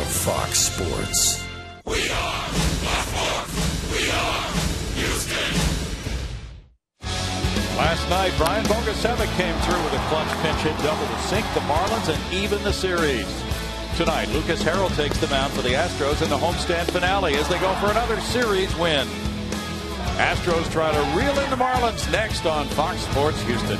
Fox Sports. We are Fox Sports. We are Houston. Last night, Brian Bogasevic came through with a clutch pinch hit double to sink the Marlins and even the series. Tonight, Lucas Harrell takes the mound for the Astros in the homestand finale as they go for another series win. Astros try to reel in the Marlins next on Fox Sports Houston.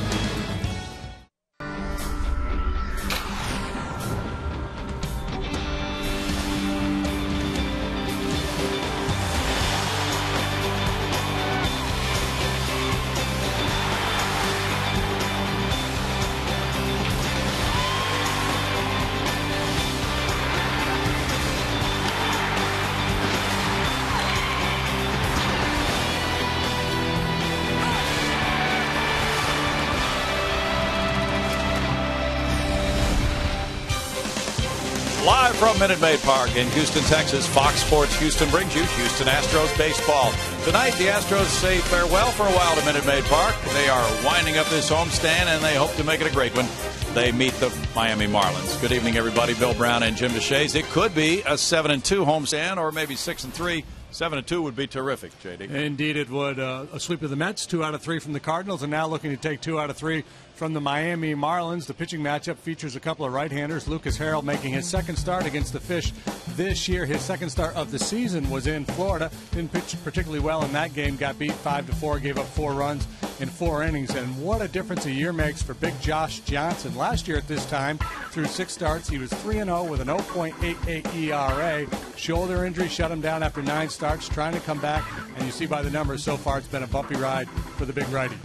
Live from Minute Maid Park in Houston, Texas, Fox Sports Houston brings you Houston Astros baseball. Tonight, the Astros say farewell for a while to Minute Maid Park. They are winding up this homestand, and they hope to make it a great one. They meet the Miami Marlins. Good evening, everybody. Bill Brown and Jim DeShays. It could be a 7-2 homestand, or maybe 6-3. 7-2 would be terrific, JD. Indeed, it would. A sweep of the Mets, 2 out of 3 from the Cardinals, and now looking to take 2 out of 3 from the Miami Marlins. The pitching matchup features a couple of right-handers. Lucas Harrell making his second start against the Fish this year. His second start of the season was in Florida. Didn't pitch particularly well in that game. Got beat 5-4, gave up 4 runs in 4 innings. And what a difference a year makes for Big Josh Johnson. Last year at this time, through 6 starts, he was 3-0 with an 0.88 ERA. Shoulder injury shut him down after 9 starts, trying to come back. And you see by the numbers so far, it's been a bumpy ride for the big righty.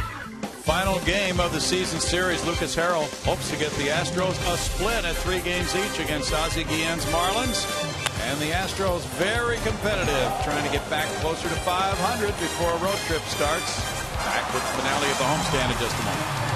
Final game of the season series. Lucas Harrell hopes to get the Astros a split at 3 games each against Ozzie Guillen's Marlins. And the Astros very competitive, trying to get back closer to 500 before a road trip starts. Back with the finale of the homestand in just a moment.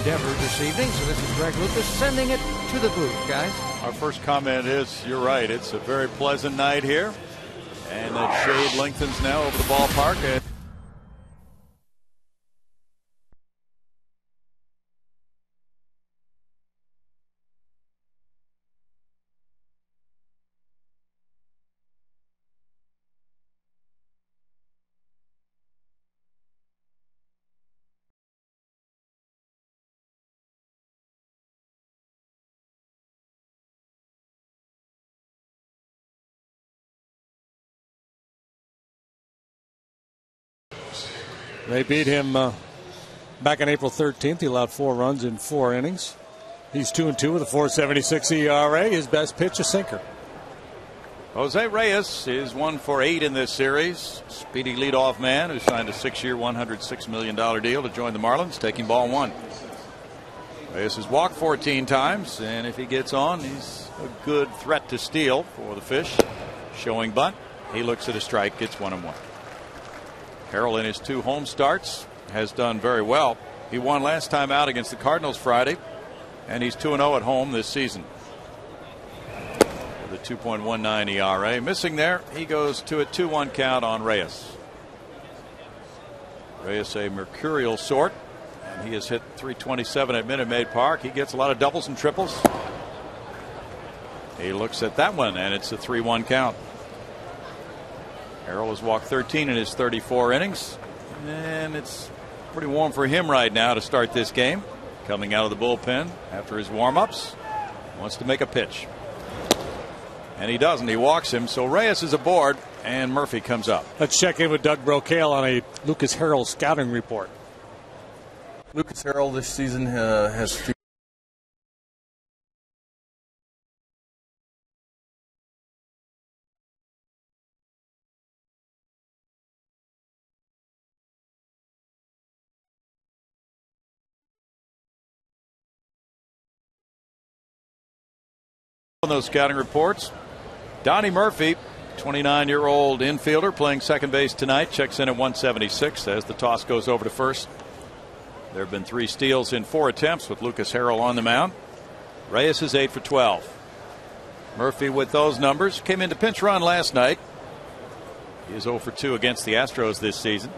endeavor this evening. So this is Greg Lucas sending it to the booth, guys. Our first comment is, you're right, it's a very pleasant night here. And that shade lengthens now over the ballpark. And they beat him back on April 13th. He allowed 4 runs in 4 innings. He's 2-2 with a 4.76 ERA. His best pitch, a sinker. Jose Reyes is 1 for 8 in this series. Speedy leadoff man who signed a 6-year, $106 million deal to join the Marlins, taking ball 1. Reyes has walked 14 times, and if he gets on, he's a good threat to steal for the Fish. Showing bunt. He looks at a strike, gets 1-1. Harrell in his 2 home starts has done very well. He won last time out against the Cardinals Friday, and he's 2-0 at home this season. With a 2.19 ERA. Missing there, he goes to a 2-1 count on Reyes. Reyes a mercurial sort, and he has hit .327 at Minute Maid Park. He gets a lot of doubles and triples. He looks at that one, and it's a 3-1 count. Harrell has walked 13 in his 34 innings, and it's pretty warm for him right now to start this game. Coming out of the bullpen after his warm-ups, wants to make a pitch. And he doesn't. He walks him, so Reyes is aboard, and Murphy comes up. Let's check in with Doug Brocail on a Lucas Harrell scouting report. Lucas Harrell this season has on those scouting reports. Donnie Murphy, 29-year-old infielder playing second base tonight, checks in at 176 as the toss goes over to first. There have been 3 steals in 4 attempts with Lucas Harrell on the mound. Reyes is 8 for 12. Murphy with those numbers came into pinch run last night. He is 0 for 2 against the Astros this season.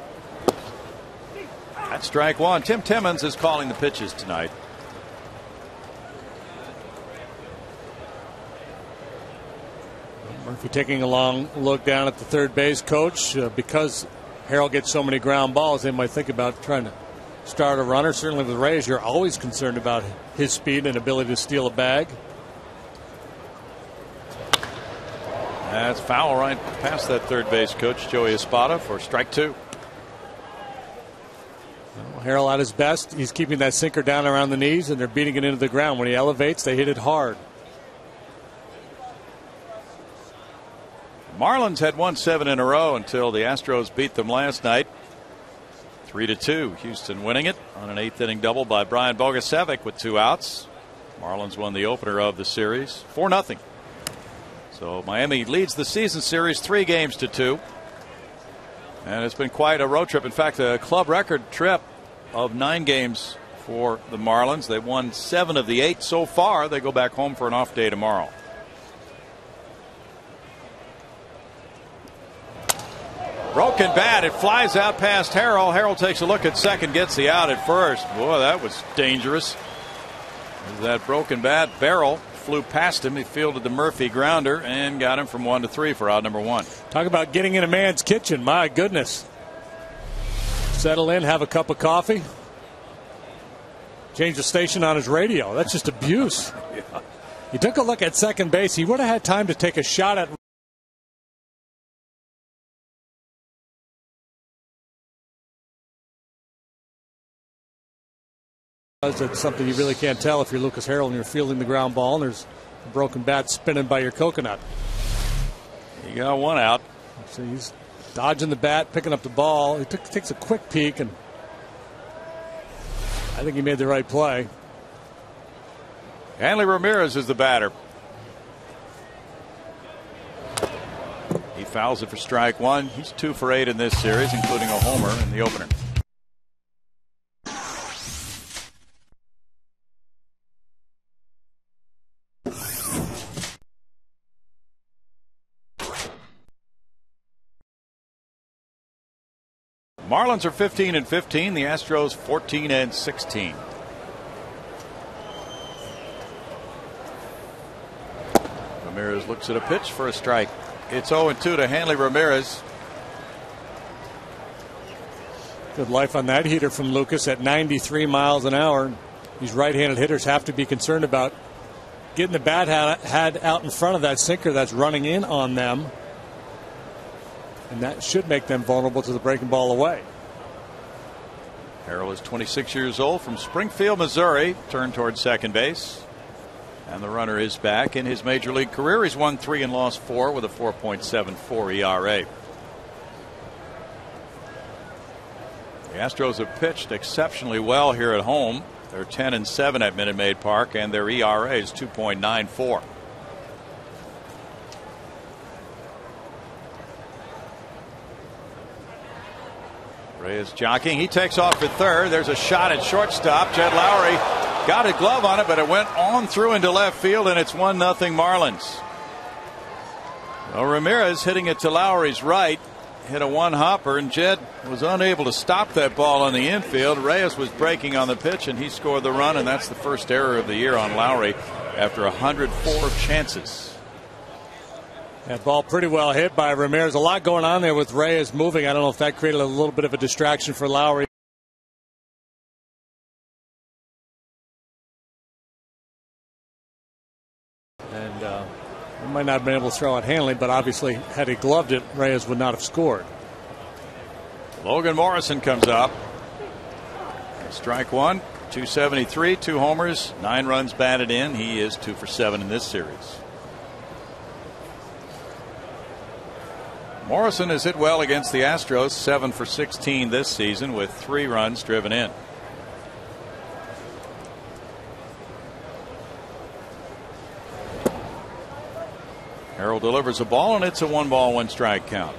That's strike 1. Tim Timmons is calling the pitches tonight. Murphy taking a long look down at the third base coach. Because Harrell gets so many ground balls, they might think about trying to start a runner. Certainly with Reyes, you're always concerned about his speed and ability to steal a bag. That's foul right past that third base coach, Joey Espada, for strike 2. Well, Harrell at his best. He's keeping that sinker down around the knees, and they're beating it into the ground. When he elevates, they hit it hard. Marlins had won 7 in a row until the Astros beat them last night. 3-2. Houston winning it on an 8th inning double by Brian Bogasevic with 2 outs. Marlins won the opener of the series 4-0. So Miami leads the season series 3-2. And it's been quite a road trip. In fact, a club record trip of 9 games for the Marlins. They won 7 of the 8 so far. They go back home for an off day tomorrow. Broken bat. It flies out past Harrell. Harrell takes a look at second, gets the out at first. Boy, that was dangerous. That broken bat barrel flew past him. He fielded the Murphy grounder and got him from 1-3 for out number 1. Talk about getting in a man's kitchen. My goodness. Settle in, have a cup of coffee. Change the station on his radio. That's just abuse. Yeah. He took a look at second base. He would have had time to take a shot at That's something you really can't tell if you're Lucas Harrell and you're fielding the ground ball and there's a broken bat spinning by your coconut. He got 1 out. So he's dodging the bat, picking up the ball. He takes a quick peek, and I think he made the right play. Hanley Ramirez is the batter. He fouls it for strike 1. He's 2 for 8 in this series, including a homer in the opener. Marlins are 15-15. The Astros 14-16. Ramirez looks at a pitch for a strike. It's 0-2 to Hanley Ramirez. Good life on that heater from Lucas at 93 miles an hour. These right-handed hitters have to be concerned about getting the bat head out in front of that sinker that's running in on them. And that should make them vulnerable to the breaking ball away. Harrell is 26 years old from Springfield, Missouri. Turned towards second base. And the runner is back. In his major league career, he's won 3 and lost 4 with a 4.74 ERA. The Astros have pitched exceptionally well here at home. They're 10-7 at Minute Maid Park, and their ERA is 2.94. Reyes jockeying. He takes off at third. There's a shot at shortstop. Jed Lowry got a glove on it, but it went on through into left field, and it's 1-0 Marlins. Well, Ramirez hitting it to Lowry's right. Hit a one-hopper, and Jed was unable to stop that ball on the infield. Reyes was breaking on the pitch, and he scored the run, and that's the first error of the year on Lowry after 104 chances. That ball pretty well hit by Ramirez. A lot going on there with Reyes moving. I don't know if that created a little bit of a distraction for Lowry. And he might not have been able to throw at Hanley, but obviously had he gloved it, Reyes would not have scored. Logan Morrison comes up. Strike one, 273, 2 homers, 9 runs batted in. He is 2 for 7 in this series. Morrison has hit well against the Astros, 7 for 16 this season with 3 runs driven in. Harrell delivers a ball, and it's a 1-ball, 1-strike count.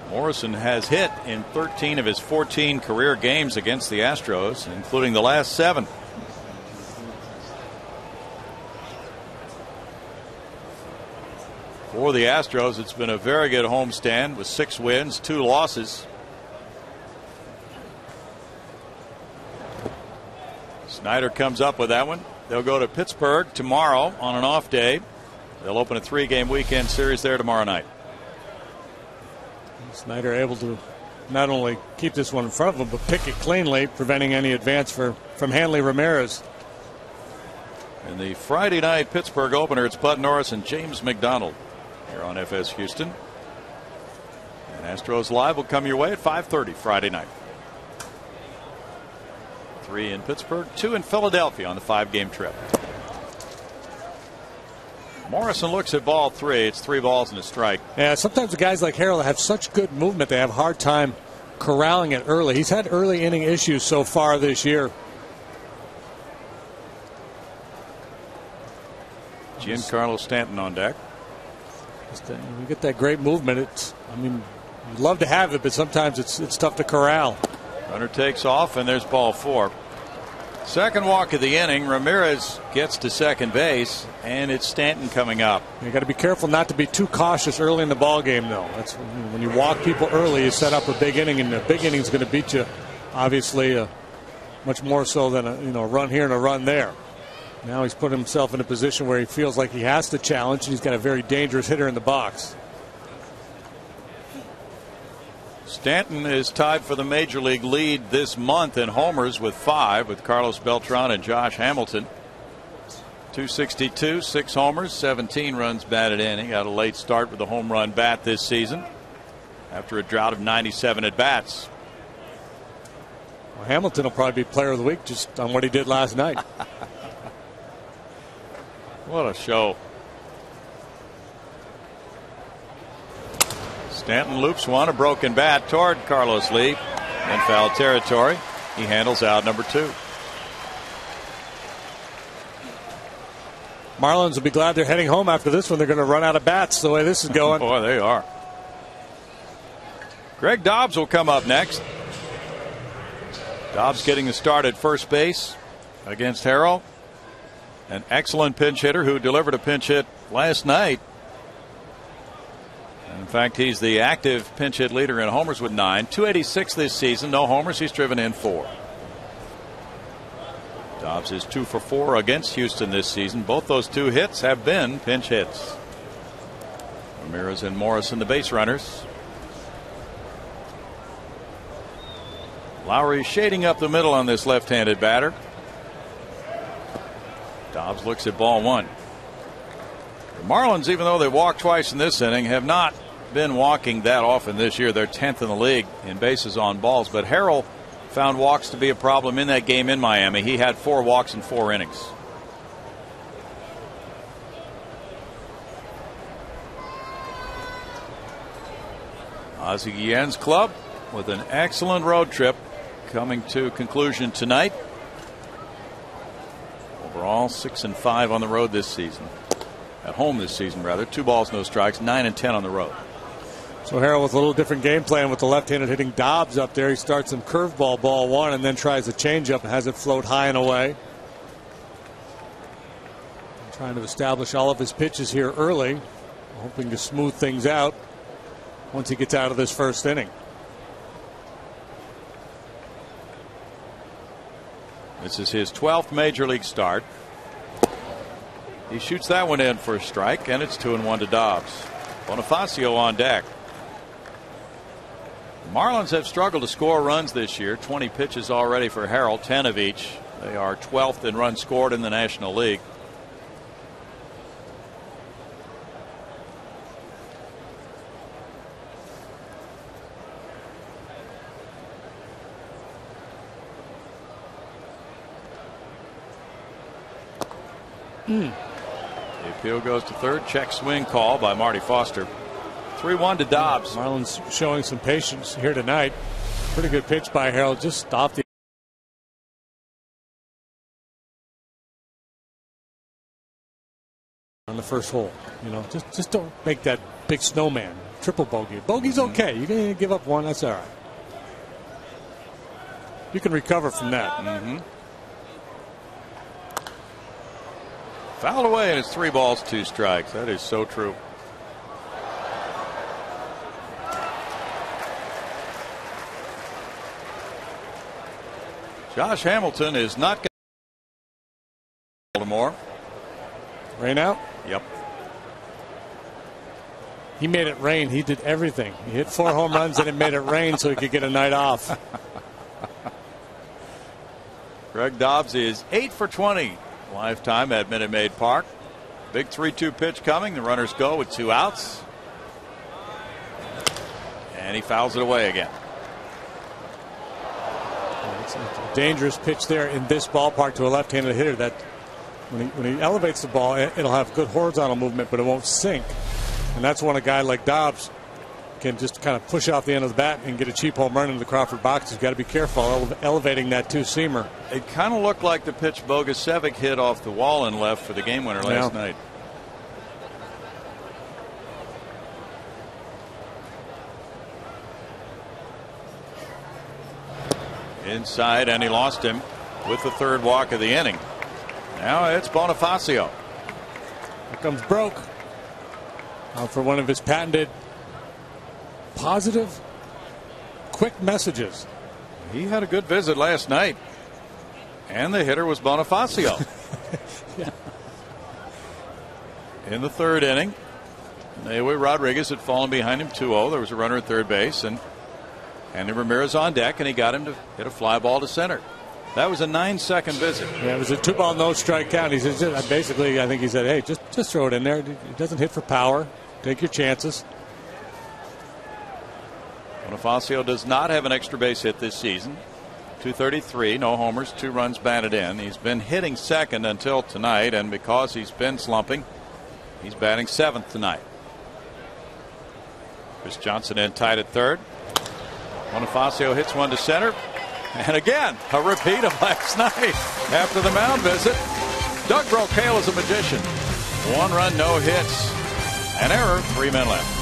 Morrison has hit in 13 of his 14 career games against the Astros, including the last 7. For the Astros, it's been a very good homestand with 6 wins, 2 losses. Snyder comes up with that one. They'll go to Pittsburgh tomorrow on an off day. They'll open a 3-game weekend series there tomorrow night. Snyder able to not only keep this one in front of him, but pick it cleanly, preventing any advance from Hanley Ramirez. In the Friday night Pittsburgh opener, it's Bud Norris and James McDonald here on FS Houston. And Astros Live will come your way at 5:30 Friday night. 3 in Pittsburgh, 2 in Philadelphia on the 5-game trip. Morrison looks at ball 3. It's 3 balls and a strike. Yeah, sometimes the guys like Harrell have such good movement, they have a hard time corralling it early. He's had early inning issues so far this year. Giancarlo Stanton on deck. You get that great movement. You'd love to have it, but sometimes it's tough to corral. Runner takes off, and there's ball 4. Second walk of the inning. Ramirez gets to second base, and it's Stanton coming up. You got to be careful not to be too cautious early in the ball game, though. That's when you walk people early, you set up a big inning, and the big inning is going to beat you, obviously, much more so than a run here and a run there. Now he's put himself in a position where he feels like he has to challenge, and he's got a very dangerous hitter in the box. Stanton is tied for the major league lead this month in homers with 5 with Carlos Beltran and Josh Hamilton. 262, 6 homers, 17 runs batted in. He got a late start with a home run bat this season after a drought of 97 at bats. Well, Hamilton will probably be player of the week just on what he did last night. What a show. Stanton loops one, a broken bat toward Carlos Lee in foul territory. He handles out number 2. Marlins will be glad they're heading home after this one. They're going to run out of bats the way this is going. Boy, they are. Greg Dobbs will come up next. Dobbs getting the start at first base against Harrell. An excellent pinch hitter who delivered a pinch hit last night. In fact, he's the active pinch hit leader in homers with 9. 286 this season. No homers. He's driven in 4. Dobbs is 2 for 4 against Houston this season. Both those 2 hits have been pinch hits. Ramirez and Morrison, the base runners. Lowry shading up the middle on this left-handed batter. Dobbs looks at ball 1. The Marlins, even though they walked twice in this inning, have not been walking that often this year. They're 10th in the league in bases on balls. But Harrell found walks to be a problem in that game in Miami. He had 4 walks in 4 innings. Ozzie Guillen's club with an excellent road trip coming to conclusion tonight. Overall 6-5 on the road this season. At home this season, rather. 2 balls, no strikes, 9-10 on the road. So Harrell with a little different game plan with the left-handed hitting Dobbs up there. He starts some curveball, ball 1, and then tries a changeup and has it float high and away. Trying to establish all of his pitches here early, hoping to smooth things out once he gets out of this first inning. This is his 12th major league start. He shoots that one in for a strike, and it's 2-1 to Dobbs. Bonifacio on deck. Marlins have struggled to score runs this year. 20 pitches already for Harrell, 10 of each. They are 12th in runs scored in the National League. The appeal goes to third. Check swing call by Marty Foster. 3-1 to Dobbs. Marlins showing some patience here tonight. Pretty good pitch by Harrell. Just stopped the on the first hole. You know, just don't make that big snowman. Triple bogey. Bogey's okay. You can give up 1. That's all right. You can recover from that. Fouled away, and it's 3 balls, 2 strikes. That is so true. Josh Hamilton is not going to Baltimore. Rain out? Yep. He made it rain. He did everything. He hit 4 home runs and it made it rain so he could get a night off. Greg Dobbs is 8 for 20 lifetime at Minute Maid Park. Big 3-2 pitch coming. The runners go with 2 outs. And he fouls it away again. It's a dangerous pitch there in this ballpark to a left-handed hitter that when he elevates the ball, it'll have good horizontal movement, but it won't sink. And that's when a guy like Dobbs can just kind of push off the end of the bat and get a cheap home run into the Crawford box. He's got to be careful elevating that 2-seamer. It kind of looked like the pitch Bogusevic hit off the wall and left for the game winner last night. Inside, and he lost him with the 3rd walk of the inning. Now it's Bonifacio. Here comes Broke. Out for one of his patented positive, quick messages. He had a good visit last night. And the hitter was Bonifacio. Yeah. In the 3rd inning, Naoy Rodriguez had fallen behind him 2-0. There was a runner at third base, and Andy Ramirez on deck, and he got him to hit a fly ball to center. That was a 9-second visit. Yeah, it was a 2-ball, no strike count. He said, basically, I think he said, hey, just throw it in there. It doesn't hit for power. Take your chances. Bonifacio does not have an extra base hit this season. 233, no homers, 2 runs batted in. He's been hitting second until tonight, and because he's been slumping, he's batting 7th tonight. Chris Johnson in tight at third. Bonifacio hits one to center. And again, a repeat of last night after the mound visit. Doug Brocail is a magician. 1 run, no hits. An error, 3 men left.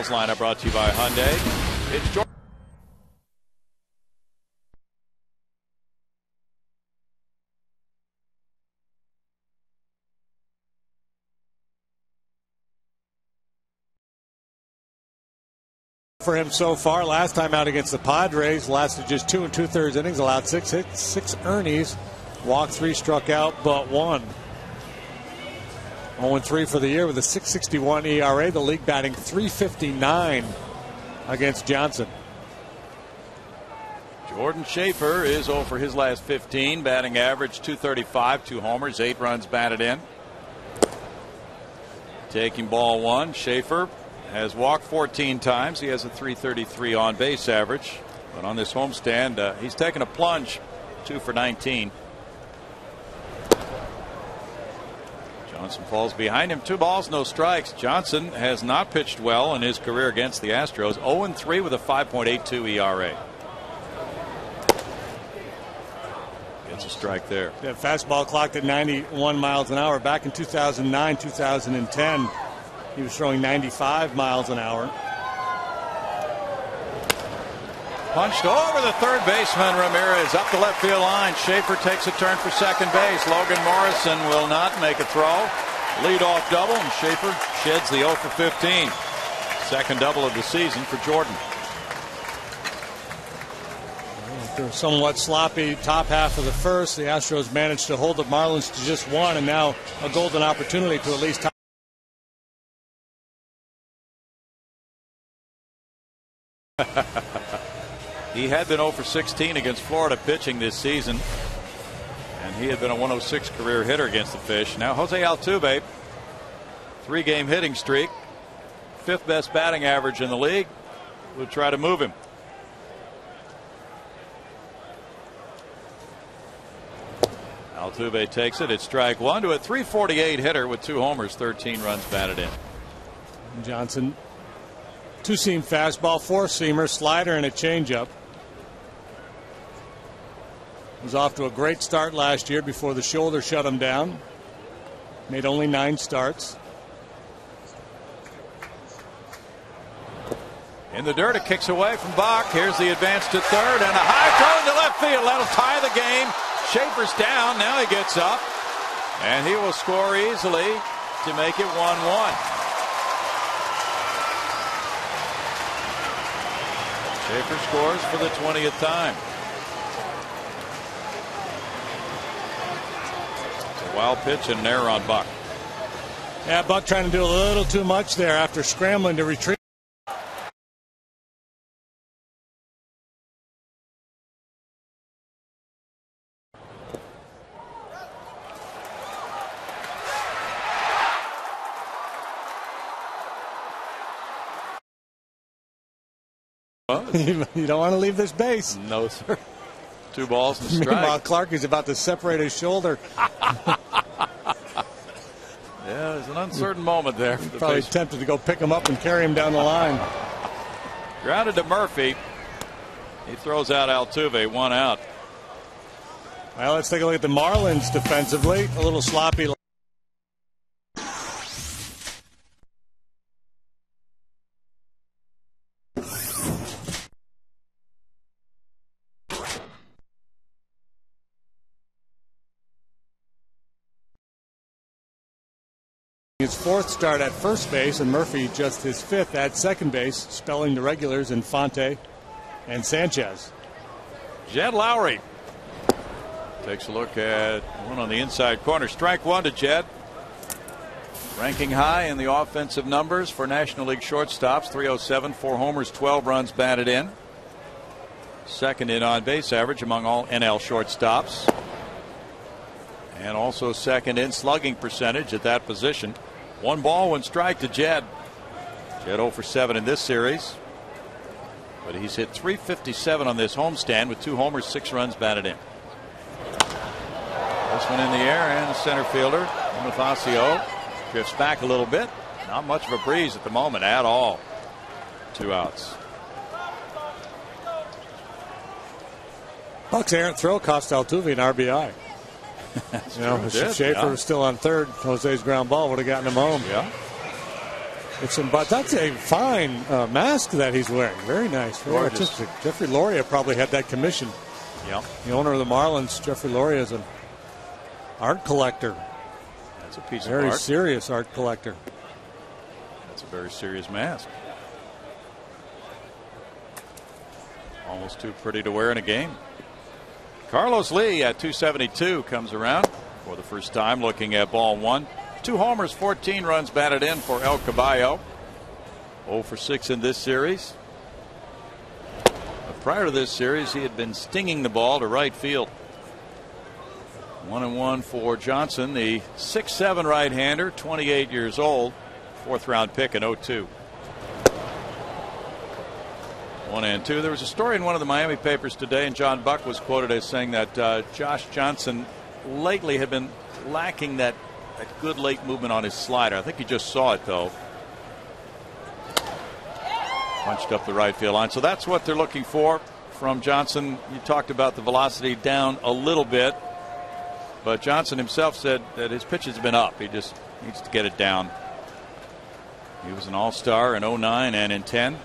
Lineup brought to you by Hyundai. It's Jordan. For him so far, last time out against the Padres, lasted just 2 2/3 innings, allowed 6 hits, 6 earnies, walked 3, struck out but 1. 0-3 for the year with a 6.61 ERA. The league batting .359 against Johnson. Jordan Schaefer is 0 for his last 15, batting average .235, 2 homers, 8 runs batted in. Taking ball 1, Schaefer has walked 14 times. He has a .333 on base average, but on this homestand he's taken a plunge, 2 for 19. Johnson falls behind him, 2 balls, no strikes. Johnson has not pitched well in his career against the Astros. 0-3 with a 5.82 ERA. Gets a strike there. That fastball clocked at 91 miles an hour. Back in 2009, 2010, he was throwing 95 miles an hour. Punched over the third baseman, Ramirez, up the left field line. Schaefer takes a turn for second base. Logan Morrison will not make a throw. Lead-off double, and Schaefer sheds the 0 for 15. Second double of the season for Jordan. After a somewhat sloppy top half of the first, the Astros managed to hold the Marlins to just 1, and now a golden opportunity to at least tie. He had been 0 for 16 against Florida pitching this season, and he had been a 106 career hitter against the Fish. Now Jose Altuve, 3-game hitting streak, 5th best batting average in the league. We'll try to move him. Altuve takes it. It's strike 1 to a .348 hitter with 2 homers, 13 runs batted in. Johnson, 2-seam fastball, 4-seamer, slider, and a changeup. Was off to a great start last year before the shoulder shut him down. Made only 9 starts. In the dirt, it kicks away from Bach. Here's the advance to third, and a high throw to left field. That'll tie the game. Schaefer's down. Now he gets up, and he will score easily to make it 1-1. Schaefer scores for the 20th time. It's a wild pitch and an error on Buck. Yeah, Buck trying to do a little too much there after scrambling to retrieve. You don't want to leave this base. No, sir. 2 balls and a strike. Meanwhile, Clark is about to separate his shoulder. Yeah, there's an uncertain moment there. Probably tempted to go pick him up and carry him down the line. Grounded to Murphy. He throws out Altuve, 1 out. Well, let's take a look at the Marlins defensively. A little sloppy. His 4th start at first base, and Murphy just his 5th at second base, spelling the regulars Infante and Sanchez. Jed Lowry takes a look at one on the inside corner. Strike 1 to Jed. Ranking high in the offensive numbers for National League shortstops. 307, 4 homers, 12 runs batted in. Second in on base average among all NL shortstops. And also second in slugging percentage at that position. 1 ball, 1 strike to Jed. Jed 0 for 7 in this series. But he's hit .357 on this homestand with 2 homers, 6 runs batted in. This one in the air, and the center fielder, Bonifacio, drifts back a little bit. Not much of a breeze at the moment at all. 2 outs. Buck's errant throw cost Altuve an RBI. If Schaefer was still on third, Jose's ground ball would have gotten him home. Yeah. But that's a fine mask that he's wearing. Very nice. Very artistic. Jeffrey Loria probably had that commission. Yep. The owner of the Marlins, Jeffrey Loria, is an art collector. That's a piece of very art. serious art collector. That's a very serious mask. Almost too pretty to wear in a game. Carlos Lee at 272 comes around for the first time, looking at ball one. 2 homers, 14 runs batted in for El Caballo. 0 for 6 in this series. But prior to this series, he had been stinging the ball to right field. 1-1 for Johnson, the 6'7" right-hander, 28 years old, 4th round pick in 02. 1-2. There was a story in one of the Miami papers today, and John Buck was quoted as saying that Josh Johnson lately had been lacking that good late movement on his slider. I think he just saw it, though. Punched up the right field line. So that's what they're looking for from Johnson. You talked about the velocity down a little bit, but Johnson himself said that his pitch has been up. He just needs to get it down. He was an all-star in 09 and in 10.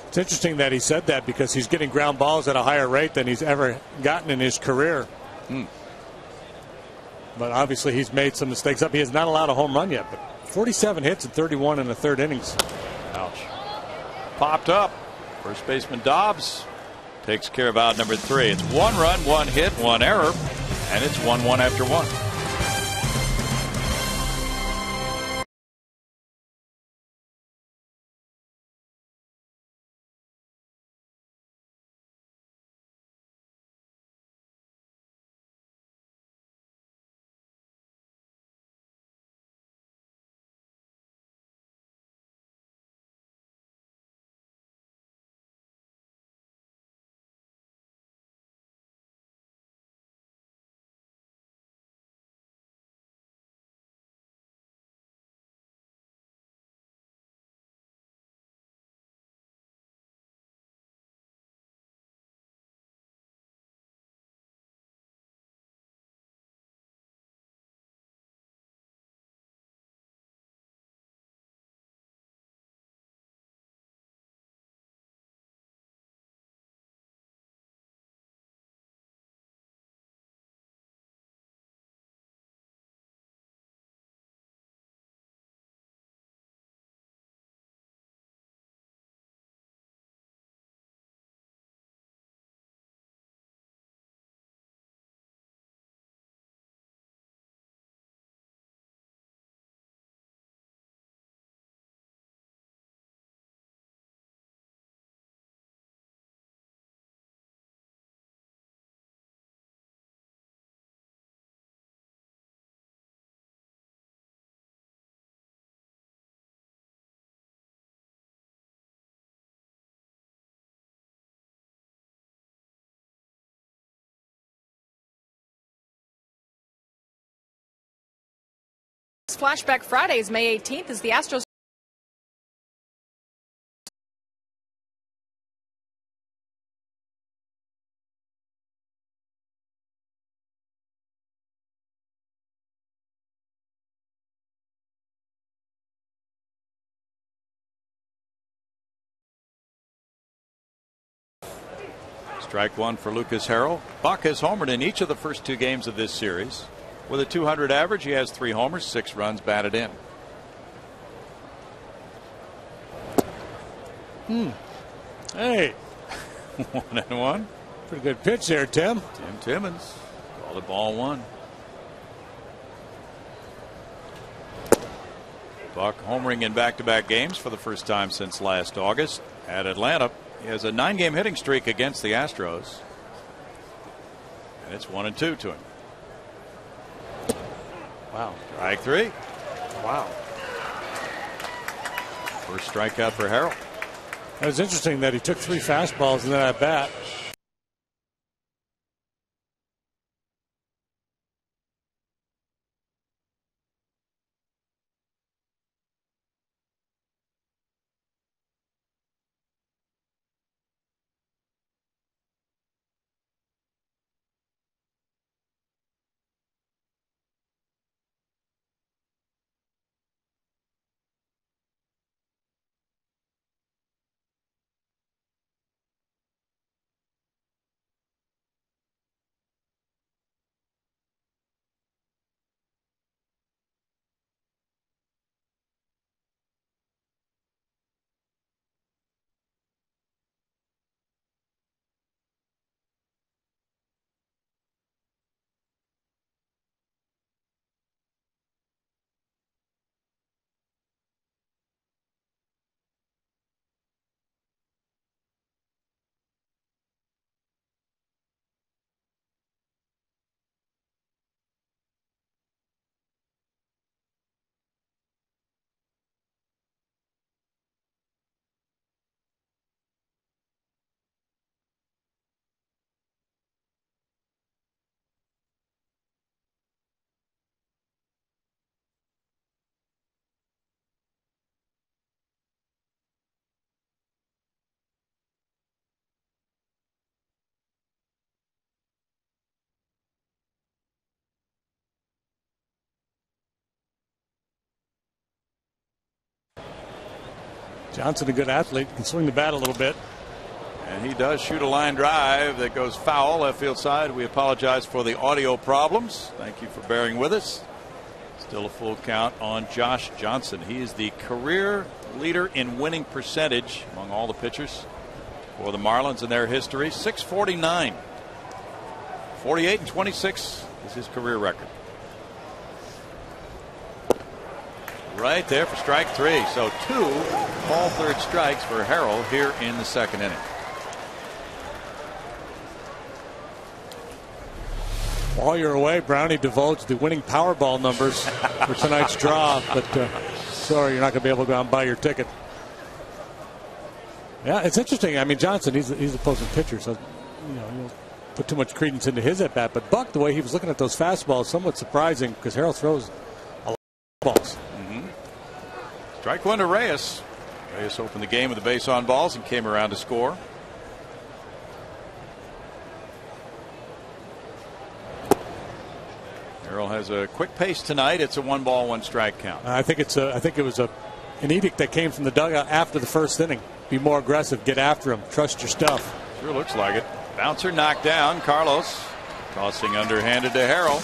It's interesting that he said that because he's getting ground balls at a higher rate than he's ever gotten in his career. But obviously he's made some mistakes up. He has not allowed a home run yet, but 47 hits and 31 in the 3rd innings. Ouch. Popped up. First baseman Dobbs takes care of out number 3. It's 1 run, 1 hit, 1 error, and it's 1-1 after 1. Flashback Fridays, May 18th, as the Astros Strike one for Lucas Harrell. Buck has homered in each of the first 2 games of this series. With a 200 average, he has 3 homers, 6 runs batted in. Hey. 1-1. Pretty good pitch there, Tim. Tim Timmons called it ball 1. Buck homering in back-to-back games for the first time since last August at Atlanta. He has a 9-game hitting streak against the Astros. And it's 1-2 to him. Wow. Strike 3. Wow. First strikeout for Harrell. It was interesting that he took 3 fastballs in that at bat. Johnson, a good athlete, can swing the bat a little bit. And he does shoot a line drive that goes foul left field side. We apologize for the audio problems. Thank you for bearing with us. Still a full count on Josh Johnson. He is the career leader in winning percentage among all the pitchers for the Marlins in their history. 649. 48 and 26 is his career record. Right there for strike 3. So 2 all third strikes for Harrell here in the second inning. While you're away, Brownie divulged the winning Powerball numbers for tonight's draw, but sorry, you're not going to be able to go out and buy your ticket. Yeah, it's interesting. I mean, Johnson, he's opposing pitcher, so you don't put too much credence into his at bat. But Buck, the way he was looking at those fastballs, somewhat surprising because Harrell throws a lot of balls. Strike 1 to Reyes. Reyes opened the game with a base on balls and came around to score. Harrell has a quick pace tonight. It's a 1-ball, 1-strike count. I think it was an edict that came from the dugout after the first inning. Be more aggressive, get after him, trust your stuff. Sure looks like it. Bouncer knocked down. Carlos tossing underhanded to Harrell.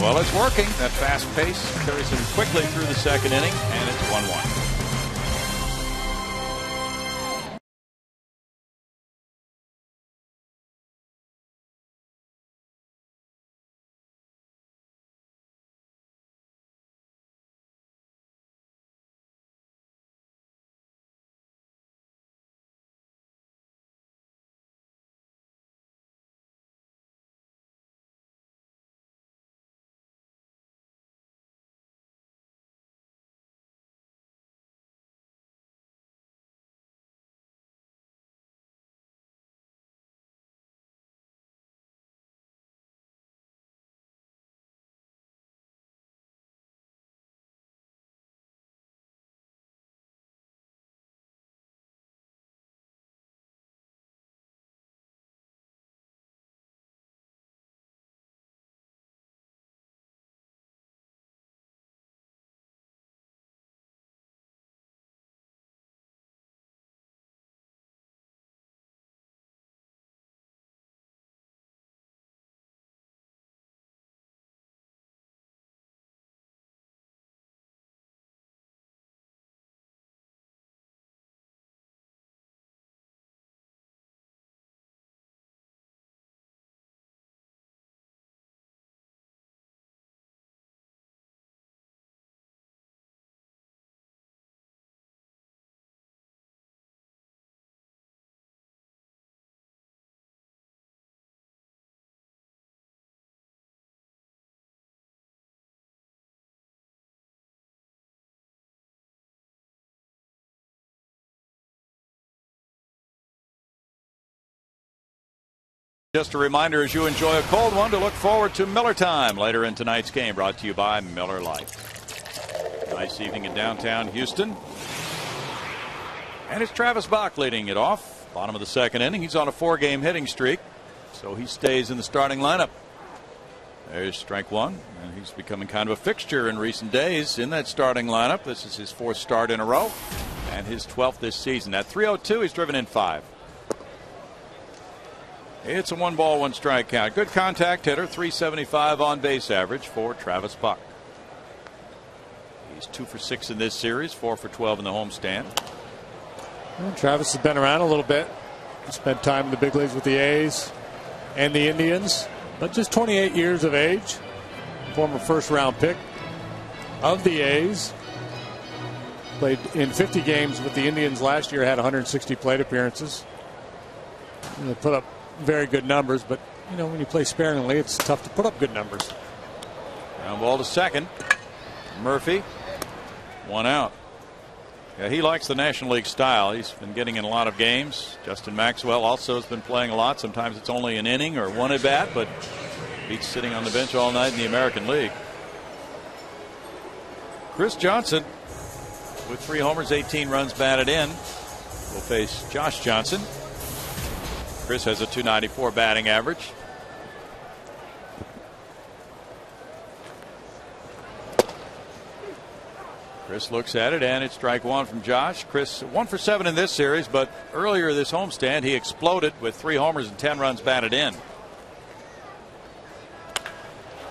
Well, it's working. That fast pace carries him quickly through the second inning, and it's 1-1. Just a reminder, as you enjoy a cold one, to look forward to Miller Time later in tonight's game, brought to you by Miller Lite. Nice evening in downtown Houston. And it's Travis Bach leading it off. Bottom of the second inning. He's on a 4-game hitting streak, so he stays in the starting lineup. There's strike 1, and he's becoming kind of a fixture in recent days in that starting lineup. This is his 4th start in a row and his 12th this season. At 3:02, he's driven in 5. It's a 1-ball, 1-strike count. Good contact hitter, 375 on base average for Travis Bach. He's 2 for 6 in this series, 4 for 12 in the homestand. Well, Travis has been around a little bit. He spent time in the big leagues with the A's and the Indians, but just 28 years of age. Former first-round pick of the A's. Played in 50 games with the Indians last year, had 160 plate appearances. They put up very good numbers, but when you play sparingly, it's tough to put up good numbers. Ground ball to second. Murphy, 1 out. Yeah, he likes the National League style. He's been getting in a lot of games. Justin Maxwell also has been playing a lot. Sometimes it's only an inning or 1 at bat, but he's sitting on the bench all night in the American League. Chris Johnson with 3 homers, 18 runs batted in, will face Josh Johnson. Chris has a .294 batting average. Chris looks at it, and it's strike one from Josh. Chris 1 for 7 in this series, but earlier this homestand he exploded with 3 homers and 10 runs batted in.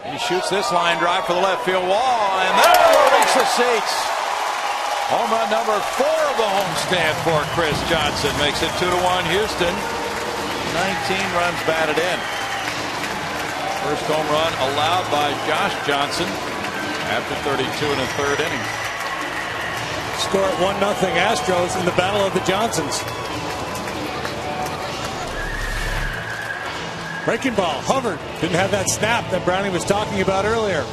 He shoots this line drive for the left field wall, and that will reach the seats. Home run number 4 of the homestand for Chris Johnson makes it 2-1 Houston. 19 runs batted in. First home run allowed by Josh Johnson after 32 and a third innings. Score at 1-0 Astros in the Battle of the Johnsons. Breaking ball, hovered, didn't have that snap that Browning was talking about earlier.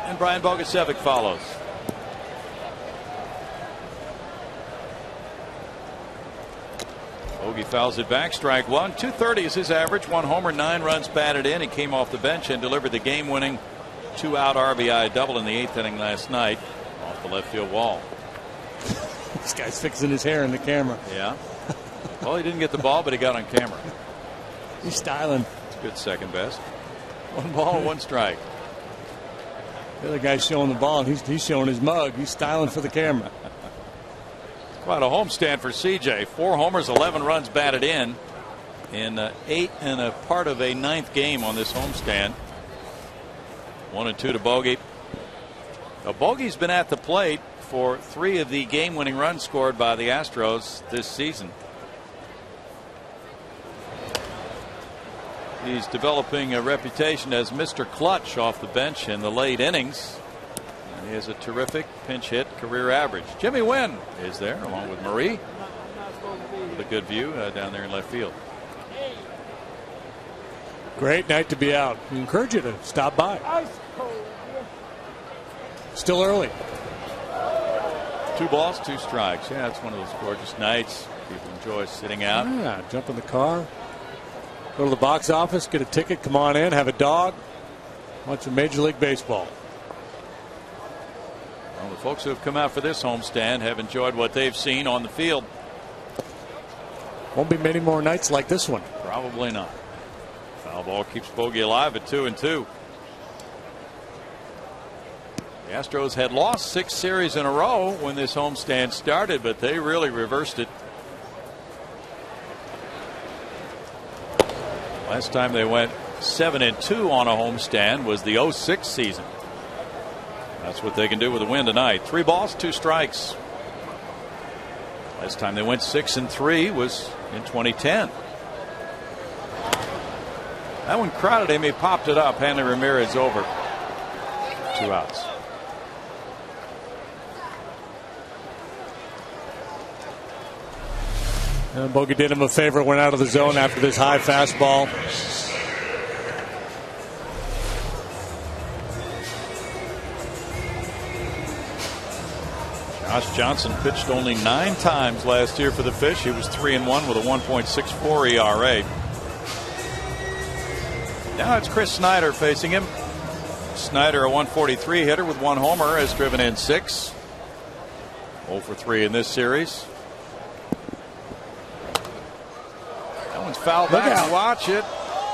And Brian Bogusevic follows. Bogey fouls it back, strike one. 230 is his average. 1 homer, 9 runs batted in. He came off the bench and delivered the game-winning 2-out RBI double in the 8th inning last night off the left field wall. This guy's fixing his hair in the camera. Yeah. Well, he didn't get the ball, but he got on camera. He's styling. It's a good second best. 1 ball, 1 strike. The other guy's showing the ball, and he's showing his mug. He's styling for the camera. Quite a homestand for CJ. 4 homers, 11 runs batted in 8 and a part of a 9th game on this homestand. 1 and 2 to Bogey. Now, Bogey's been at the plate for 3 of the game-winning runs scored by the Astros this season. He's developing a reputation as Mr. Clutch off the bench in the late innings. He has a terrific pinch hit career average. Jimmy Wynn is there along with Marie with a good view down there in left field. Great night to be out. We encourage you to stop by. Still early. 2 balls, 2 strikes. Yeah, it's one of those gorgeous nights. People enjoy sitting out. Yeah, jump in the car, go to the box office, get a ticket, come on in, have a dog, watch some Major League Baseball. Well, the folks who have come out for this homestand have enjoyed what they've seen on the field. Won't be many more nights like this one. Probably not. Foul ball keeps Bogey alive at 2-2. The Astros had lost 6 series in a row when this homestand started, but they really reversed it. Last time they went 7-2 on a homestand was the 06 season. That's what they can do with a win tonight. 3 balls, 2 strikes. Last time they went 6-3 was in 2010. That one crowded him. He popped it up. Hanley Ramirez over. 2 outs. And Bogey did him a favor, went out of the zone after this high fastball. Josh Johnson pitched only 9 times last year for the Fish. He was 3-1 with a 1.64 ERA. Now it's Chris Snyder facing him. Snyder, a 143 hitter with 1 homer, has driven in 6. 0 for 3 in this series. That one's fouled back. Watch it.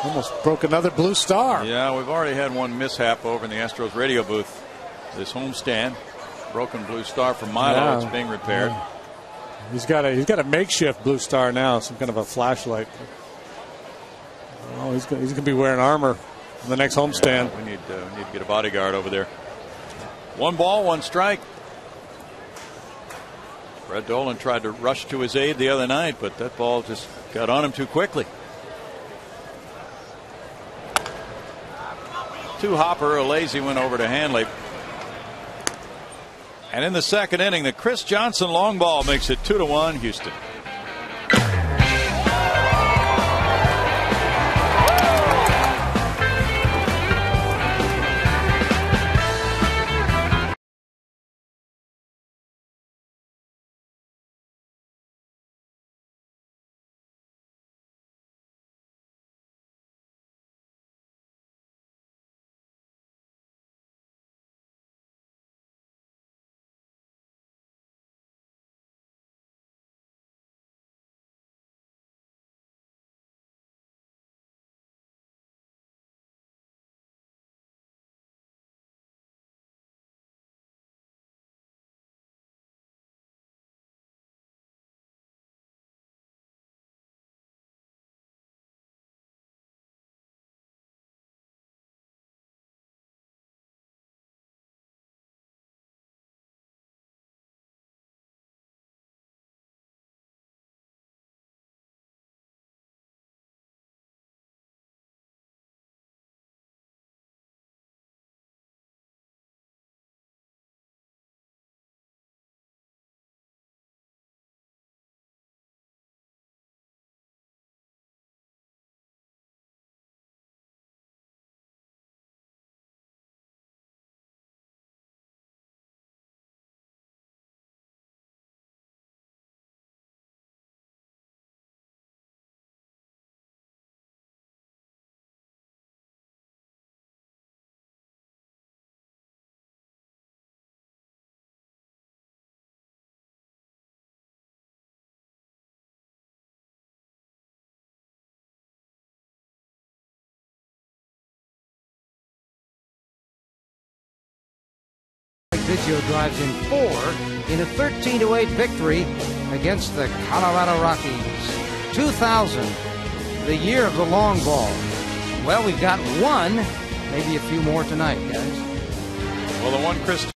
Almost broke another blue star. Yeah, we've already had one mishap over in the Astros radio booth. This homestand. Broken blue star from Milo. Yeah. It's being repaired. Yeah. He's got a makeshift blue star now, some kind of a flashlight. Oh, he's going to be wearing armor in the next homestand. Yeah, we need to get a bodyguard over there. 1 ball, 1 strike. Brett Dolan tried to rush to his aid the other night, but that ball just got on him too quickly. 2 hopper, a lazy one over to Hanley. And in the second inning, the Chris Johnson long ball makes it 2-1 Houston. Biggio drives in 4 in a 13-8 victory against the Colorado Rockies. 2000, the year of the long ball. Well, we've got one, maybe a few more tonight, guys. Well, the one Chris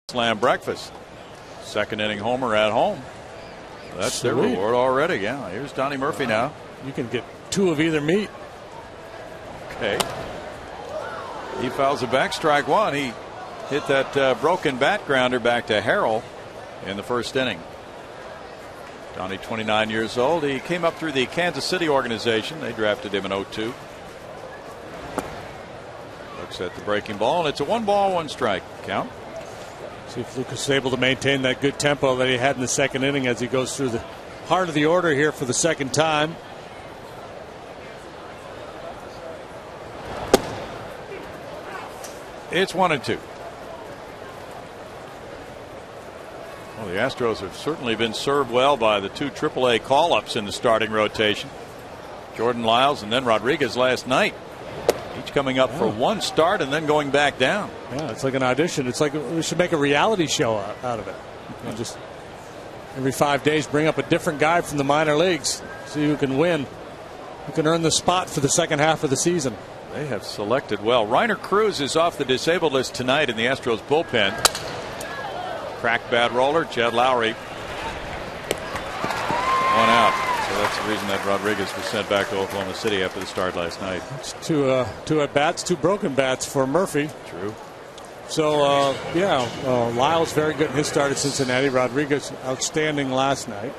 Slam breakfast. Second inning homer at home. That's their reward already. Yeah, here's Donnie Murphy now. You can get 2 of either meat. Okay. He fouls it back. Strike 1. He hit that broken bat grounder back to Harrell in the first inning. Donnie, 29 years old. He came up through the Kansas City organization. They drafted him in 2002. Looks at the breaking ball, and it's a 1-1 strike count. See if Lucas is able to maintain that good tempo that he had in the second inning as he goes through the heart of the order here for the second time. It's 1-2. Well, the Astros have certainly been served well by the 2 AAA call-ups in the starting rotation. Jordan Lyles and then Rodriguez last night. Each coming up for 1 start and then going back down. Yeah, it's like an audition. It's like we should make a reality show out of it. And just every 5 days bring up a different guy from the minor leagues. See who can win. Who can earn the spot for the second half of the season. They have selected well. Reiner Cruz is off the disabled list tonight in the Astros bullpen. Cracked bat roller. Jed Lowry. 1 out. So that's the reason that Rodriguez was sent back to Oklahoma City after the start last night. It's 2 at bats, 2 broken bats for Murphy. True. So Lyles very good in his start at Cincinnati. Rodriguez outstanding last night.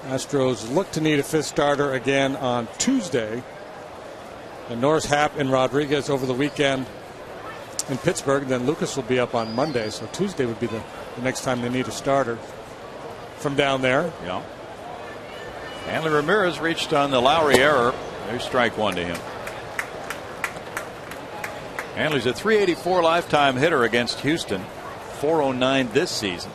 Astros look to need a 5th starter again on Tuesday. And Norris, Happ, and Rodriguez over the weekend in Pittsburgh. Then Lucas will be up on Monday. So Tuesday would be the next time they need a starter from down there. Yeah. Hanley Ramirez reached on the Lowry error. There's strike 1 to him. Hanley's a .384 lifetime hitter against Houston. .409 this season.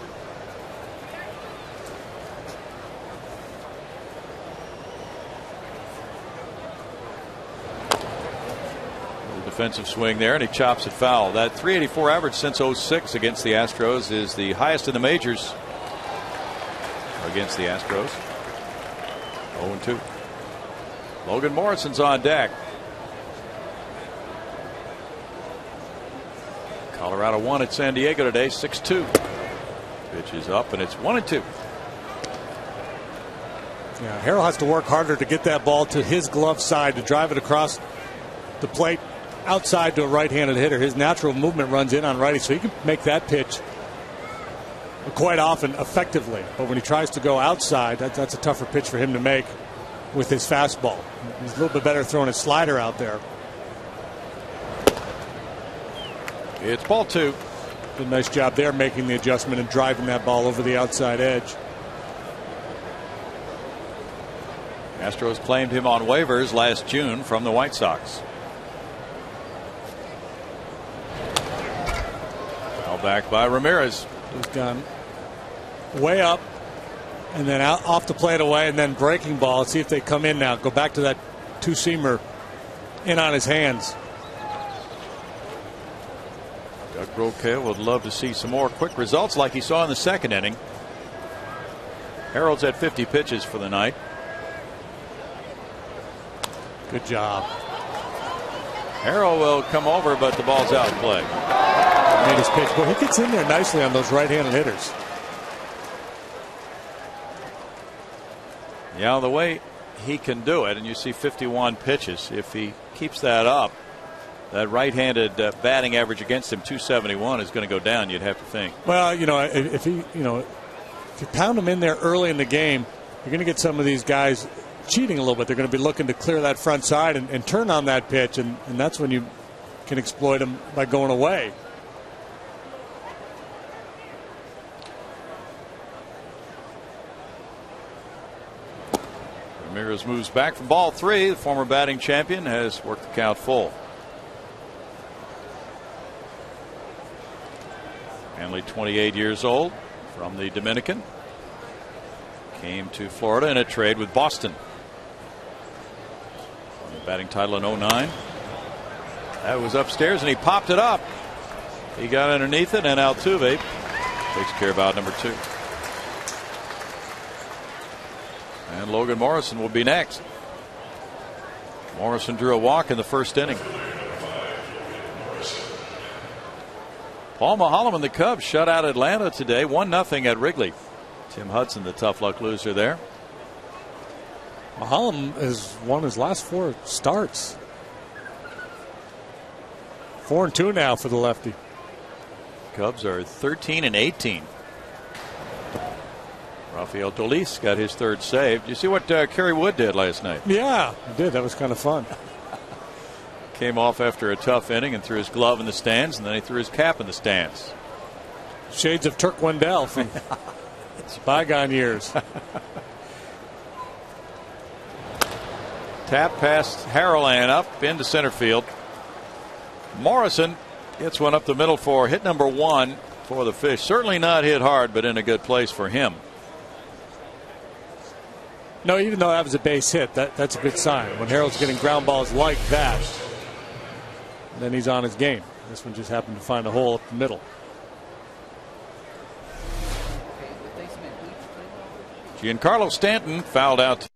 Defensive swing there, and he chops it foul. That .384 average since 06 against the Astros is the highest in the majors against the Astros. 0-2. Logan Morrison's on deck. Colorado won at San Diego today, 6-2. Pitch is up, and it's 1-2. Yeah, Harrell has to work harder to get that ball to his glove side to drive it across the plate outside to a right-handed hitter. His natural movement runs in on righty, so he can make that pitch quite often effectively. But when he tries to go outside, that's a tougher pitch for him to make with his fastball. He's a little bit better throwing his slider out there. It's ball 2. Did a nice job there making the adjustment and driving that ball over the outside edge. Astros claimed him on waivers last June from the White Sox. Back by Ramirez. He's gone way up and then out off the plate away and then breaking ball. Let's see if they come in now. Go back to that 2-seamer in on his hands. Doug Brocail would love to see some more quick results like he saw in the second inning. Harold's at 50 pitches for the night. Good job. Harold will come over, but the ball's out of play. Made his pitch. Well, he gets in there nicely on those right-handed hitters. Yeah, the way he can do it, and you see 51 pitches. If he keeps that up, that right-handed batting average against him, 271, is going to go down. You'd have to think. Well, if you pound him in there early in the game, you're going to get some of these guys cheating a little bit. They're going to be looking to clear that front side and turn on that pitch, and that's when you can exploit them by going away. Ramirez moves back from ball 3. The former batting champion has worked the count full. Hanley, 28 years old, from the Dominican. Came to Florida in a trade with Boston. Won the batting title in 09. That was upstairs, and he popped it up. He got underneath it, and Altuve takes care of out number 2. And Logan Morrison will be next. Morrison drew a walk in the first inning. Paul Maholm and the Cubs shut out Atlanta today, 1-0 at Wrigley. Tim Hudson, the tough luck loser there. Maholm has won his last 4 starts. 4-2 now for the lefty. Cubs are 13-18. Rafael Dolis got his 3rd save. Did you see what Kerry Wood did last night? Yeah, I did. That was kind of fun. Came off after a tough inning and threw his glove in the stands, and then he threw his cap in the stands. Shades of Turk Wendell from bygone years. Tap past Harrelland up into center field. Morrison gets one up the middle for hit number 1 for the Fish. Certainly not hit hard, but in a good place for him. No, even though that was a base hit, that's a good sign. When Harold's getting ground balls like that, then he's on his game. This one just happened to find a hole up the middle. Giancarlo Stanton fouled out.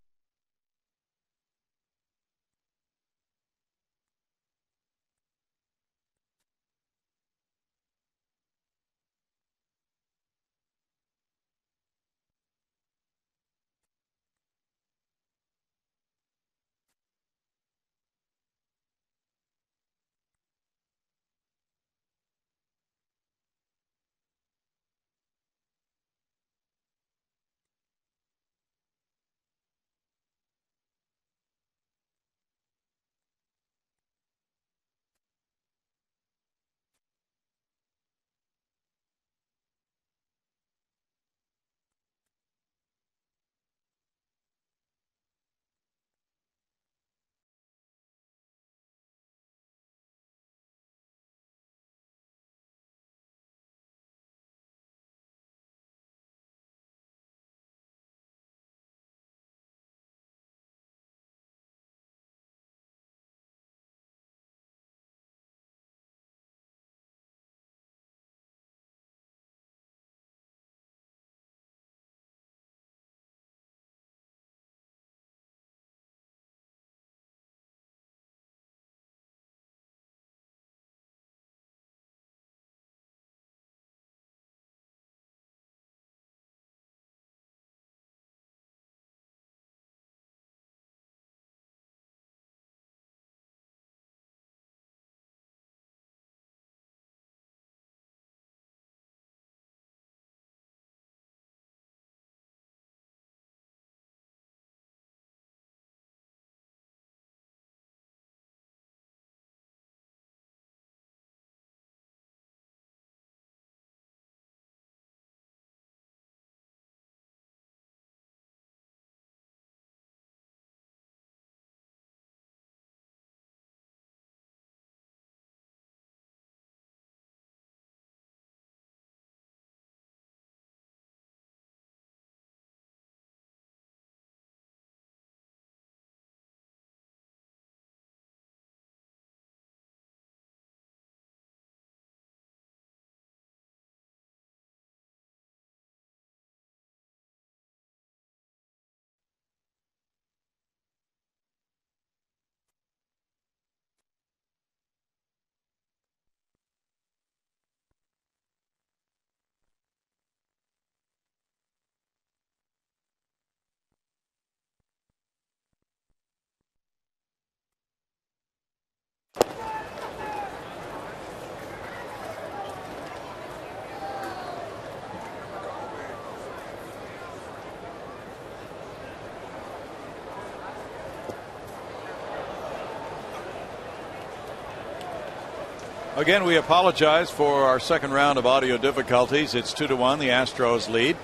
Again, we apologize for our second round of audio difficulties. It's 2-1, the Astros lead.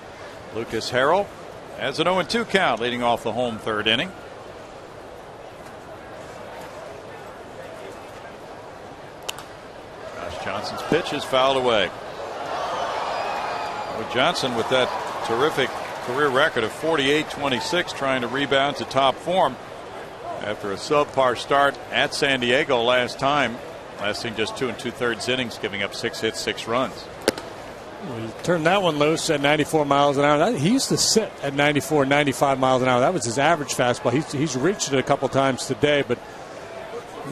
Lucas Harrell has an 0-2 count leading off the home 3rd inning. Josh Johnson's pitch is fouled away. With Johnson with that terrific career record of 48-26, trying to rebound to top form after a subpar start at San Diego last time. lasting just 2 2/3 innings, giving up 6 hits, 6 runs. He turned that one loose at 94 miles an hour. He used to sit at 94, 95 miles an hour. That was his average fastball. He's reached it a couple times today, but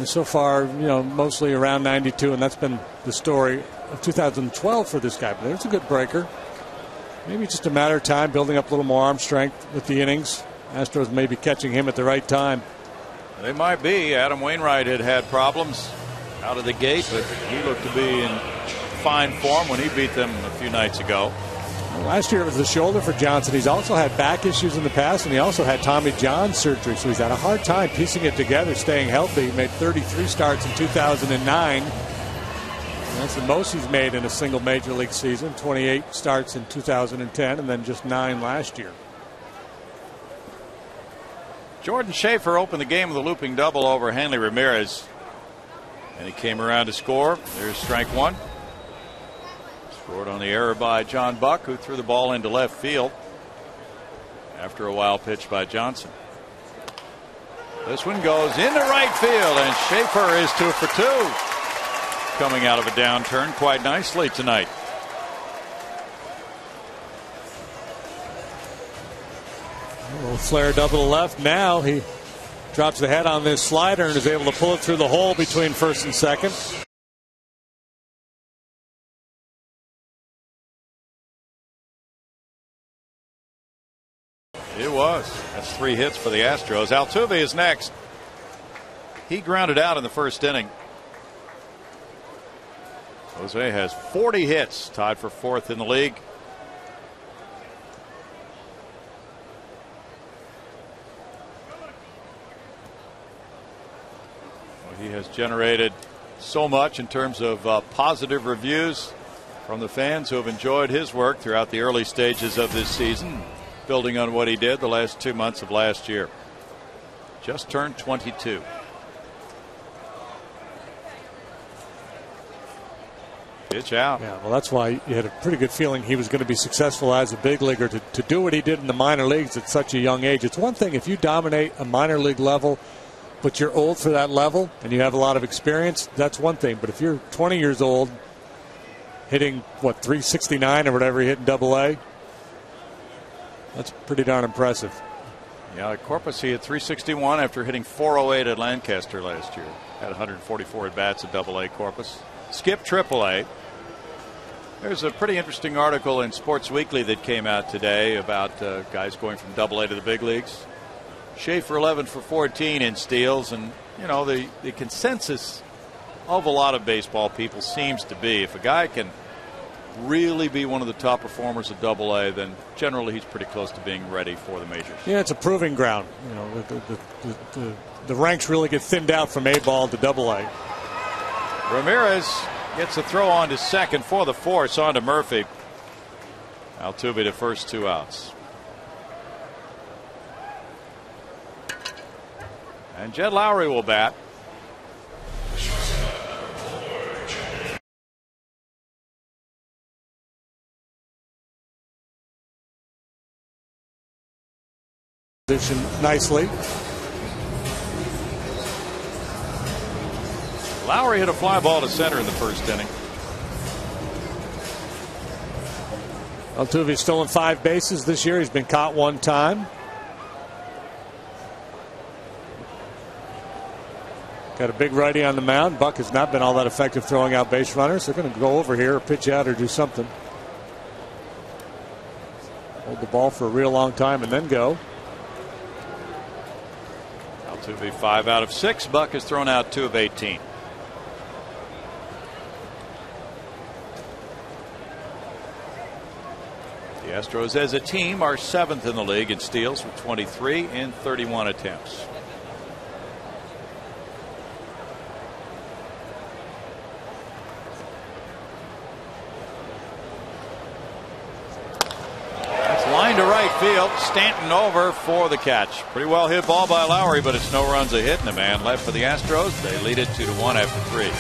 so far, mostly around 92, and that's been the story of 2012 for this guy. But there's a good breaker. Maybe just a matter of time, building up a little more arm strength with the innings. Astros may be catching him at the right time. They might be. Adam Wainwright had problems out of the gate, but he looked to be in fine form when he beat them a few nights ago. Last year it was the shoulder for Johnson. He's also had back issues in the past, and he also had Tommy John surgery, so he's had a hard time piecing it together, staying healthy. He made 33 starts in 2009. That's the most he's made in a single major league season. 28 starts in 2010, and then just 9 last year. Jordan Schaefer opened the game with a looping double over Hanley Ramirez, and he came around to score. There's strike one. Scored on the error by John Buck, who threw the ball into left field after a wild pitch by Johnson. This one goes into right field, and Schaefer is 2 for 2. Coming out of a downturn quite nicely tonight. A little flare double to left. Now he drops the head on this slider and is able to pull it through the hole between first and second. It was. That's 3 hits for the Astros. Altuve is next. He grounded out in the first inning. Jose has 40 hits, tied for 4th in the league. Well, he has generated so much in terms of positive reviews from the fans who have enjoyed his work throughout the early stages of this season, building on what he did the last 2 months of last year. Just turned 22. Pitch out. Yeah, well, that's why you had a pretty good feeling he was going to be successful as a big leaguer. To do what he did in the minor leagues at such a young age. It's one thing if you dominate a minor league level, but you're old for that level and you have a lot of experience, that's one thing. But if you're 20 years old, hitting, 369 or whatever he hit in Double-A, that's pretty darn impressive. Yeah, at Corpus he hit 361 after hitting 408 at Lancaster last year. Had 144 at-bats at Double-A Corpus. Skip Triple-A. There's a pretty interesting article in Sports Weekly that came out today about guys going from Double-A to the big leagues. Schaefer 11 for 14 in steals, and the consensus of a lot of baseball people seems to be if a guy can really be one of the top performers at Double-A, then generally he's pretty close to being ready for the majors. Yeah, it's a proving ground. The ranks really get thinned out from A-ball to Double-A. Ramirez gets a throw on to second for the force on to Murphy. Altuve to first, 2 outs. And Jed Lowry will bat. Position nicely. Lowry hit a fly ball to center in the first inning. Altuve's stolen 5 bases this year. He's been caught 1 time. Got a big righty on the mound. Buck has not been all that effective throwing out base runners. They're going to go over here or pitch out or do something. Hold the ball for a real long time and then go. Altuve 5 out of 6. Buck has thrown out 2 of 18. The Astros as a team are 7th in the league in steals with 23 in 31 attempts. That's line to right field. Stanton over for the catch. Pretty well hit ball by Lowry, but it's no runs a hit and a man left for the Astros. They lead it 2-1 after 3.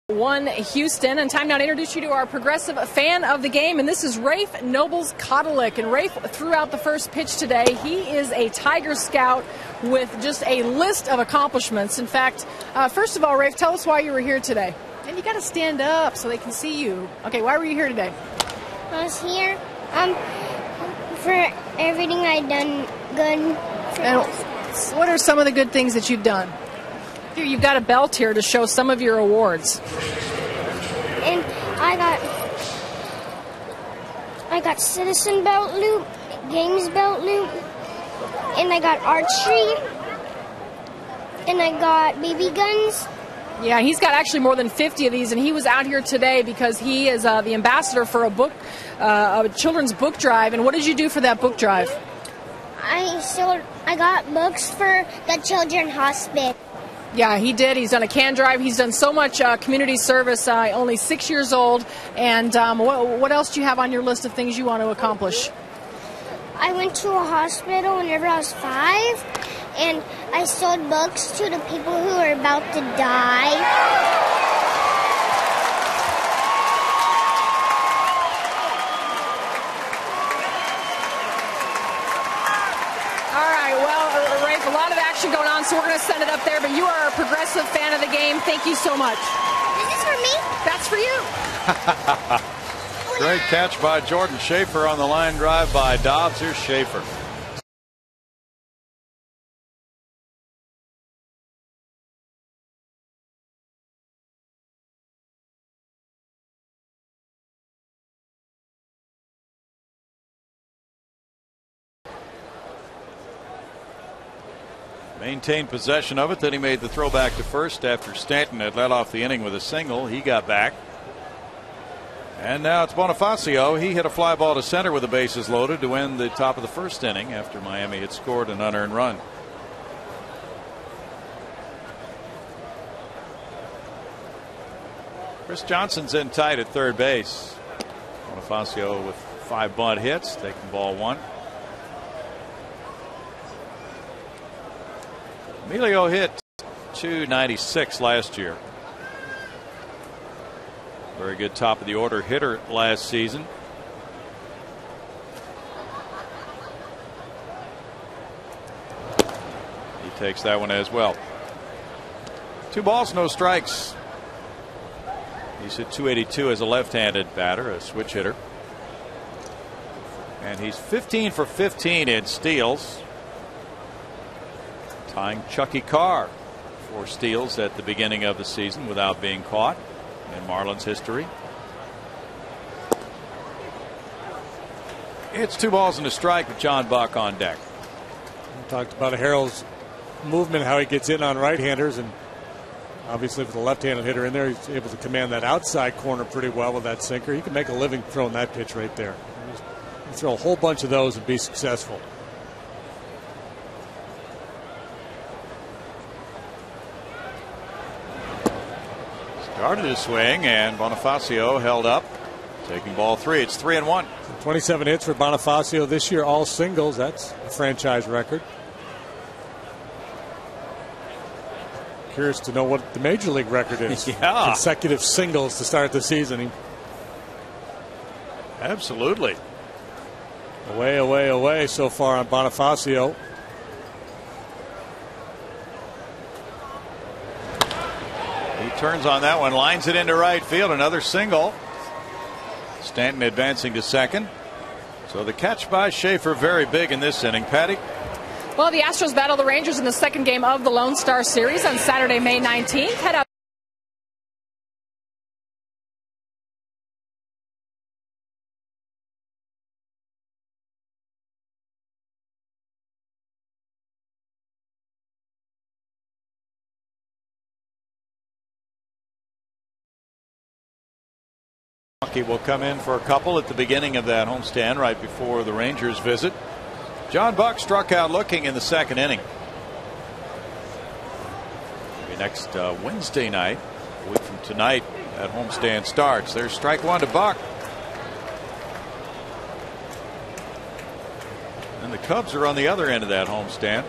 1 Houston, and time now to introduce you to our progressive fan of the game, and this is Rafe Nobles-Kotelik. And Rafe threw out the first pitch today. He is a Tiger Scout with just a list of accomplishments. In fact, first of all, Rafe, tell us why you were here today. And you got to stand up so they can see you. Okay, why were you here today? I was here for everything I've done good. And what are some of the good things that you've done? Here, you've got a belt here to show some of your awards. And I got Citizen Belt Loop, Games Belt Loop, and I got archery, and I got BB guns. Yeah, he's got actually more than 50 of these, and he was out here today because he is the ambassador for a children's book drive. And what did you do for that book drive? I got books for the children's hospital. Yeah, he did. He's done a can drive. He's done so much community service. Only 6 years old. And what else do you have on your list of things you want to accomplish? I went to a hospital whenever I was 5, and I sold books to the people who are about to die. A lot of action going on, so we're going to send it up there. But you are a progressive fan of the game. Thank you so much. Is this for me? That's for you. Great catch by Jordan Schaefer on the line drive by Dobbs. Here's Schaefer. Maintained possession of it. Then he made the throw back to first after Stanton had led off the inning with a single. He got back. And now it's Bonifacio. He hit a fly ball to center with the bases loaded to end the top of the first inning after Miami had scored an unearned run. Chris Johnson's in tight at third base. Bonifacio with 5 bunt hits, taking ball 1. Emilio hit .296 last year. Very good top of the order hitter last season. He takes that one as well. 2 balls, no strikes. He's hit .282 as a left-handed batter, a switch hitter. And he's 15 for 15 in steals, tying Chucky Carr for steals at the beginning of the season without being caught in Marlins history. It's 2 balls and a strike with John Buck on deck. We talked about Harrell's movement, how he gets in on right-handers, and obviously with the left-handed hitter in there, he's able to command that outside corner pretty well with that sinker. He can make a living throwing that pitch right there. You throw a whole bunch of those and be successful. Started to swing, and Bonifacio held up, taking ball 3. It's 3-1. 27 hits for Bonifacio this year, all singles. That's a franchise record. Curious to know what the major league record is. Yeah. Consecutive singles to start the season. Absolutely. Away, away, away so far on Bonifacio. Turns on that one, lines it into right field. Another single. Stanton advancing to second. So the catch by Schaefer very big in this inning. Patty? Well, the Astros battle the Rangers in the second game of the Lone Star Series on Saturday, May 19th. Head out. Will come in for a couple at the beginning of that homestand right before the Rangers visit. John Buck struck out looking in the second inning. Maybe next Wednesday night, a week from tonight, that homestand starts. There's strike 1 to Buck. And the Cubs are on the other end of that homestand.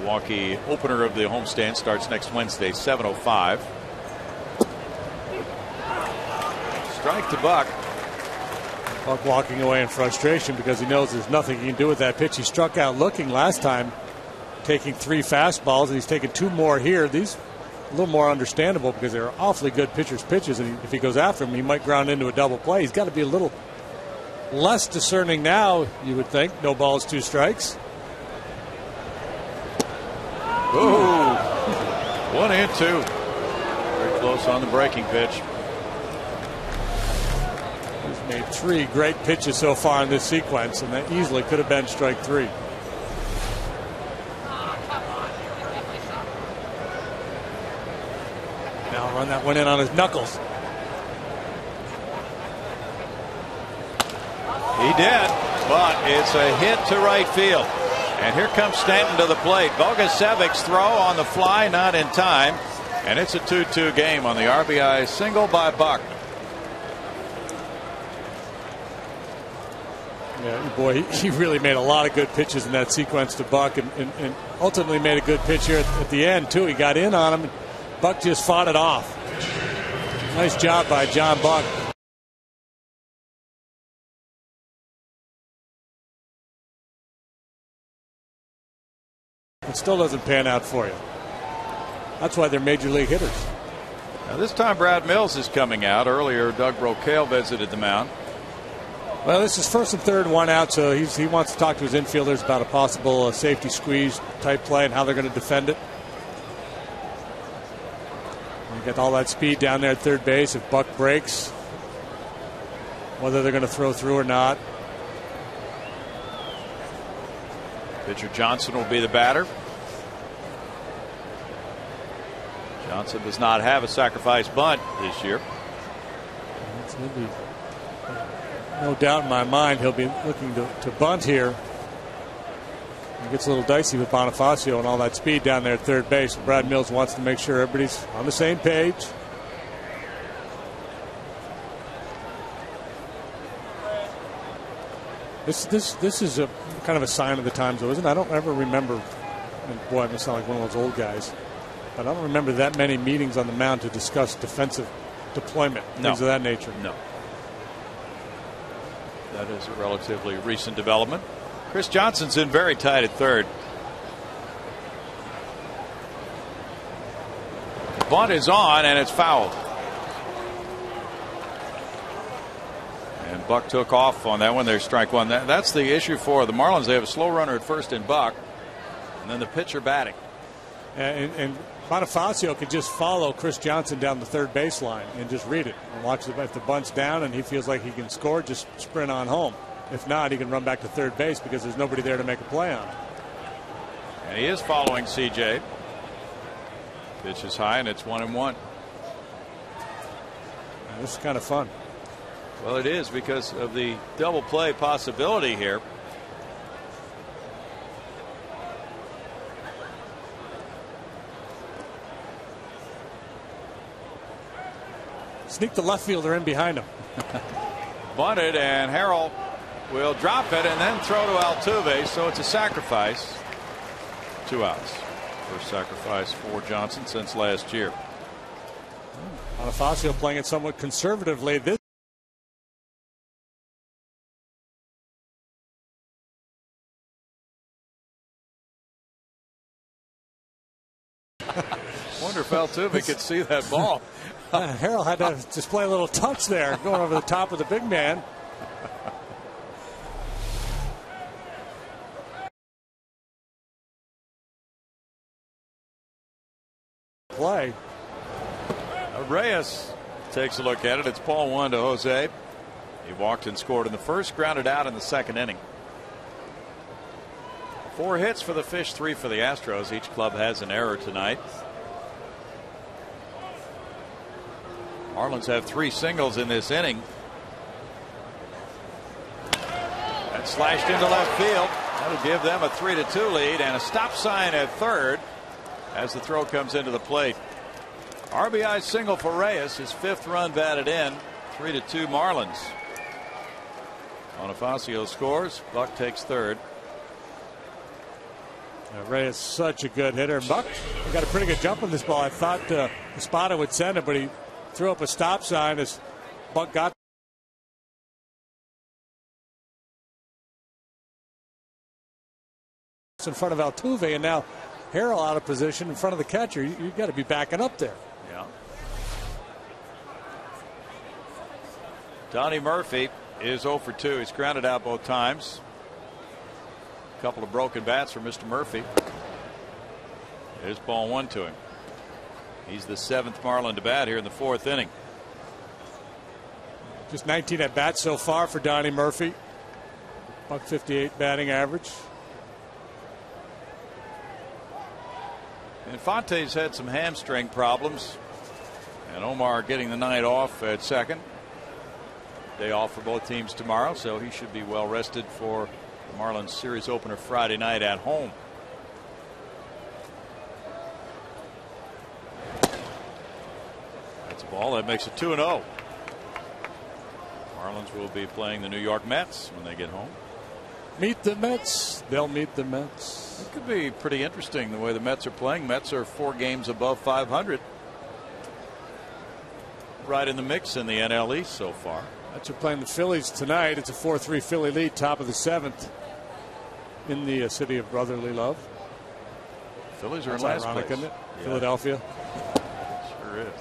Milwaukee opener of the homestand starts next Wednesday, 7:05. Strike to Buck. Buck walking away in frustration because he knows there's nothing he can do with that pitch. He struck out looking last time, taking 3 fastballs, and he's taken 2 more here. These a little more understandable because they're awfully good pitchers' pitches, and if he goes after him, he might ground into a double play. He's got to be a little less discerning now, you would think. No balls, 2 strikes. Ooh, 1-2. Very close on the breaking pitch. He's made 3 great pitches so far in this sequence, and that easily could have been strike 3. Now run that one in on his knuckles. He did, but it's a hit to right field. And here comes Stanton to the plate. Bogusevic's throw on the fly, not in time. And it's a 2-2 game on the RBI single by Buck. Yeah, boy, he really made a lot of good pitches in that sequence to Buck, and ultimately made a good pitch here at the end, too. He got in on him, and Buck just fought it off. Nice job by John Buck. It still doesn't pan out for you. That's why they're major league hitters. Now this time Brad Mills is coming out. Earlier Doug Brocail visited the mound. Well, this is 1st and 3rd, 1 out, so he wants to talk to his infielders about a possible safety squeeze type play and how they're going to defend it. You get all that speed down there at third base. If Buck breaks, whether they're going to throw through or not. Pitcher Johnson will be the batter. Johnson does not have a sacrifice bunt this year. No doubt in my mind he'll be looking to bunt here. He gets a little dicey with Bonifacio and all that speed down there at third base. Brad Mills wants to make sure everybody's on the same page. This is a kind of a sign of the times, though, isn't it? I don't ever remember, and boy, I must sound like one of those old guys, but I don't remember that many meetings on the mound to discuss defensive deployment, things of that nature. No. That is a relatively recent development. Chris Johnson's in very tight at third. Bunt is on, and it's fouled. And Buck took off on that one. There's strike 1. That's the issue for the Marlins. They have a slow runner at first in Buck, and then the pitcher batting. And Bonifacio can just follow Chris Johnson down the third baseline and just read it and watch if the bunt's down and he feels like he can score, just sprint on home. If not, he can run back to third base because there's nobody there to make a play on. And he is following CJ. Pitch is high, and it's 1-1. This is kind of fun. Well, it is because of the double play possibility here. Sneak the left fielder in behind him. Bunted, and Harrell will drop it and then throw to Altuve, so it's a sacrifice. 2 outs. First sacrifice for Johnson since last year. Bonifacio playing it somewhat conservatively. This wonder if Altuve could see that ball. Harrell had to display a little touch there, going over the top of the big man. Play. Reyes takes a look at it. It's ball 1 to Jose. He walked and scored in the first, grounded out in the second inning. 4 hits for the Fish, 3 for the Astros. Each club has an error tonight. Marlins have 3 singles in this inning. That slashed into left field. That'll give them a 3-2 lead and a stop sign at third as the throw comes into the plate. RBI single for Reyes, his 5th run batted in. 3-2 Marlins. Bonifacio scores. Buck takes third. Ray is such a good hitter. Buck got a pretty good jump on this ball. I thought the spotter would send it, but he threw up a stop sign as Buck got in front of Altuve, and now Harrell out of position in front of the catcher. You've got to be backing up there. Yeah. Donnie Murphy is 0 for 2. He's grounded out both times. A couple of broken bats for Mr. Murphy. Here's ball 1 to him. He's the 7th Marlin to bat here in the 4th inning. Just 19 at bats so far for Donnie Murphy. .58 batting average. Infante's had some hamstring problems, and Omar getting the night off at second. Day off for both teams tomorrow, so he should be well rested for the Marlins series opener Friday night at home. That's a ball that makes it 2-0. Marlins will be playing the New York Mets when they get home. Meet the Mets. They'll meet the Mets. It could be pretty interesting the way the Mets are playing. Mets are 4 games above 500. Right in the mix in the NL East so far. Mets are playing the Phillies tonight. It's a 4-3 Philly lead, top of the 7th in the city of brotherly love. Phillies are That's in last ironic, place. isn't it? Yeah. Philadelphia. Sure is.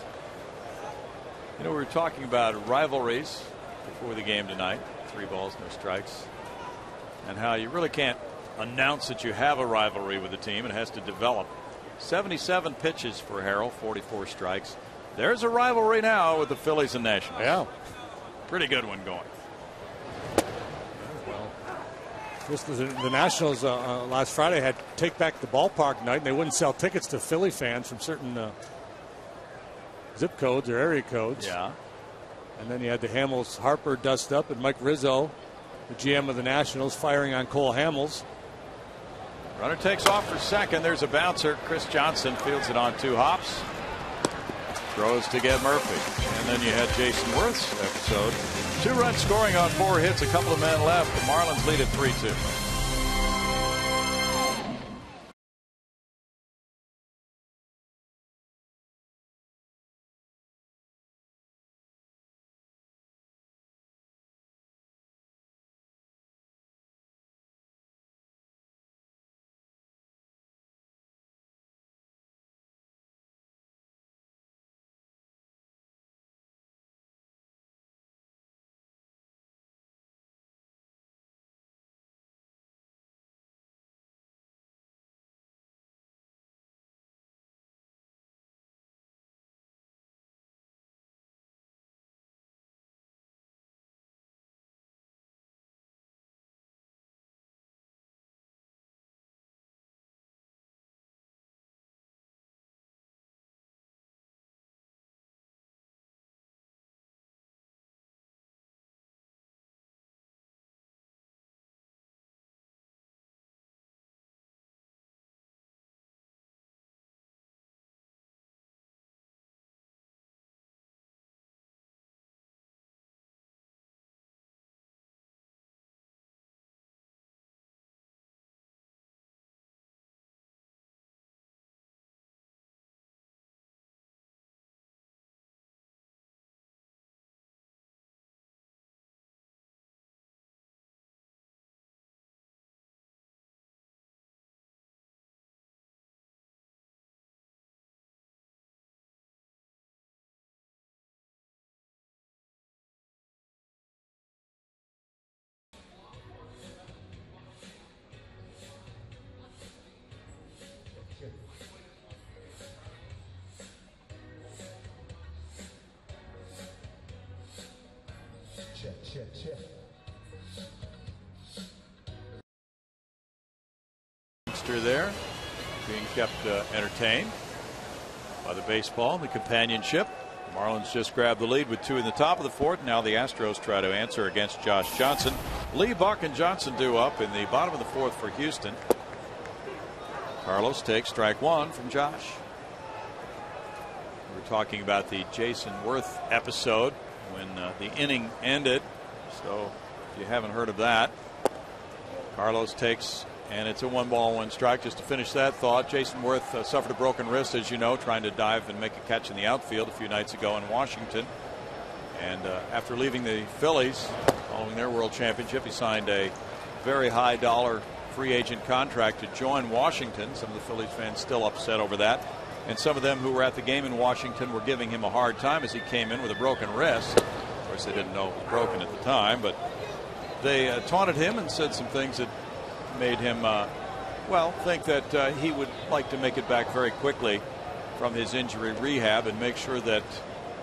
You know, we were talking about rivalries before the game tonight. 3 balls, no strikes. And how you really can't announce that you have a rivalry with the team. It has to develop. 77 pitches for Harrell, 44 strikes. There's a rivalry now with the Phillies and Nationals. Yeah. Pretty good one going. Well, the Nationals last Friday had take back the ballpark night, and they wouldn't sell tickets to Philly fans from certain zip codes or area codes. Yeah. And then you had the Hamels Harper dust up, and Mike Rizzo, the GM of the Nationals, firing on Cole Hamels. Runner takes off for second. There's a bouncer. Chris Johnson fields it on 2 hops. Throws to get Murphy. And then you had Jason Worth's episode. 2-run scoring on 4 hits. A couple of men left. The Marlins lead at 3-2. Check. There being kept entertained by the baseball and the companionship. The Marlins just grabbed the lead with 2 in the top of the 4th. Now the Astros try to answer against Josh Johnson. Lee, Buck, and Johnson due up in the bottom of the 4th for Houston. Carlos takes strike 1 from Josh. We're talking about the Jason Worth episode when the inning ended. So if you haven't heard of that, Carlos takes And it's a 1-1 strike. Just to finish that thought, Jason Worth suffered a broken wrist, as you know, trying to dive and make a catch in the outfield a few nights ago in Washington. And after leaving the Phillies, following their World Championship, he signed a very high dollar free agent contract to join Washington. Some of the Phillies fans still upset over that. And some of them who were at the game in Washington were giving him a hard time as he came in with a broken wrist. Of course, they didn't know it was broken at the time, but they taunted him and said some things that made him, think that he would like to make it back very quickly from his injury rehab and make sure that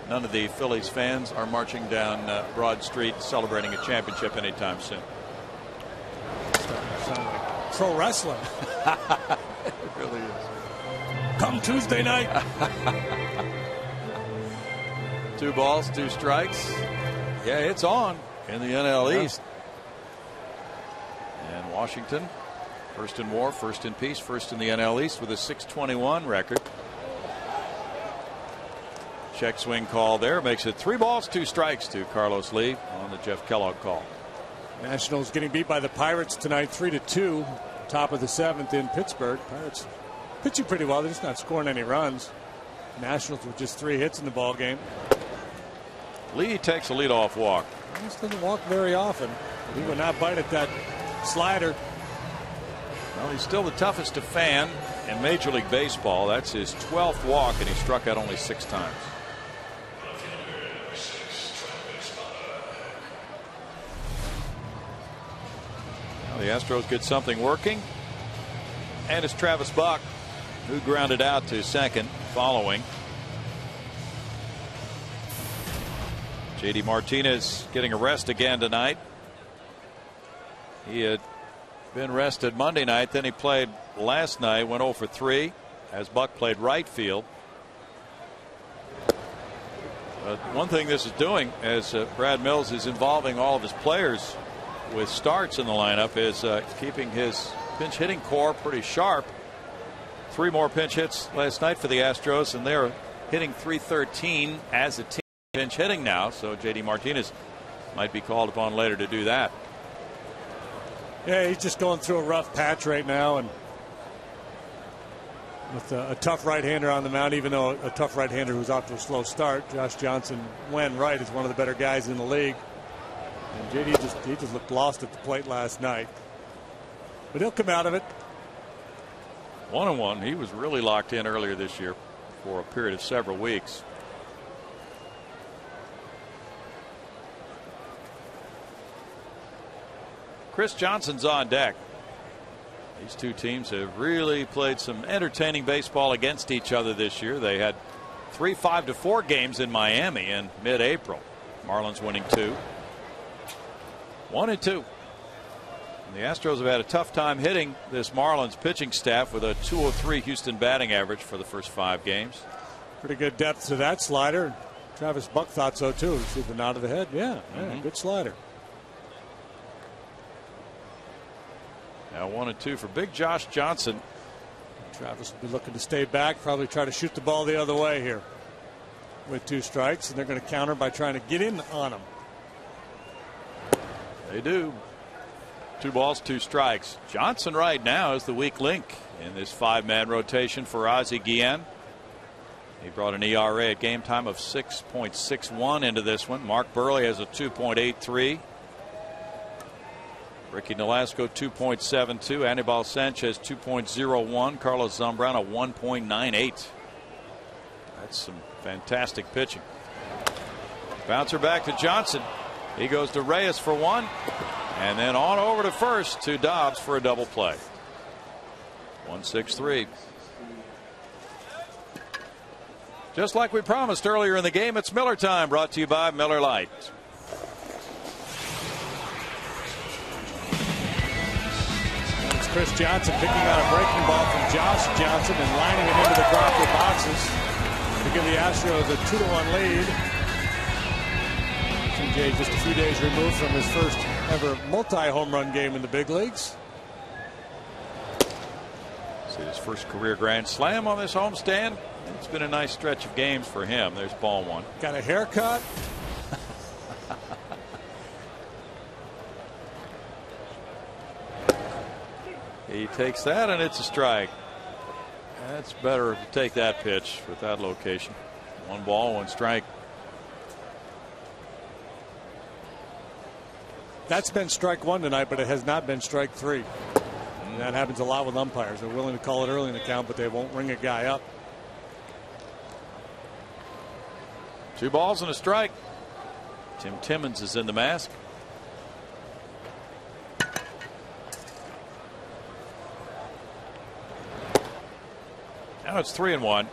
none of the Phillies fans are marching down Broad Street celebrating a championship anytime soon. Sound like pro wrestling. It really is. Come Tuesday night. 2 balls, 2 strikes. Yeah, it's on in the NL East. And Washington, first in WAR, first in peace, first in the NL East with a .621 record. Check swing call there makes it 3 balls, 2 strikes to Carlos Lee on the Jeff Kellogg call. Nationals getting beat by the Pirates tonight 3-2. Top of the 7th in Pittsburgh. Pirates pitching pretty well. They're just not scoring any runs. Nationals with just 3 hits in the ball game. Lee takes a leadoff walk. He just doesn't walk very often. He will not bite at that slider. Well, he's still the toughest to fan in Major League Baseball. That's his 12th walk, and he struck out only 6 times. Now the Astros get something working, and it's Travis Buck who grounded out to second following. JD Martinez getting a rest again tonight. He had been rested Monday night, then he played last night, went 0 for 3 as Buck played right field. But one thing this is doing, as Brad Mills is involving all of his players with starts in the lineup, is keeping his pinch hitting core pretty sharp. 3 more pinch hits last night for the Astros, and they're hitting .313 as a team pinch hitting now. So JD Martinez might be called upon later to do that. Yeah, he's just going through a rough patch right now, and with a tough right-hander on the mound, even though a tough right-hander who's off to a slow start. Josh Johnson, when right, is one of the better guys in the league. And JD just looked lost at the plate last night. But he'll come out of it. 1-1. He was really locked in earlier this year for a period of several weeks. Chris Johnson's on deck. These two teams have really played some entertaining baseball against each other this year. They had 3 5-4 games in Miami in mid-April. Marlins winning 2. 1-2. And the Astros have had a tough time hitting this Marlins pitching staff with a .203 Houston batting average for the first 5 games. Pretty good depth to that slider. Travis Buck thought so too. See the nod of the head. Yeah, good slider. Now 1-2 for big Josh Johnson. Travis will be looking to stay back, probably try to shoot the ball the other way here with 2 strikes, and they're going to counter by trying to get in on him. They do. 2 balls, 2 strikes. Johnson right now is the weak link in this 5-man rotation for Ozzie Guillen. He brought an ERA at game time of 6.61 into this one. Mark Burley has a 2.83. Ricky Nolasco 2.72. Anibal Sanchez 2.01. Carlos Zambrano 1.98. That's some fantastic pitching. Bouncer back to Johnson. He goes to Reyes for 1. And then on over to first to Dobbs for a double play. 1-6-3. Just like we promised earlier in the game, it's Miller time, brought to you by Miller Lite. It's Chris Johnson picking out a breaking ball from Josh Johnson and lining it into the Crawford boxes to give the Astros a 2-1 lead. CJ just a few days removed from his first ever multi-home run game in the big leagues. See his first career grand slam on this homestand. It's been a nice stretch of games for him. There's ball 1. Got a haircut. takes that, and it's a strike. That's better to take that pitch with that location. 1 ball, 1 strike. That's been strike 1 tonight, but it has not been strike 3. And that happens a lot with umpires. They're willing to call it early in the count, but they won't ring a guy up. 2 balls and a strike. Tim Timmons is in the mask. Now it's 3-1.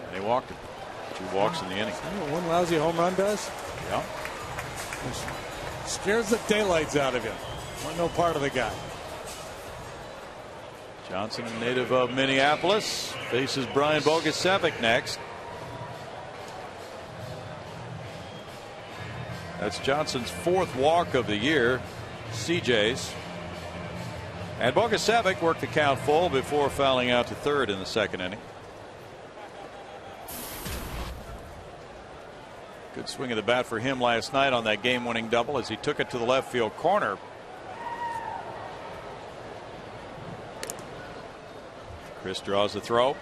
And he walked him. 2 walks in the inning. You know what 1 lousy home run does? Yeah. It scares the daylights out of you. Want no part of the guy. Johnson, a native of Minneapolis, faces Brian Bogusevic next. That's Johnson's 4th walk of the year. CJ's. And Bogusevic worked the count full before fouling out to 3rd in the 2nd inning. Good swing of the bat for him last night on that game-winning double as he took it to the left field corner. Chris draws the throw.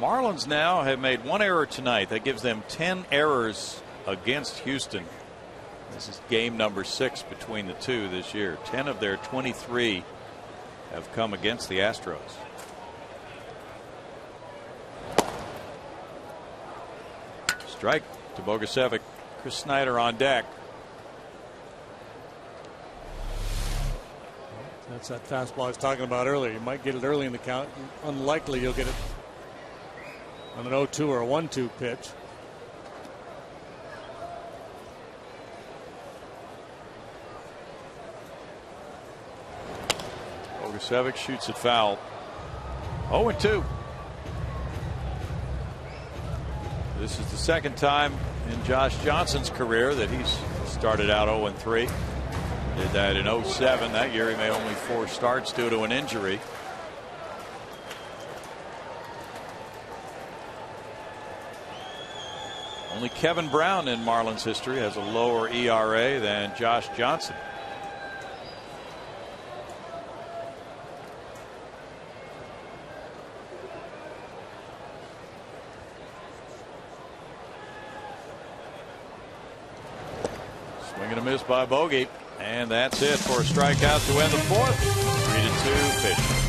Marlins now have made 1 error tonight. That gives them 10 errors against Houston. This is game number 6 between the two this year. 10 of their 23 have come against the Astros. Strike to Bogusevic. Chris Snyder on deck. That's that fastball I was talking about earlier. You might get it early in the count. Unlikely you'll get it on an 0-2 or a 1-2 pitch. Bogusevic shoots it foul. 0-2. This is the 2nd time in Josh Johnson's career that he's started out 0-3. Did that in 07. That year he made only 4 starts due to an injury. Only Kevin Brown in Marlins history has a lower ERA than Josh Johnson. Swing and a miss by Bogey. And that's it for a strikeout to end the 4th. 3-2 pitch.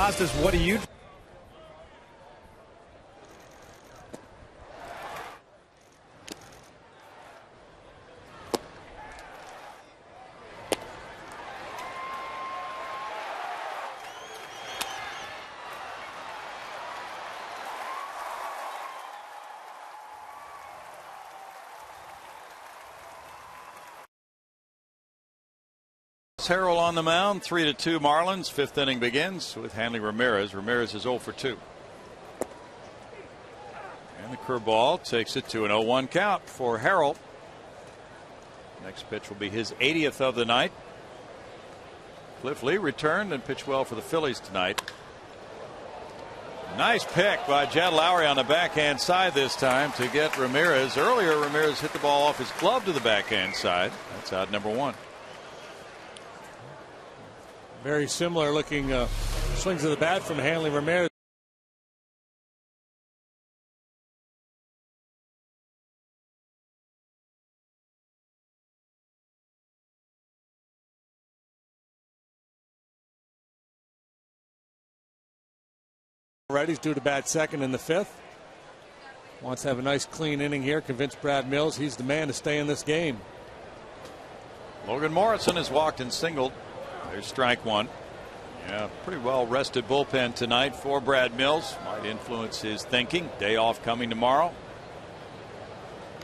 Costas, what do you? Harrell on the mound. 3-2 Marlins. Fifth inning begins with Hanley Ramirez. Ramirez is 0 for 2. And the curveball takes it to an 0-1 count for Harrell. Next pitch will be his 80th of the night. Cliff Lee returned and pitched well for the Phillies tonight. Nice pick by Jed Lowry on the backhand side this time to get Ramirez. Earlier, Ramirez hit the ball off his glove to the backhand side. That's out number 1. Very similar looking swings of the bat from Hanley Ramirez. He's due to bat second in the 5th. Wants to have a nice clean inning here. Convince Brad Mills he's the man to stay in this game. Logan Morrison has walked and singled. There's strike 1. Yeah, pretty well rested bullpen tonight for Brad Mills. Might influence his thinking. Day off coming tomorrow.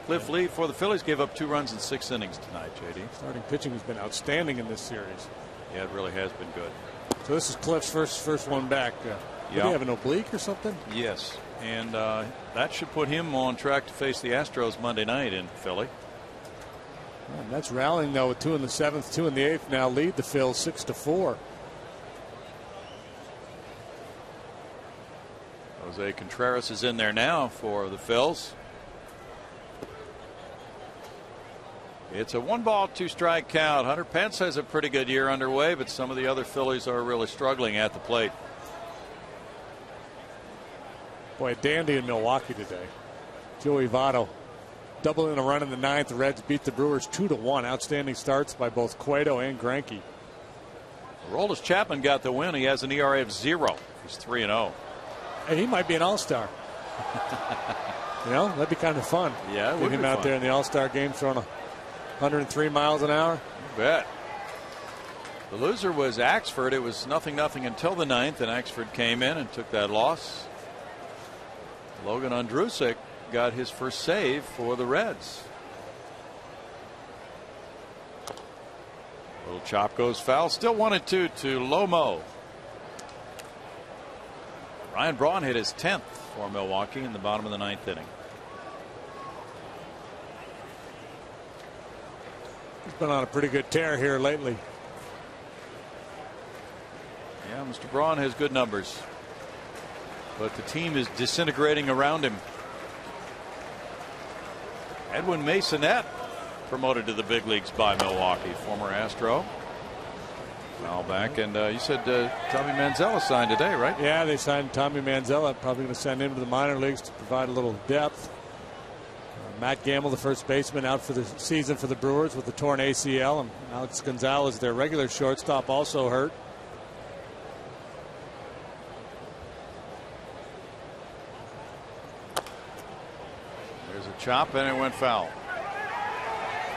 Cliff Lee for the Phillies gave up 2 runs in 6 innings tonight, JD. Starting pitching has been outstanding in this series. Yeah, it really has been good. So this is Cliff's first one back. Did he have an oblique or something? Yes, and that should put him on track to face the Astros Monday night in Philly. And that's rallying though with 2 in the 7th, 2 in the 8th. Now lead the Phils 6-4. Jose Contreras is in there now for the Phils. It's a 1-ball, 2-strike count. Hunter Pence has a pretty good year underway, but some of the other Phillies are really struggling at the plate. Boy, a dandy in Milwaukee today. Joey Votto doubling a run in the 9th. The Reds beat the Brewers 2-1. Outstanding starts by both Cueto and Greinke. Aroldis Chapman got the win. He has an ERA of 0. He's 3-0. And he might be an all-star. You know, that'd be kind of fun. Yeah, it would Get him be out fun. there in the all-star game throwing 103 miles an hour. You bet. The loser was Axford. It was 0-0 until the 9th, and Axford came in and took that loss. Logan Ondrusek got his first save for the Reds. Little chop goes foul. Still 1-2 to Lomo. Ryan Braun hit his 10th for Milwaukee in the bottom of the 9th inning. He's been on a pretty good tear here lately. Yeah, Mr. Braun has good numbers, but the team is disintegrating around him. Edwin Masonette promoted to the big leagues by Milwaukee, former Astro. Foul back, and you said Tommy Manzella signed today, right? Yeah, they signed Tommy Manzella. Probably going to send him to the minor leagues to provide a little depth. Matt Gamble, the first baseman, out for the season for the Brewers with the torn ACL, and Alex Gonzalez, their regular shortstop, also hurt. There's a chop, and it went foul.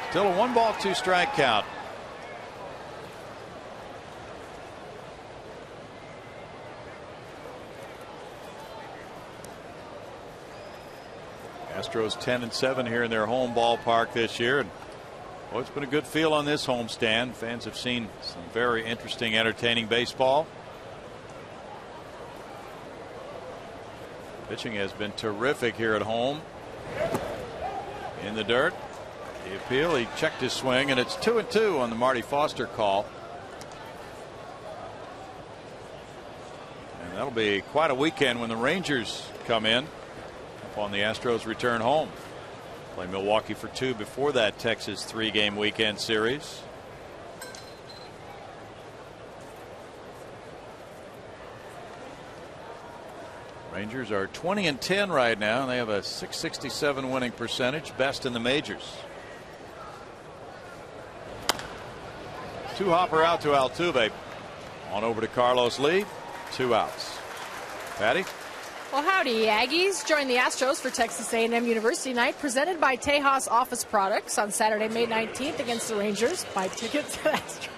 Still a 1-ball, 2-strike count. Astros 10-7 here in their home ballpark this year. And well, it's been a good feel on this homestand. Fans have seen some very interesting, entertaining baseball. Pitching has been terrific here at home. In the dirt. The appeal, he checked his swing, and it's 2-2 on the Marty Foster call. And that'll be quite a weekend when the Rangers come in upon the Astros return home. Play Milwaukee for 2 before that Texas 3-game weekend series. Rangers are 20-10 right now, and they have a .667 winning percentage, best in the majors. 2-hopper out to Altuve. On over to Carlos Lee. 2 outs. Patty? Well, howdy, Aggies. Join the Astros for Texas A&M University Night, presented by Tejas Office Products on Saturday, May 19th against the Rangers. Buy tickets at Astros.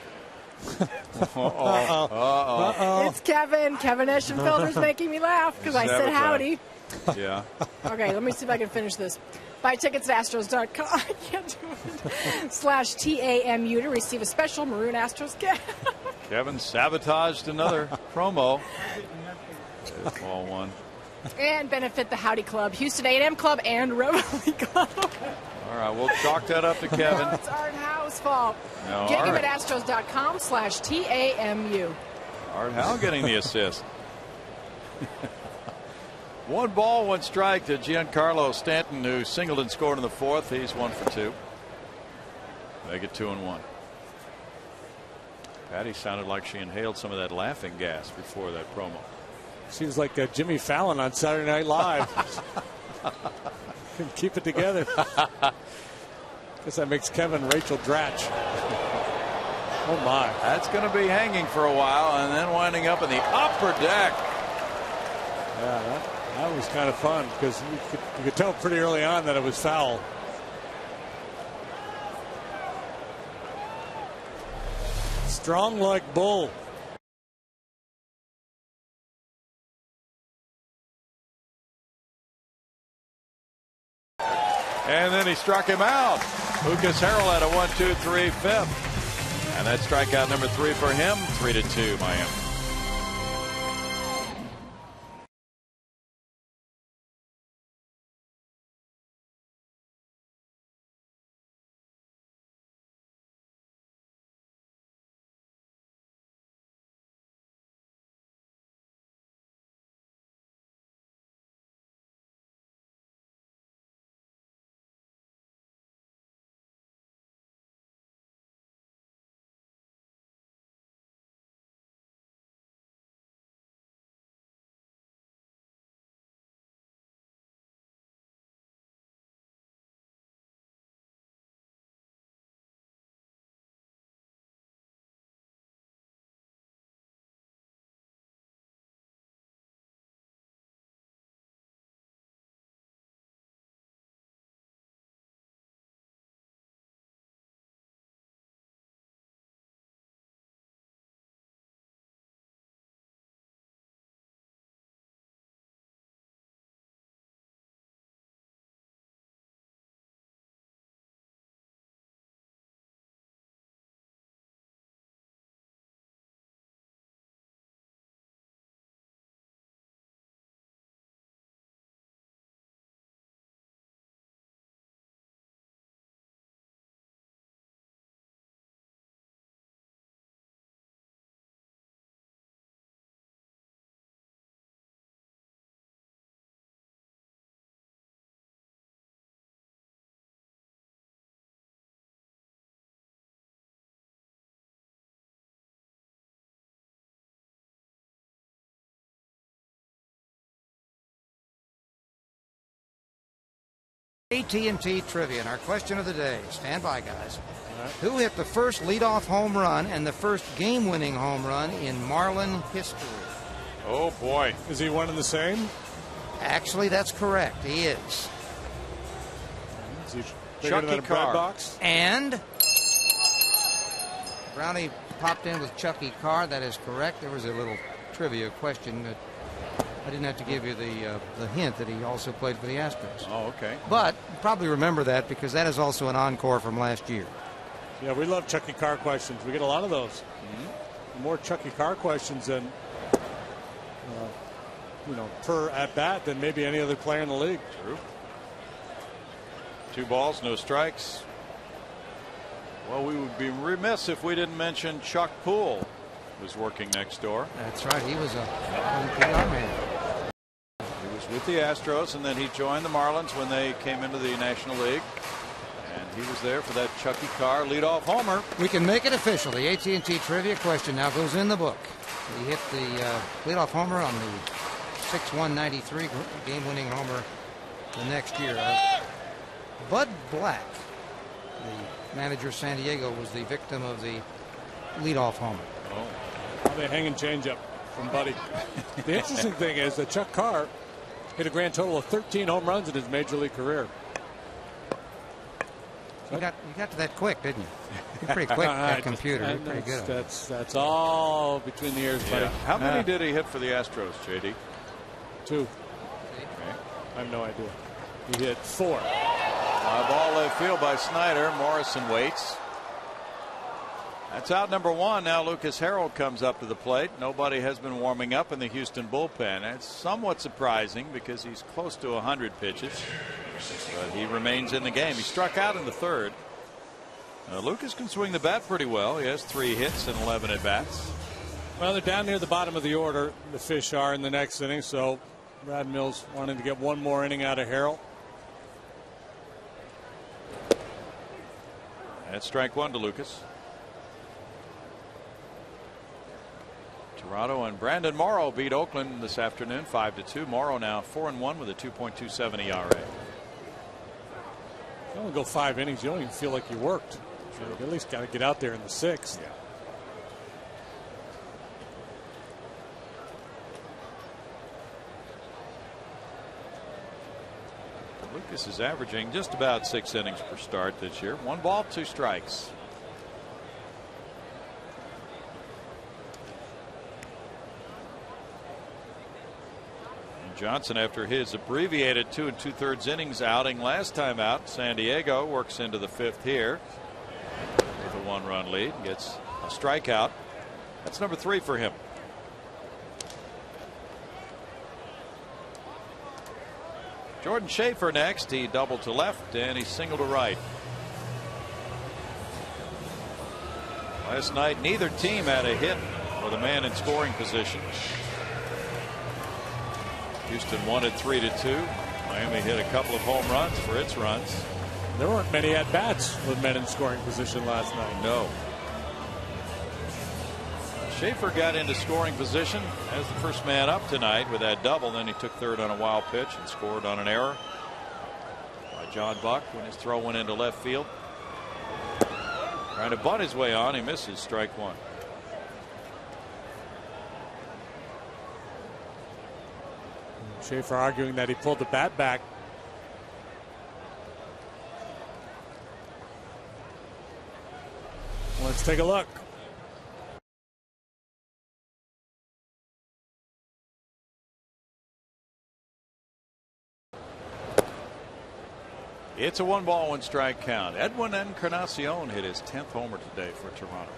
Uh-oh. It's Kevin. Kevin Eschenfelder's making me laugh because I said howdy. Yeah. Okay, let me see if I can finish this. Buy tickets at Astros.com. I can't do it. /TAMU to receive a special Maroon Astros cap. Kevin sabotaged another promo. There's ball one. And benefit the Howdy Club, Houston A&M Club, and Reveille Club. All right, we'll chalk that up to Kevin. It's Art Howe's fault. No, Get him Art. at Astros.com /TAMU. Art Howe getting the assist. 1 ball, 1 strike to Giancarlo Stanton, who singled and scored in the 4th. He's 1 for 2. Make it 2-1. Patty sounded like she inhaled some of that laughing gas before that promo. Seems like Jimmy Fallon on Saturday Night Live. Can keep it together. Guess that makes Kevin Rachel Dratch. Oh my. That's going to be hanging for a while and then winding up in the upper deck. Yeah, that was kind of fun because you could tell pretty early on that it was foul. Strong like bull. And then he struck him out. Lucas Harrell had a 1-2-3 fifth. And that's strikeout number 3 for him. 3-2 Miami. AT&T Trivia, and our question of the day. Stand by, guys. Who hit the first leadoff home run and the first game-winning home run in Marlin history? Oh, boy. Is he one and the same? Actually, that's correct. He is. Is he bigger than a bread box? And Brownie popped in with Chucky Carr. That is correct. There was a little trivia question that I didn't have to give you the hint that he also played for the Astros. Oh, okay. But you probably remember that because that is also an encore from last year. Yeah, we love Chucky Carr questions. We get a lot of those. More Chucky Carr questions than, per at bat than maybe any other player in the league. True. 2 balls, no strikes. Well, we would be remiss if we didn't mention Chuck Poole was working next door. That's right. He was a PR man. He was with the Astros, and then he joined the Marlins when they came into the National League. And he was there for that Chucky Carr leadoff homer. We can make it official. The AT&T Trivia question now goes in the book. He hit the leadoff homer on the 6/1/93 game-winning homer the next year. Bud Black, the manager of San Diego, was the victim of the leadoff homer. Oh, they hanging changeup from Buddy. The interesting thing is that Chuck Carr hit a grand total of 13 home runs in his major league career. You got to that quick, didn't you? You're pretty quick, that computer. You're pretty good. That's all between the ears, buddy. How many did he hit for the Astros, JD? 2. Okay. I have no idea. He hit 4. Fly ball left field by Snyder. Morrison waits. That's out number 1. Now Lucas Harrell comes up to the plate. Nobody has been warming up in the Houston bullpen. It's somewhat surprising because he's close to 100 pitches. But he remains in the game. He struck out in the 3rd. Lucas can swing the bat pretty well. He has 3 hits and 11 at bats. Well, they're down near the bottom of the order. The Fish are in the next inning. So Brad Mills wanting to get one more inning out of Harrell. That's strike 1 to Lucas. Toronto and Brandon Morrow beat Oakland this afternoon 5-2. Morrow now 4-1 with a 2.27 ERA. You only go 5 innings. You don't even feel like you worked. You at least got to get out there in the 6th. Yeah. Lucas is averaging just about 6 innings per start this year. 1 ball, 2 strikes. And Johnson, after his abbreviated 2 2/3 innings outing last time out, San Diego, works into the 5th here with a 1-run lead, gets a strikeout. That's number 3 for him. Jordan Schaefer next. He doubled to left and he singled to right. Last night neither team had a hit with a man in scoring position. Houston won it 3-2. Miami hit a couple of home runs for its runs. There weren't many at bats with men in scoring position last night. No. Schaefer got into scoring position as the first man up tonight with that double. Then he took 3rd on a wild pitch and scored on an error by John Buck when his throw went into left field. Trying to bunt his way on. He misses, strike 1. Schaefer arguing that he pulled the bat back. Let's take a look. It's a 1-ball, 1 strike count. Edwin Encarnacion hit his 10th homer today for Toronto.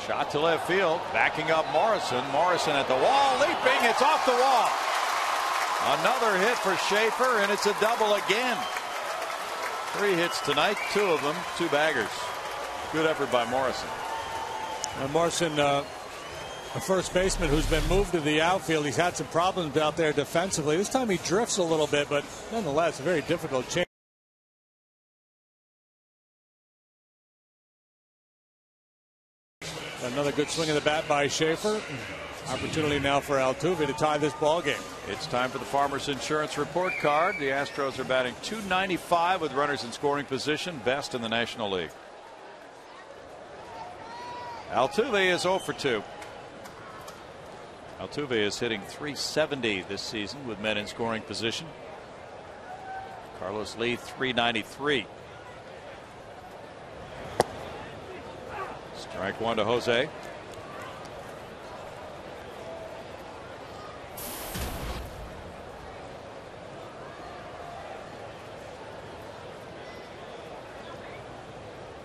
Shot to left field, backing up Morrison. Morrison at the wall, leaping. It's off the wall. Another hit for Schaefer, and it's a double again. 3 hits tonight, 2 of them 2 baggers. Good effort by Morrison. Morrison, a first baseman who's been moved to the outfield. He's had some problems out there defensively. This time he drifts a little bit, but nonetheless, a very difficult change. Another good swing of the bat by Schaefer. Opportunity now for Altuve to tie this ball game. It's time for the Farmers Insurance Report Card. The Astros are batting .295 with runners in scoring position, best in the National League. Altuve is 0 for 2. Altuve is hitting .370 this season with men in scoring position. Carlos Lee .393. Strike 1 to Jose.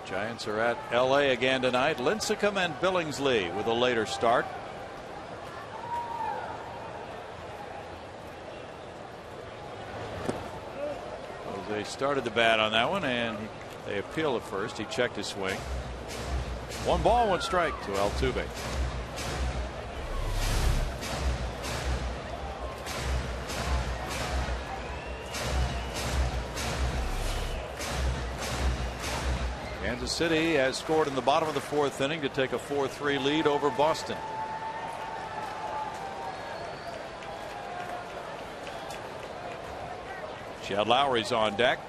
Giants are at LA again tonight. Lincecum and Billingsley with a later start. Jose started the bat on that one, and they appealed at first. He checked his swing. 1 ball, 1 strike to Altuve. Kansas City has scored in the bottom of the 4th inning to take a 4-3 lead over Boston. Chad Lowry's on deck.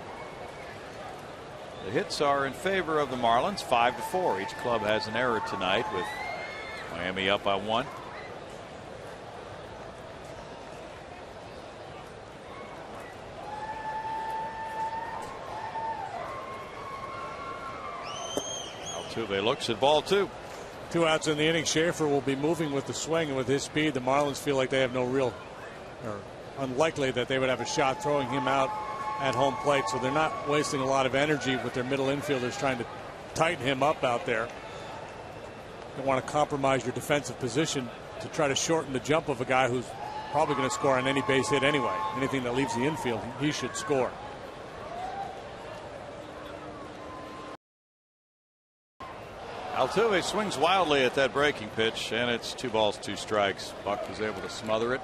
The hits are in favor of the Marlins, 5-4. Each club has an error tonight, with Miami up by 1. Altuve looks at ball 2. 2 outs in the inning. Schaefer will be moving with the swing, and with his speed, the Marlins feel like they have no real, or unlikely that they would have a shot throwing him out at home plate. So they're not wasting a lot of energy with their middle infielders trying to tighten him up out there. You don't want to compromise your defensive position to try to shorten the jump of a guy who's probably going to score on any base hit anyway. Anything that leaves the infield, he should score. Altuve swings wildly at that breaking pitch, and it's 2 balls, 2 strikes. Buck was able to smother it.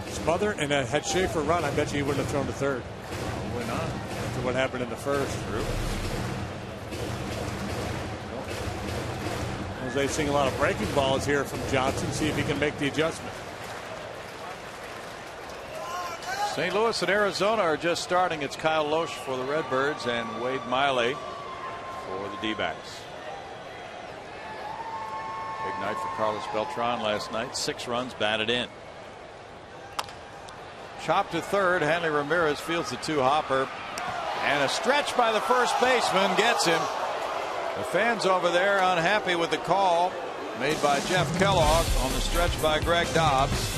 Smother, and had Schaefer run, I bet you he wouldn't have thrown to third. Why not? After what happened in the first. True. Jose's seeing a lot of breaking balls here from Johnson. See if he can make the adjustment. St. Louis and Arizona are just starting. It's Kyle Loesch for the Redbirds and Wade Miley for the D-backs. Big night for Carlos Beltran last night. 6 runs batted in. Chop to third. Hanley Ramirez fields the 2-hopper. And a stretch by the first baseman gets him. The fans over there unhappy with the call made by Jeff Kellogg on the stretch by Greg Dobbs.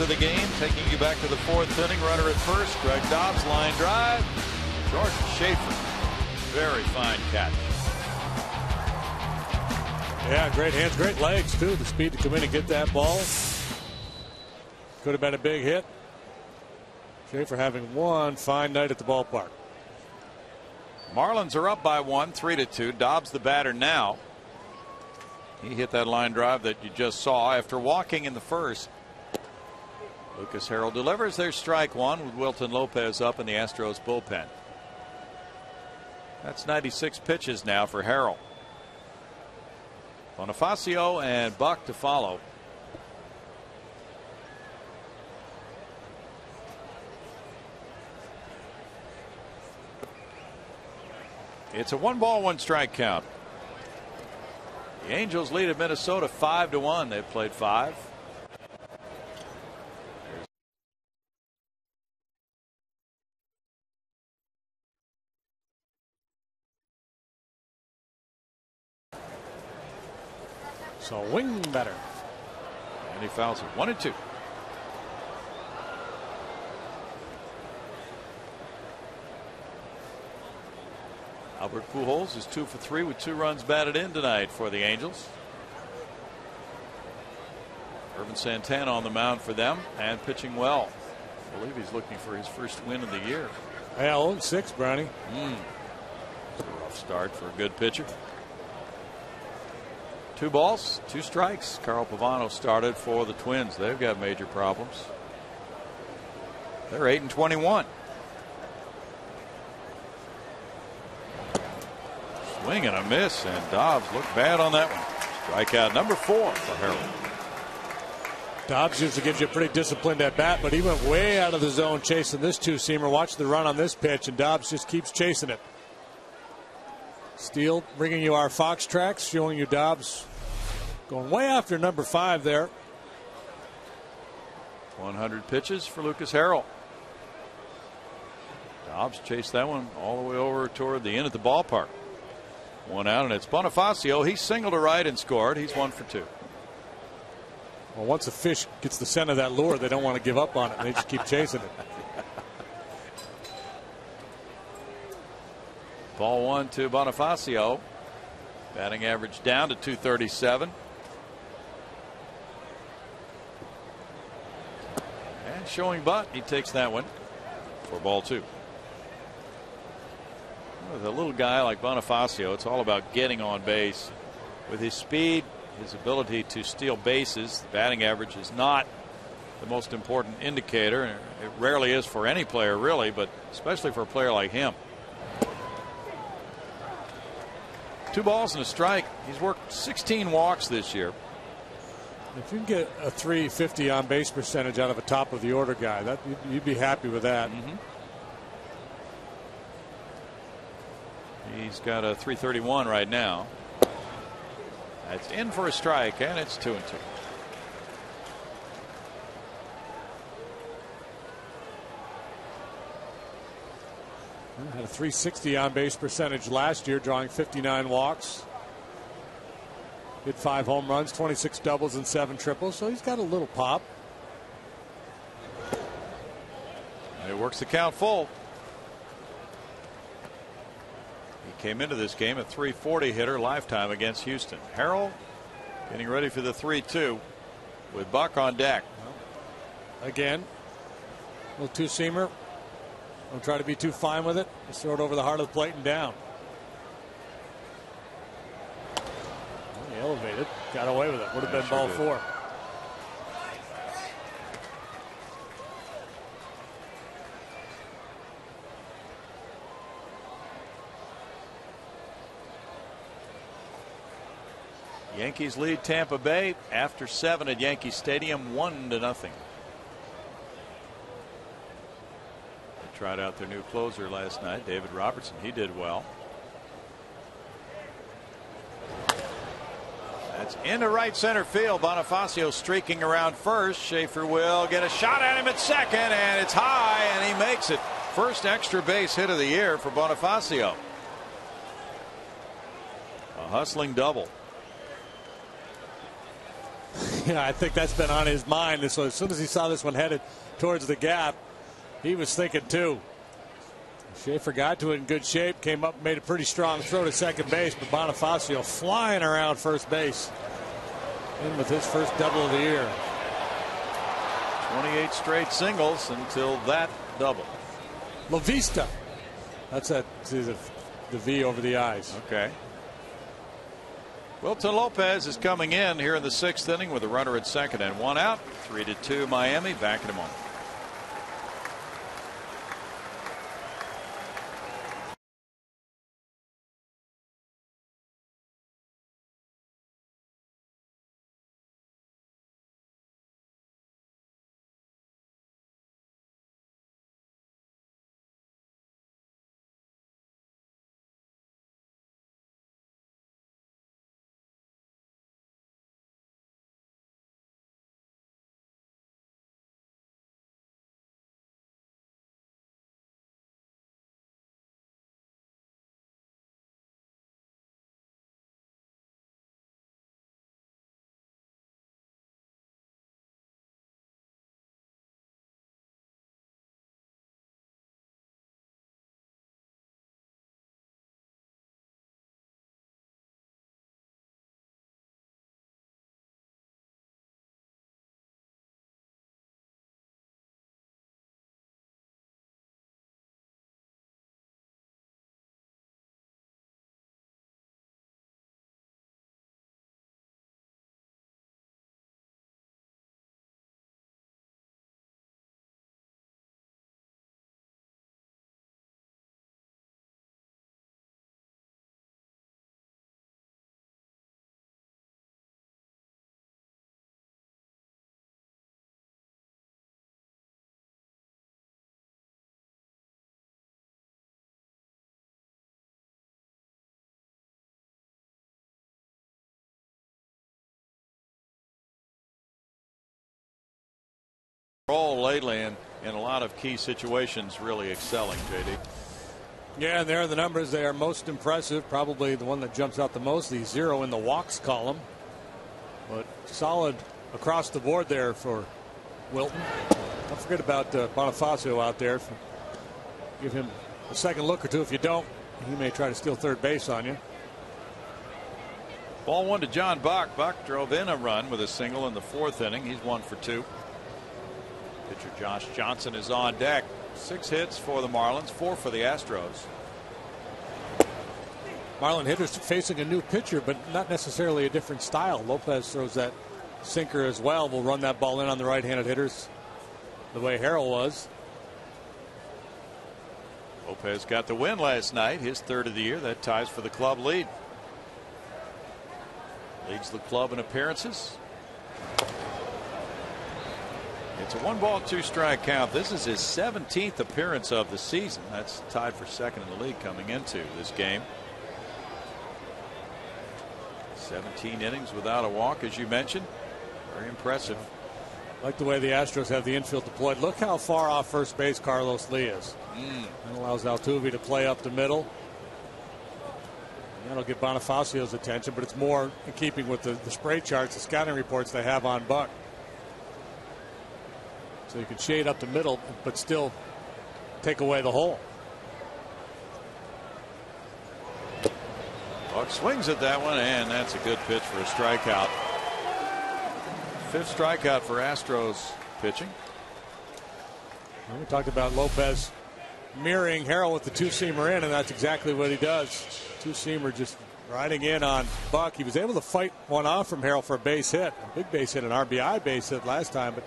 Of the game, taking you back to the 4th inning. Runner at first. Greg Dobbs, line drive. Jordan Schaefer, very fine catch. Yeah, great hands, great legs too. The speed to come in and get that ball. Could have been a big hit. Schaefer having one fine night at the ballpark. Marlins are up by 1, 3-2. Dobbs the batter now. He hit that line drive that you just saw after walking in the first. Lucas Harrell delivers. There's strike 1 with Wilton Lopez up in the Astros bullpen. That's 96 pitches now for Harrell. Bonifacio and Buck to follow. It's a 1-ball, 1-strike count. The Angels lead at Minnesota 5-1. They've played 5. So wing better. And he fouls it 1-2. Albert Pujols is 2 for 3 with 2 runs batted in tonight for the Angels. Irvin Santana on the mound for them and pitching well. I believe he's looking for his first win of the year. Yeah, 0-6, Brownie. It's a rough start for a good pitcher. 2 balls, 2 strikes. Carl Pavano started for the Twins. They've got major problems. They're 8-21. Swing and a miss, and Dobbs looked bad on that one. Strikeout number 4 for Harold. Dobbs usually gives you a pretty disciplined at bat, but he went way out of the zone chasing this two-seamer. Watch the run on this pitch, and Dobbs just keeps chasing it. Steele bringing you our Fox tracks, showing you Dobbs going way after number 5 there. 100 pitches for Lucas Harrell. Dobbs chased that one all the way over toward the end of the ballpark. 1 out, and it's Bonifacio. He singled to right and scored. He's 1 for 2. Well, once a fish gets the scent of that lure, they don't want to give up on it. They just keep chasing it. Ball 1 to Bonifacio. Batting average down to 237. And showing butt. He takes that one for ball 2. With a little guy like Bonifacio, it's all about getting on base. With his speed, his ability to steal bases, the batting average is not the most important indicator. It rarely is for any player, really, but especially for a player like him. 2 balls and a strike. He's worked 16 walks this year. If you can get a 350 on base percentage out of a top of the order guy, that you'd be happy with that. He's got a 331 right now. That's in for a strike, and it's 2-2. Had a 360 on base percentage last year, drawing 59 walks. Hit 5 home runs, 26 doubles, and 7 triples. So he's got a little pop. It works the count full. He came into this game a 340 hitter lifetime against Houston. Harrell getting ready for the 3-2 with Buck on deck. Again, little two-seamer. Don't try to be too fine with it. Just throw it over the heart of the plate and down. He elevated, got away with it. Would have been ball 4. Yankees lead Tampa Bay after 7 at Yankee Stadium, 1-0. They tried out their new closer last night, David Robertson. He did well. That's into right center field. Bonifacio streaking around first. Schaefer will get a shot at him at second, and it's high, and he makes it. First extra base hit of the year for Bonifacio. A hustling double. Yeah, I think that's been on his mind. So as soon as he saw this one headed towards the gap, he was thinking too. Schaefer got to it in good shape, came up, made a pretty strong throw to second base, but Bonifacio flying around first base. In with his first double of the year. 28 straight singles until that double. La Vista. That's the V over the eyes. Okay. Wilton Lopez is coming in here in the 6th inning with a runner at second and 1 out. 3-2 Miami. Back in a moment. role lately and in a lot of key situations, really excelling, JD. Yeah, and there are the numbers. They are most impressive. Probably the one that jumps out the most, the 0 in the walks column. But solid across the board there for Wilton. Don't forget about Bonifacio out there. Give him a second look or two. If you don't, he may try to steal third base on you. Ball 1 to John Buck. Buck drove in a run with a single in the 4th inning. He's 1 for 2. Pitcher Josh Johnson is on deck. 6 hits for the Marlins, 4 for the Astros. Marlin hitters facing a new pitcher, but not necessarily a different style. Lopez throws that sinker as well. Will run that ball in on the right-handed hitters the way Harrell was. Lopez got the win last night, his 3rd of the year. That ties for the club lead. Leads the club in appearances. It's a 1-ball, 2-strike count. This is his 17th appearance of the season. That's tied for 2nd in the league coming into this game. 17 innings without a walk, as you mentioned. Very impressive. Like the way the Astros have the infield deployed. Look how far off first base Carlos Lee is. That allows Altuve to play up the middle. That'll get Bonifacio's attention, but it's more in keeping with the spray charts, the scouting reports they have on Buck. So you can shade up the middle, but still take away the hole. Buck swings at that one, and that's a good pitch for a strikeout. 5th strikeout for Astros pitching. Well, we talked about Lopez mirroring Harrell with the 2-seamer in, and that's exactly what he does. 2-seamer just riding in on Buck. He was able to fight one off from Harrell for a base hit, a big base hit, an RBI base hit last time, but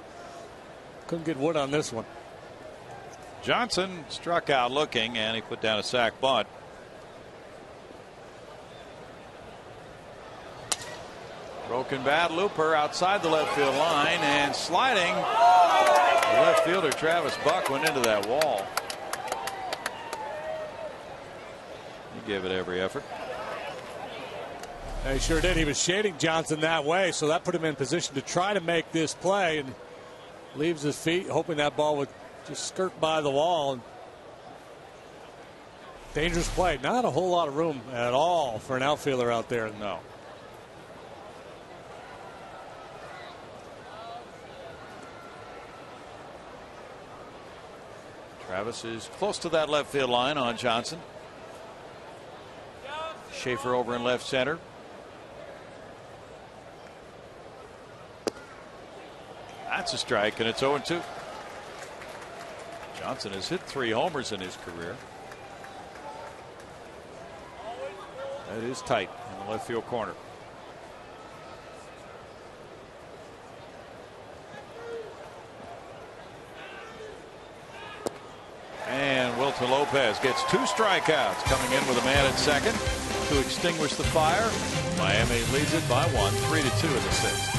couldn't get wood on this one. Johnson struck out looking, and he put down a sac bunt. Broken bat, looper outside the left field line, and sliding. The left fielder Travis Buck went into that wall. He gave it every effort. He sure did. He was shading Johnson that way, so that put him in position to try to make this play, and leaves his feet, hoping that ball would just skirt by the wall. And dangerous play. Not a whole lot of room at all for an outfielder out there. No. Travis is close to that left field line on Johnson. Schaefer over in left center. That's a strike, and it's 0-2. Johnson has hit 3 homers in his career. That is tight in the left field corner. And Wilton Lopez gets 2 strikeouts, coming in with a man at second to extinguish the fire. Miami leads it by 1, 3-2 in the 6th.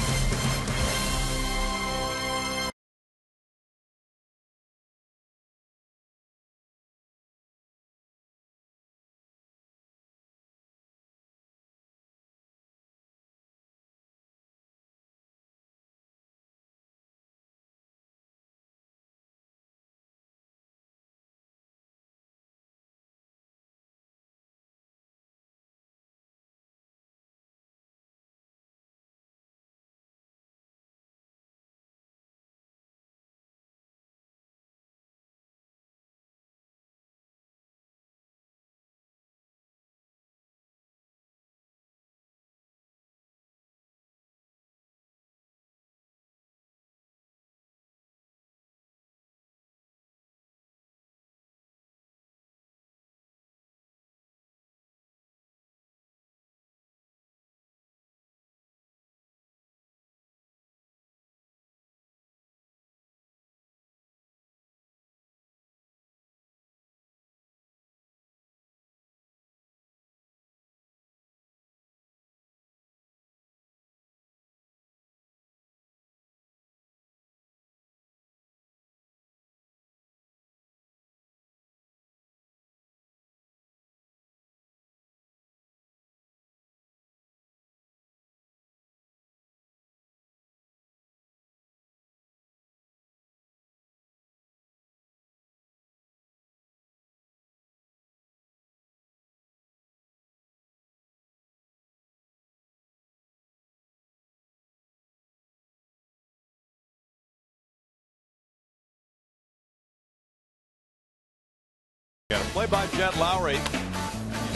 Got a play by Jed Lowry. You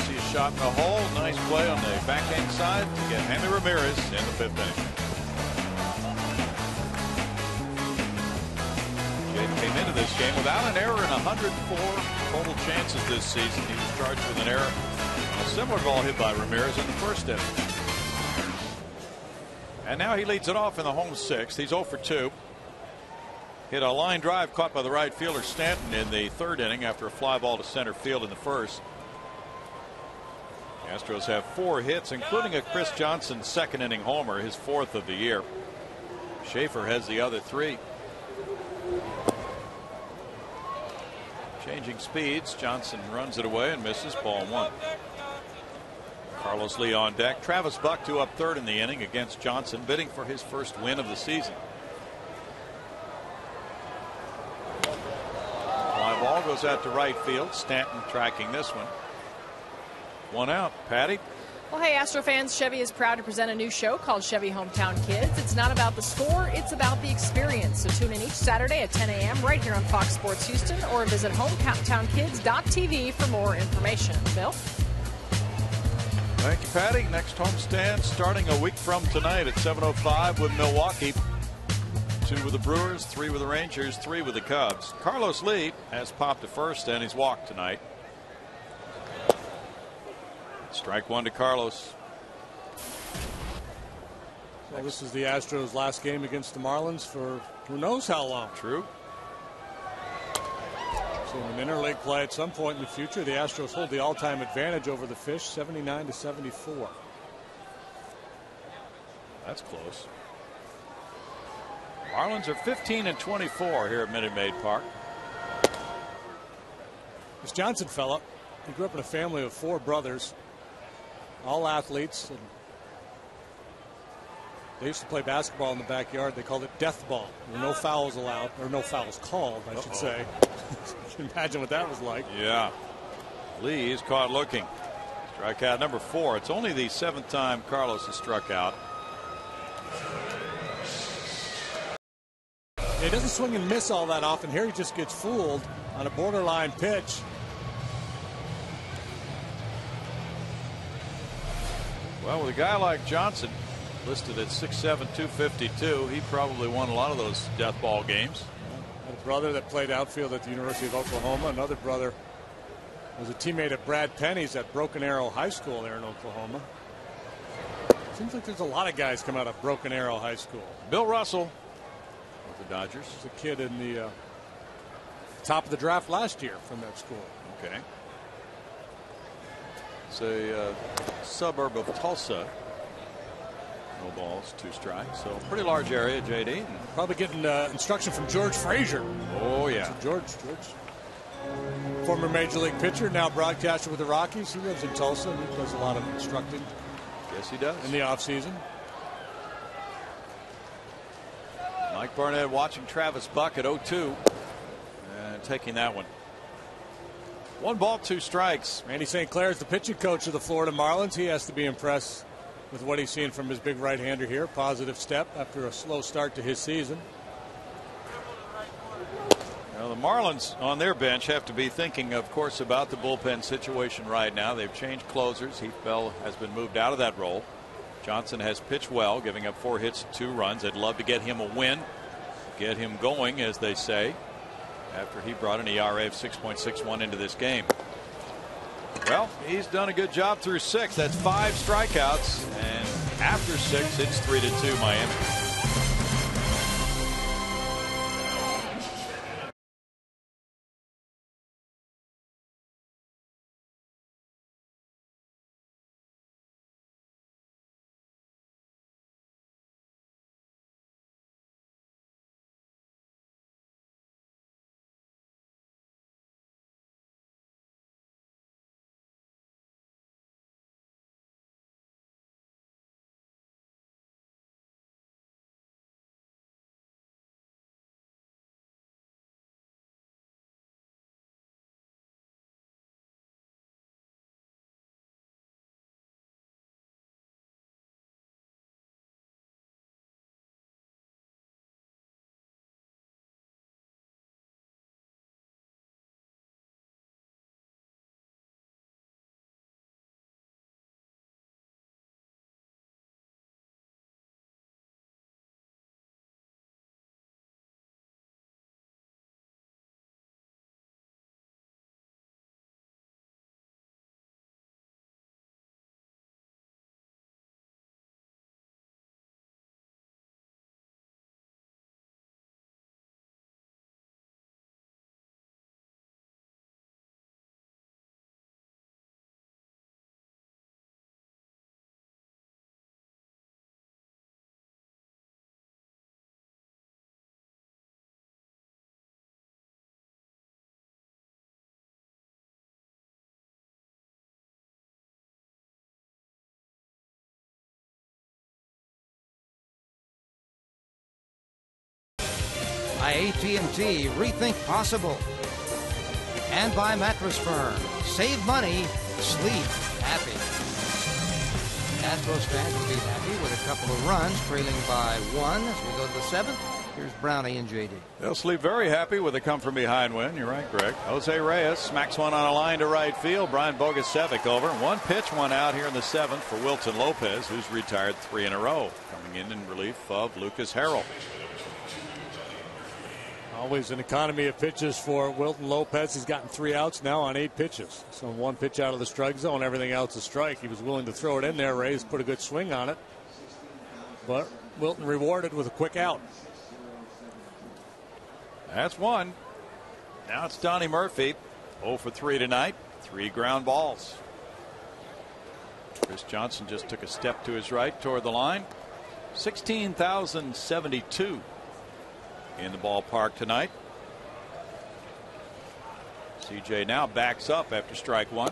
see a shot in the hole. Nice play on the backhand side to get Henry Ramirez in the 5th inning. Jed came into this game without an error in 104 total chances this season. He was charged with an error. A similar ball hit by Ramirez in the 1st inning. And now he leads it off in the home 6th. He's 0 for 2. Hit a line drive caught by the right fielder Stanton in the 3rd inning after a fly ball to center field in the 1st. Astros have 4 hits, including a Chris Johnson 2nd inning homer, his 4th of the year. Schaefer has the other 3. Changing speeds. Johnson runs it away and misses. Ball 1. Carlos Lee on deck. Travis Buck due up 3rd in the inning against Johnson, bidding for his 1st win of the season. Fly ball goes out to right field. Stanton tracking this one. 1 out. Patty. Well, hey, Astro fans, Chevy is proud to present a new show called Chevy Hometown Kids. It's not about the score, it's about the experience. So tune in each Saturday at 10 a.m. right here on Fox Sports Houston, or visit hometownkids.tv for more information. Bill? Thank you, Patty. Next homestand starting a week from tonight at 7:05 with Milwaukee. 2 with the Brewers, 3 with the Rangers, 3 with the Cubs. Carlos Lee has popped to first and he's walked tonight. Strike 1 to Carlos. Well, this is the Astros' last game against the Marlins for who knows how long. True. So in interleague play at some point in the future, the Astros hold the all-time advantage over the Fish, 79-74. That's close. Marlins are 15-24 here at Minute Maid Park. This Johnson fella, he grew up in a family of 4 brothers, all athletes, and they used to play basketball in the backyard. They called it death ball. There were no fouls allowed, or no fouls called, I should say. You can imagine what that was like. Yeah. Lee is caught looking. Strikeout number 4. It's only the 7th time Carlos has struck out. He doesn't swing and miss all that often. Here he just gets fooled on a borderline pitch. Well, with a guy like Johnson listed at 6'7", 252, he probably won a lot of those death ball games. I had a brother that played outfield at the University of Oklahoma. Another brother was a teammate of Brad Penny's at Broken Arrow High School there in Oklahoma. Seems like there's a lot of guys come out of Broken Arrow High School. Bill Russell with the Dodgers. He was a kid in the top of the draft last year from that school. Okay. It's a suburb of Tulsa. No balls, 2 strikes. So pretty large area, JD. Probably getting instruction from George Frazier. Oh, yeah. So George, former major league pitcher, now broadcaster with the Rockies. He lives in Tulsa and he does a lot of instructing. Yes, he does. In the offseason. Mike Barnett watching Travis Buck at 0-2 and taking that one. 1 ball, 2 strikes. Randy St. Clair is the pitching coach of the Florida Marlins. He has to be impressed with what he's seeing from his big right-hander here. Positive step after a slow start to his season. Now the Marlins on their bench have to be thinking, of course, about the bullpen situation right now. They've changed closers. Heath Bell has been moved out of that role. Johnson has pitched well, giving up 4 hits and 2 runs. They'd love to get him a win, get him going, as they say, after he brought an ERA of 6.61 into this game. Well, he's done a good job through 6. That's 5 strikeouts, and after 6, it's 3-2 Miami. AT&T, rethink possible. And by Mattress Firm, save money, sleep happy. Astros fans will be happy with a couple of runs, trailing by 1 as we go to the 7th. Here's Brownie and JD. They'll sleep very happy with a come from behind win. You're right, Greg. Jose Reyes smacks one on a line to right field. Brian Bogusevic over. One pitch, one out here in the 7th for Wilton Lopez, who's retired 3 in a row, coming in relief of Lucas Harrell. Always an economy of pitches for Wilton Lopez. He's gotten 3 outs now on 8 pitches. So 1 pitch out of the strike zone, everything else a strike. He was willing to throw it in there. Reyes put a good swing on it. But Wilton rewarded with a quick out. That's one. Now it's Donnie Murphy. 0 for 3 tonight. 3 ground balls. Chris Johnson just took a step to his right toward the line. 16,072 in the ballpark tonight. CJ now backs up after strike 1.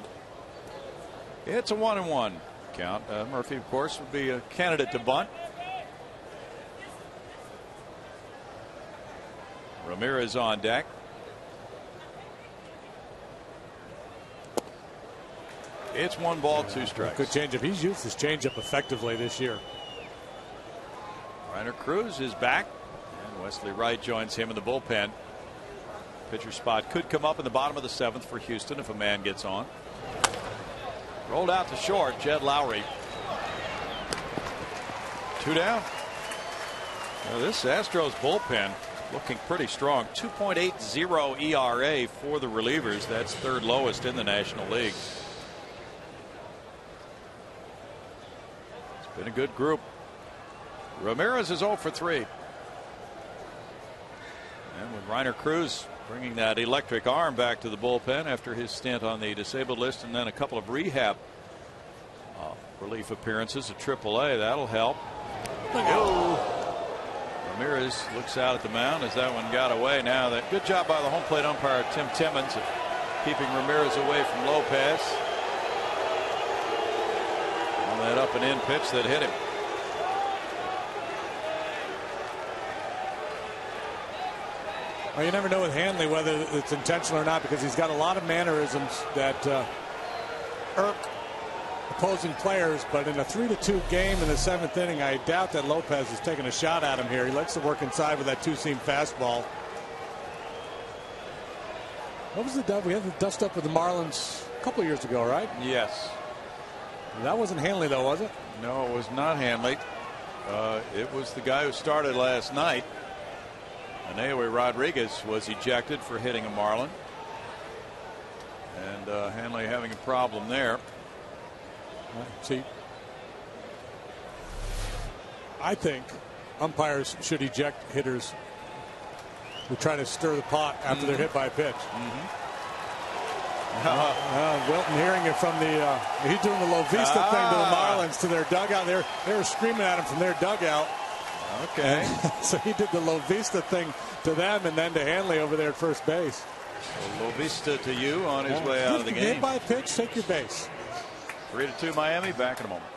It's a 1-1 count. Murphy, of course, would be a candidate to bunt. Ramirez on deck. It's 1 ball, 2 strikes. Good changeup. He's used his changeup effectively this year. Reiner Cruz is back, and Wesley Wright joins him in the bullpen. Pitcher spot could come up in the bottom of the 7th for Houston if a man gets on. Rolled out to short, Jed Lowry. 2 down. Now this Astros bullpen looking pretty strong. 2.80 ERA for the relievers. That's 3rd lowest in the National League. It's been a good group. Ramirez is 0 for 3. And with Reiner Cruz bringing that electric arm back to the bullpen after his stint on the disabled list and then a couple of rehab relief appearances at AAA, that'll help. Ramirez looks out at the mound as that one got away. Now that good job by the home plate umpire Tim Timmons of keeping Ramirez away from Lopez on that up and in pitch that hit him. Well, you never know with Hanley whether it's intentional or not, because he's got a lot of mannerisms that irk opposing players. But in a 3-2 game in the 7th inning, I doubt that Lopez is taking a shot at him here. He likes to work inside with that 2-seam fastball. What was the dub? We had the dust up with the Marlins a couple of years ago, right? Yes. That wasn't Hanley, though, was it? No, it was not Hanley. It was the guy who started last night. Anewe Rodriguez was ejected for hitting a Marlin. And Hanley having a problem there. See, I think umpires should eject hitters who try to stir the pot after they're hit by a pitch. Wilton hearing it from the he's doing the Lovista thing to the Marlins, to their dugout. They were screaming at him from their dugout. Okay. So he did the Lovista thing to them and then to Hanley over there at first base. So Lovista to you on his way out of the game. Hit by a pitch, take your base. 3-2 Miami. Back in a moment.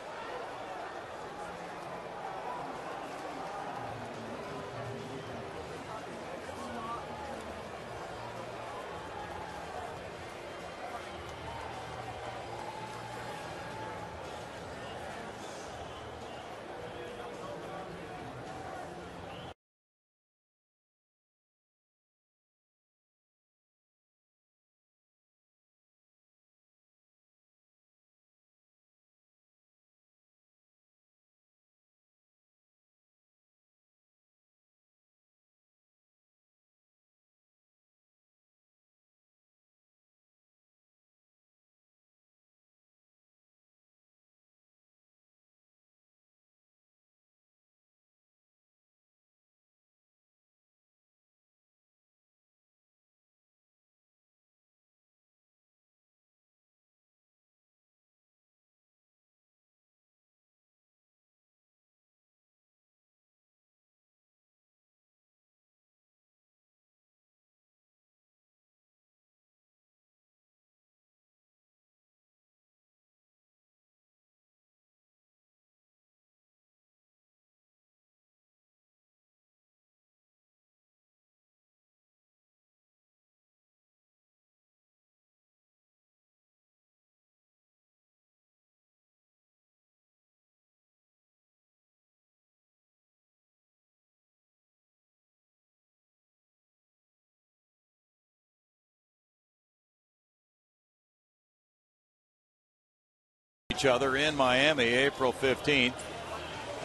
each other in Miami April 15th,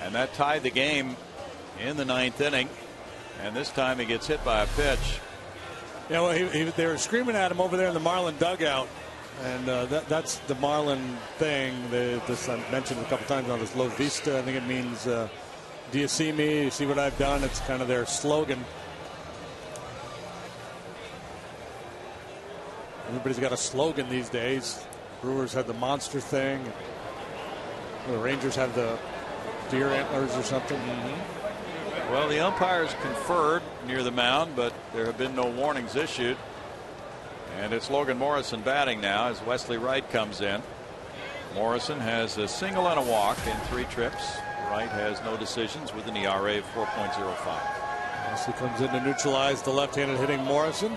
and that tied the game in the 9th inning. And this time he gets hit by a pitch. Yeah, well, they were screaming at him over there in the Marlin dugout, and that's the Marlin thing. I mentioned a couple times on this Lo Vista. I think it means, do you see me? You see what I've done? It's kind of their slogan. Everybody's got a slogan these days. Brewers had the monster thing. The Rangers have the deer antlers or something. Mm-hmm. Well, the umpires conferred near the mound, but there have been no warnings issued. And it's Logan Morrison batting now as Wesley Wright comes in. Morrison has a single and a walk in 3 trips. Wright has no decisions with an ERA of 4.05. Wesley comes in to neutralize the left-handed hitting Morrison.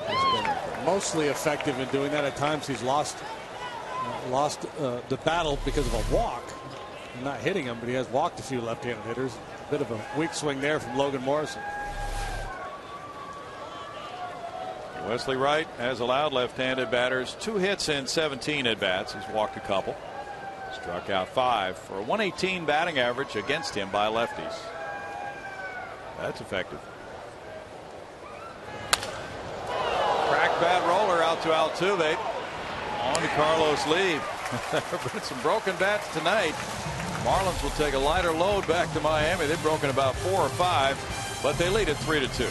He's been mostly effective in doing that. At times he's lost the battle because of a walk. I'm not hitting him, but he has walked a few left-handed hitters. A bit of a weak swing there from Logan Morrison. Wesley Wright has allowed left-handed batters 2 hits in 17 at-bats. He's walked a couple. Struck out 5 for a 118 batting average against him by lefties. That's effective. Cracked bat roller out to Altuve. On to Carlos Lee. There have been some broken bats tonight. Marlins will take a lighter load back to Miami. They've broken about 4 or 5, but they lead it 3-2.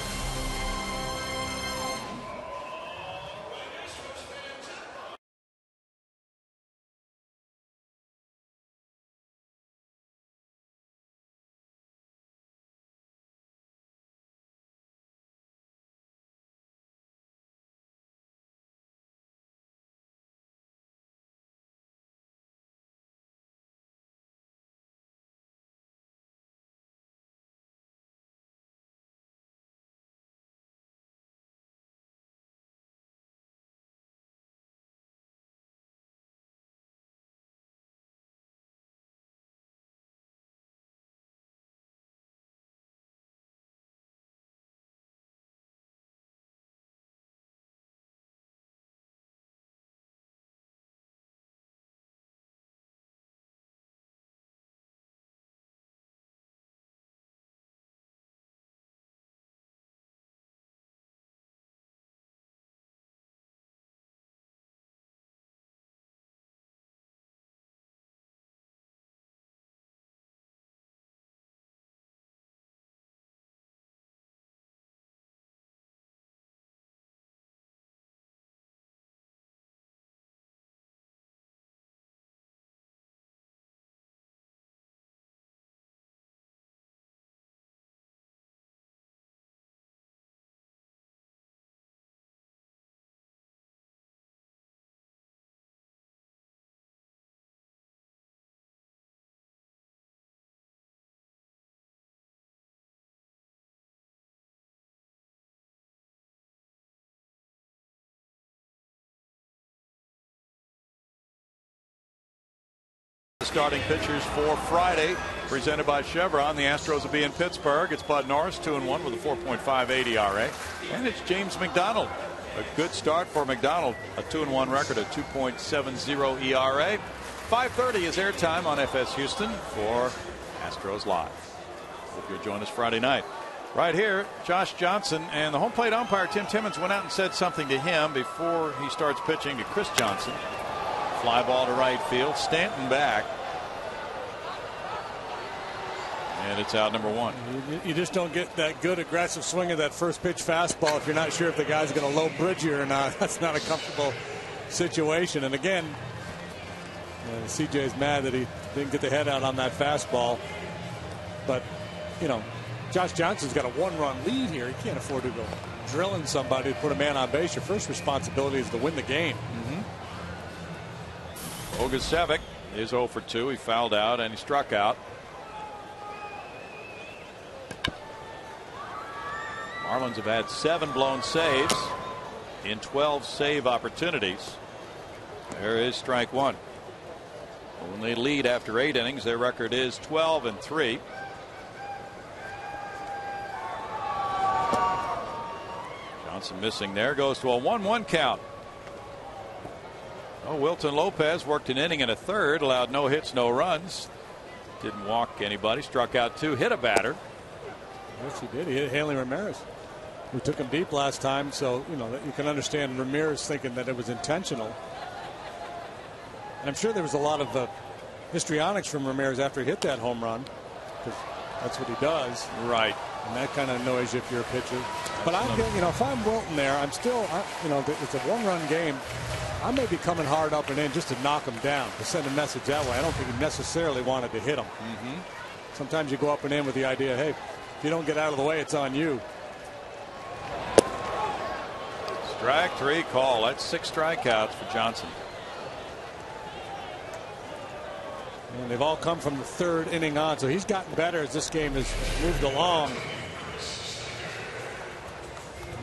Starting pitchers for Friday, presented by Chevron. The Astros will be in Pittsburgh. It's Bud Norris, 2-1 with a 4.58 ERA. And it's James McDonald. A good start for McDonald. A 2-1 record, a 2.70 ERA. 5:30 is airtime on FS Houston for Astros Live. Hope you'll join us Friday night. Right here, Josh Johnson and the home plate umpire Tim Timmons went out and said something to him before he starts pitching to Chris Johnson. Fly ball to right field. Stanton back. And it's out number 1. You just don't get that good aggressive swing of that first pitch fastball if you're not sure if the guy's going to low bridge you or not. That's not a comfortable situation. And again, CJ's mad that he didn't get the head out on that fastball. But, you know, Josh Johnson's got a 1-run lead here. He can't afford to go drilling somebody to put a man on base. Your first responsibility is to win the game. Ogasevic is 0 for 2. He fouled out and he struck out. Marlins have had 7 blown saves in 12 save opportunities. There is strike 1. When they lead after 8 innings, their record is 12-3. Johnson missing there, goes to a 1-1 count. Oh, Wilton Lopez worked an inning and a third, allowed no hits, no runs. Didn't walk anybody, struck out 2, hit a batter. Yes, he did. He hit Hanley Ramirez, who took him deep last time. So, you know, you can understand Ramirez thinking that it was intentional. And I'm sure there was a lot of histrionics from Ramirez after he hit that home run, because that's what he does. Right. And that kind of annoys you if you're a pitcher. But you know, if I'm Wilton there, I'm still, you know, it's a one-run game. I may be coming hard up and in just to knock him down, to send a message that way. I don't think he necessarily wanted to hit him. Sometimes you go up and in with the idea, hey, if you don't get out of the way, it's on you. Strike 3 call. That's 6 strikeouts for Johnson. And they've all come from the 3rd inning on, so he's gotten better as this game has moved along.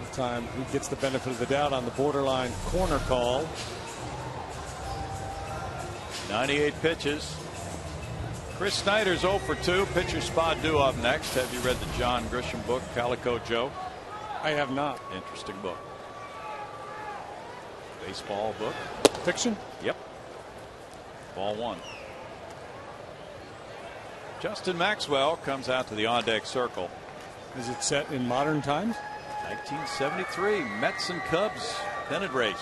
This time he gets the benefit of the doubt on the borderline corner call. 98 pitches. Chris Snyder's 0 for 2. Pitcher spot due up next. Have you read the John Grisham book, Calico Joe? I have not. Interesting book. Baseball book. Fiction? Yep. Ball 1. Justin Maxwell comes out to the on-deck circle. Is it set in modern times? 1973 Mets and Cubs pennant race.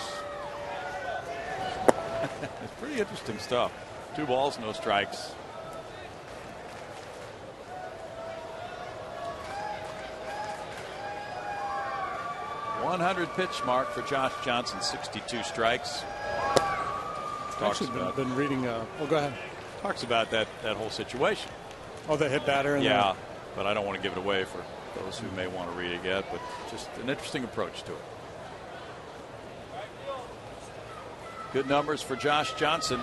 It's pretty interesting stuff. 2 balls, no strikes. .100 pitch mark for Josh Johnson. 62 strikes. Talks about, been reading. Well, go ahead. Talks about that whole situation. Oh, the hit batter. And yeah, but I don't want to give it away for those who may want to read it yet. But just an interesting approach to it. Good numbers for Josh Johnson.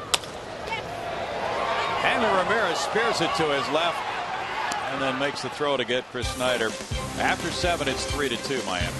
Hanley Ramirez spears it to his left and then makes the throw to get Chris Snyder. After 7, it's 3-2 Miami.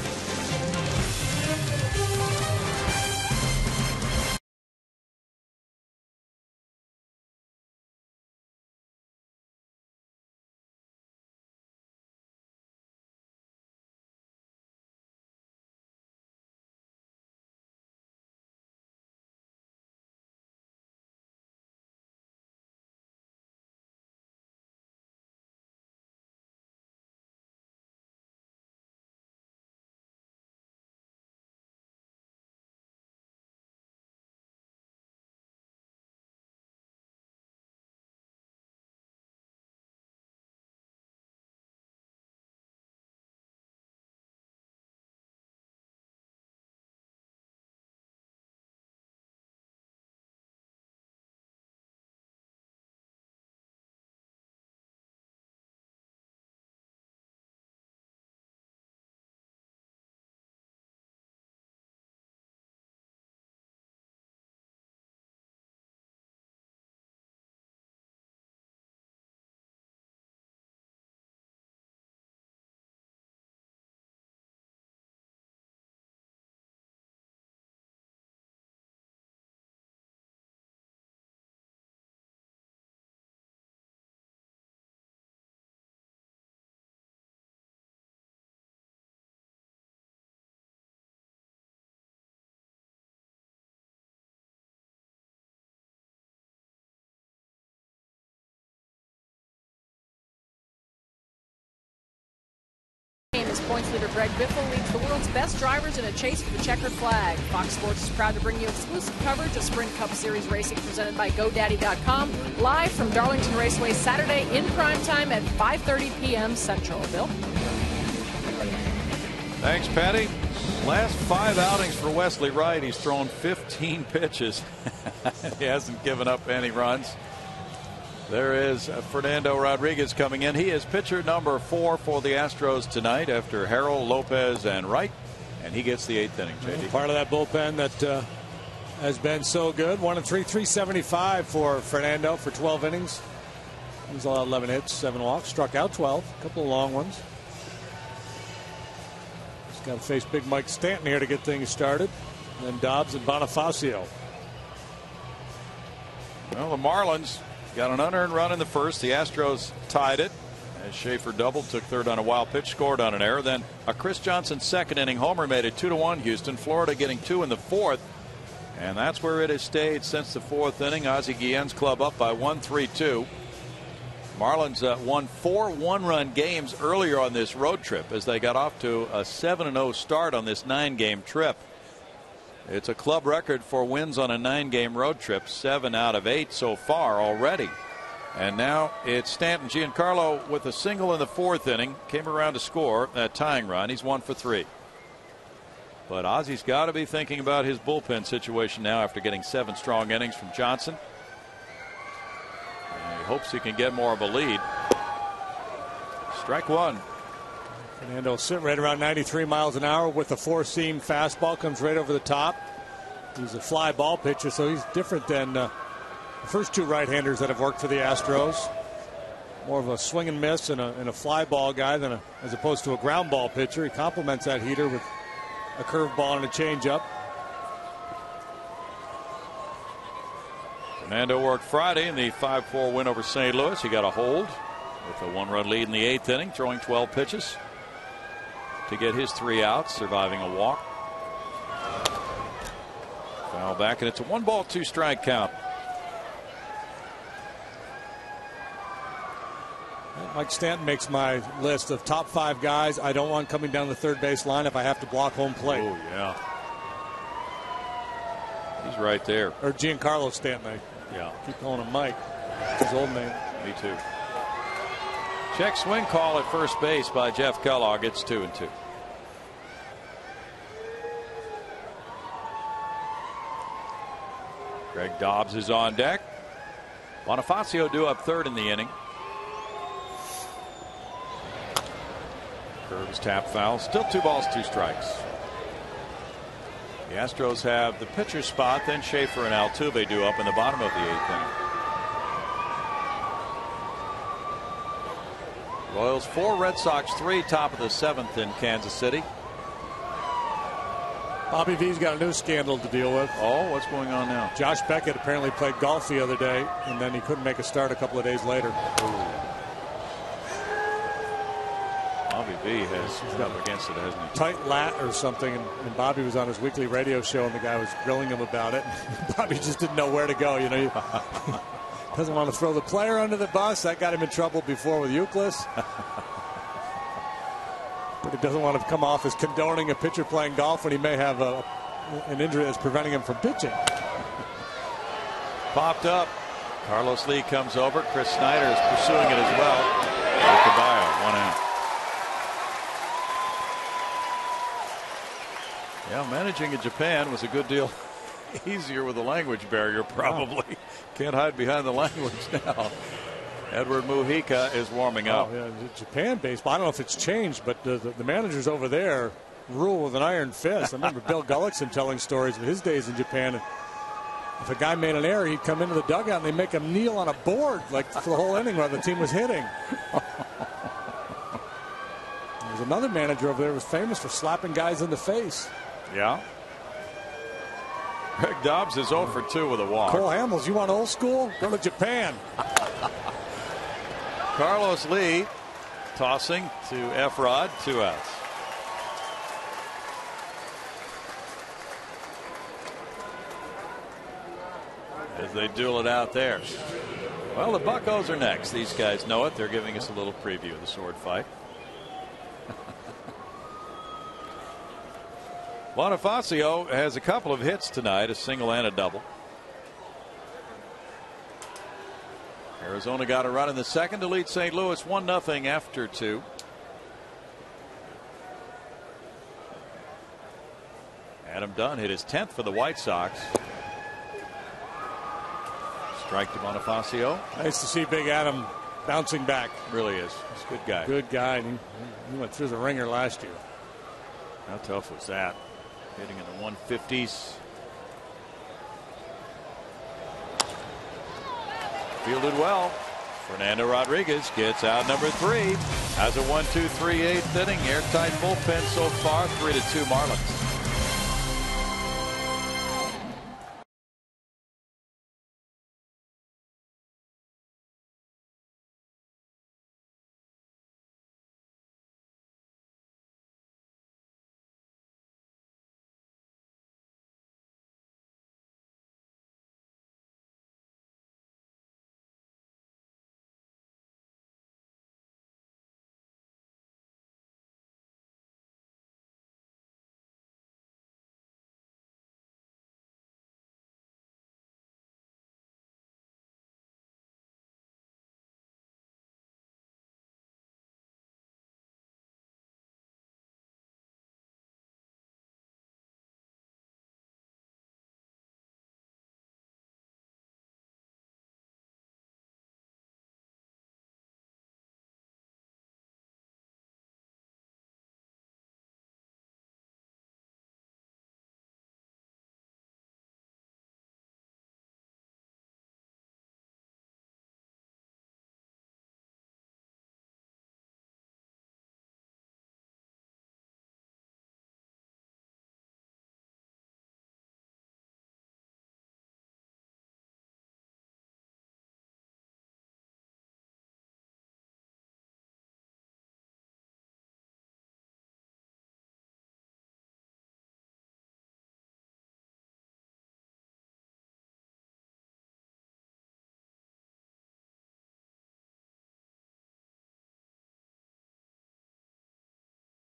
As points leader Greg Biffle leads the world's best drivers in a chase for the checkered flag. Fox Sports is proud to bring you exclusive coverage of Sprint Cup Series racing presented by GoDaddy.com, live from Darlington Raceway Saturday in prime time at 5:30 p.m. Central. Bill? Thanks, Patty. Last 5 outings for Wesley Wright. He's thrown 15 pitches. He hasn't given up any runs. There is Fernando Rodriguez coming in. He is pitcher number 4 for the Astros tonight after Harrell, Lopez, and Wright. And he gets the 8th inning, JD. Part of that bullpen that has been so good. 1 and 3, 375 for Fernando for 12 innings. He's allowed 11 hits, 7 walks, struck out 12, a couple of long ones. He's got to face big Mike Stanton here to get things started. And then Dobbs and Bonifacio. Well, the Marlins got an unearned run in the first. The Astros tied it as Schaefer doubled, took third on a wild pitch, scored on an error. Then a Chris Johnson second inning homer made it 2-1 Houston. Florida getting 2 in the 4th. And that's where it has stayed since the 4th inning. Ozzie Guillen's club up by 1-3-2. Marlins won 4 one-run games earlier on this road trip as they got off to a 7-0 start on this 9-game trip. It's a club record for wins on a 9-game road trip, 7 out of 8 so far already. And now it's Stanton Giancarlo with a single in the 4th inning. Came around to score that tying run. He's 1 for 3. But Ozzie's got to be thinking about his bullpen situation now after getting 7 strong innings from Johnson. And he hopes he can get more of a lead. Strike 1. Fernando sit right around 93 miles an hour with a 4-seam fastball. Comes right over the top. He's a fly ball pitcher, so he's different than the first 2 right-handers that have worked for the Astros. More of a swing and miss and a fly ball guy than as opposed to a ground ball pitcher. He complements that heater with a curveball and a changeup. Fernando worked Friday in the 5-4 win over St. Louis. He got a hold with a 1-run lead in the 8th inning, throwing 12 pitches to get his 3 outs, surviving a walk. Foul back, and it's a 1-ball, 2-strike count. Mike Stanton makes my list of top 5 guys I don't want coming down the third base line if I have to block home plate. Oh, yeah. He's right there. Or Giancarlo Stanton. Yeah. Keep calling him Mike. His old name. Me too. Check swing call at first base by Jeff Kellogg. It's 2-2. Greg Dobbs is on deck. Bonifacio due up 3rd in the inning. Curve is tap foul. Still 2 balls, 2 strikes. The Astros have the pitcher spot, then Schaefer and Altuve due up in the bottom of the 8th inning. Royals 4, Red Sox 3, top of the 7th in Kansas City. Bobby V's got a new scandal to deal with. Oh, what's going on now? Josh Beckett apparently played golf the other day, and then he couldn't make a start a couple of days later. Bobby V has up against it, hasn't he? Tight lat or something, and Bobby was on his weekly radio show, and the guy was grilling him about it. Bobby just didn't know where to go. You know, doesn't want to throw the player under the bus. That got him in trouble before with Euclid. But he doesn't want to come off as condoning a pitcher playing golf when he may have an injury that's preventing him from pitching. Popped up. Carlos Lee comes over. Chris Snyder is pursuing it as well. Caballo, 1 out. Yeah, managing in Japan was a good deal easier with the language barrier, probably. Wow. Can't hide behind the language now. Edward Mujica is warming up. Yeah, Japan baseball, I don't know if it's changed, but the managers over there rule with an iron fist. I remember Bill Gullickson telling stories of his days in Japan. If a guy made an error, he'd come into the dugout and they'd make him kneel on a board like for the whole inning while the team was hitting. There's another manager over there who was famous for slapping guys in the face. Yeah. Greg Dobbs is 0 for 2 with a walk. Cole Hamels, you want old school? Go to Japan. Carlos Lee tossing to Efrod, 2 outs. As they duel it out there. Well, the Buccos are next. These guys know it. They're giving us a little preview of the sword fight. Bonifacio has a couple of hits tonight, a single and a double. Arizona got a run in the 2nd to lead St. Louis 1-0 after 2. Adam Dunn hit his 10th for the White Sox. Strike to Bonifacio. Nice to see Big Adam bouncing back. Really is. He's a good guy. Good guy. He went through the ringer last year. How tough was that? Hitting in the 150s. Fielded well. Fernando Rodriguez gets out number 3. Has a 1-2-3 8th inning. Airtight bullpen so far. 3-2 Marlins.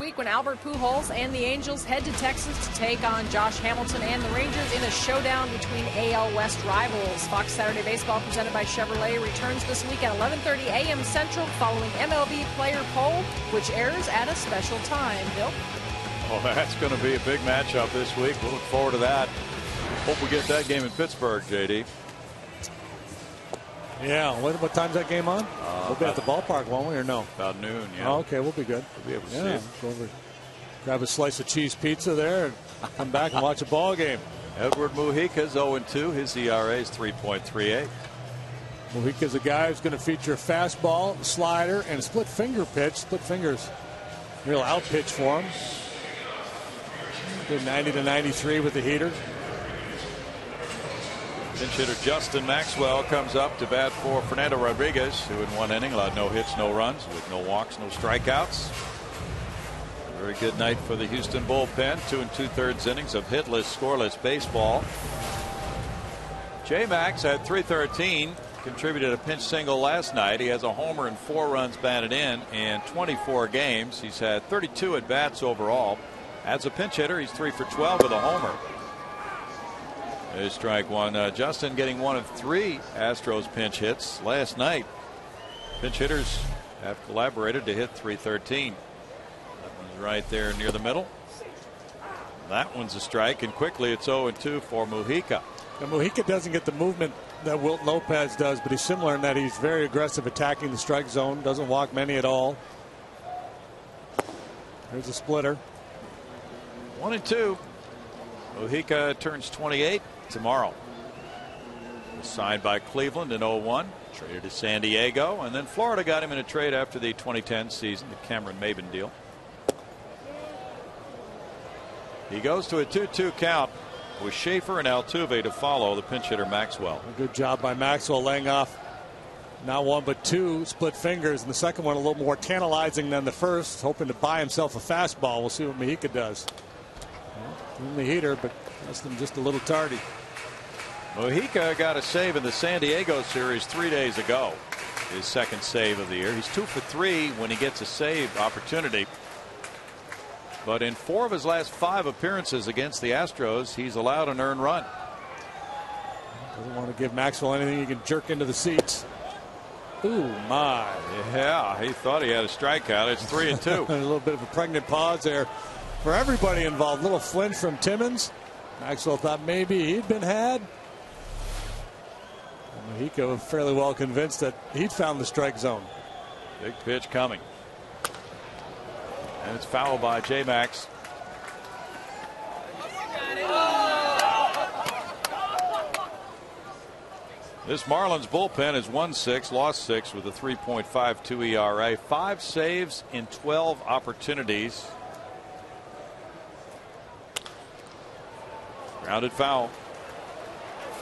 week when Albert Pujols and the Angels head to Texas to take on Josh Hamilton and the Rangers in a showdown between AL West rivals. Fox Saturday Baseball, presented by Chevrolet, returns this week at 11:30 a.m. Central following MLB Player Poll, which airs at a special time. Bill? Oh, that's going to be a big matchup this week. We'll look forward to that. Hope we get that game in Pittsburgh, JD. Yeah, what time's that game on? We'll be at the ballpark, won't we, or no? About noon, yeah. Oh, okay, we'll be good. We'll be able to see it. Go over, grab a slice of cheese pizza there, and come back and watch a ball game. Edward Mujica's 0-2. His ERA is 3.38. Mujica's a guy who's going to feature a fastball, slider, and a split finger pitch. Split fingers, real out pitch for him. Good 90 to 93 with the heater. Pinch hitter Justin Maxwell comes up to bat for Fernando Rodriguez, who in one inning allowed no hits, no runs, with no walks, no strikeouts. Very good night for the Houston bullpen. 2 2/3 innings of hitless, scoreless baseball. J-Max at 313 contributed a pinch single last night. He has a homer and 4 runs batted in 24 games. He's had 32 at bats overall. As a pinch hitter, he's 3 for 12 with a homer. There's strike one. Justin getting 1 of 3 Astros pinch hits last night. Pinch hitters have collaborated to hit 313. That one's right there near the middle. That one's a strike, and quickly it's 0-2 for Mujica. Now, Mujica doesn't get the movement that Wilt Lopez does, but he's similar in that he's very aggressive attacking the strike zone, doesn't walk many at all. There's a splitter. 1-2. Mujica turns 28 tomorrow. Signed by Cleveland in 01, traded to San Diego, and then Florida got him in a trade after the 2010 season, the Cameron Maben deal. He goes to a 2-2 count with Schaefer and Altuve to follow the pinch hitter Maxwell. A good job by Maxwell laying off not 1 but 2 split fingers, and the second one a little more tantalizing than the first, hoping to buy himself a fastball. We'll see what Mujica does. In the heater, but just a little tardy. Mujica got a save in the San Diego series 3 days ago. His second save of the year. He's 2 for 3 when he gets a save opportunity. But in 4 of his last 5 appearances against the Astros, he's allowed an earned run. Doesn't want to give Maxwell anything he can jerk into the seats. Ooh, my. Yeah, he thought he had a strikeout. It's 3-2. A little bit of a pregnant pause there for everybody involved. Little flinch from Timmons. Maxwell thought maybe he'd been had. Mujica was fairly well convinced that he'd found the strike zone. Big pitch coming. And it's foul by J-Max. This Marlins bullpen is 1-6, lost 6 with a 3.52 ERA. 5 saves in 12 opportunities. Grounded foul.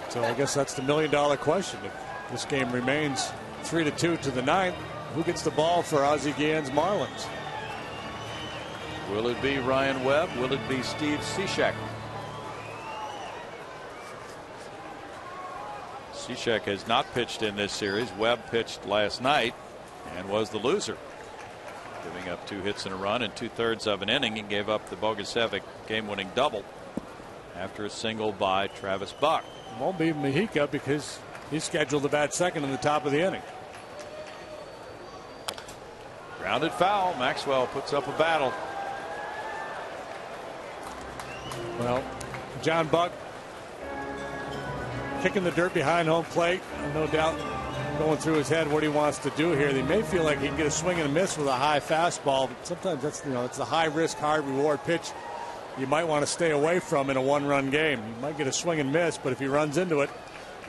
So I guess that's the $1 million question. If this game remains 3-2 to the 9th, who gets the ball for Ozzie Guillen's Marlins? Will it be Ryan Webb? Will it be Steve Cishek? Cishek has not pitched in this series. Webb pitched last night and was the loser, giving up 2 hits and a run in 2/3 of an inning. He gave up the Bogusevic game-winning double after a single by Travis Buck. Won't be Mujica because he's scheduled to bat second in the top of the inning. Grounded foul. Maxwell puts up a battle. Well, John Buck kicking the dirt behind home plate. No doubt going through his head what he wants to do here. They may feel like he can get a swing and a miss with a high fastball, but sometimes that's, it's a high risk, high reward pitch you might want to stay away from in a 1-run game. You might get a swing and miss, but if he runs into it,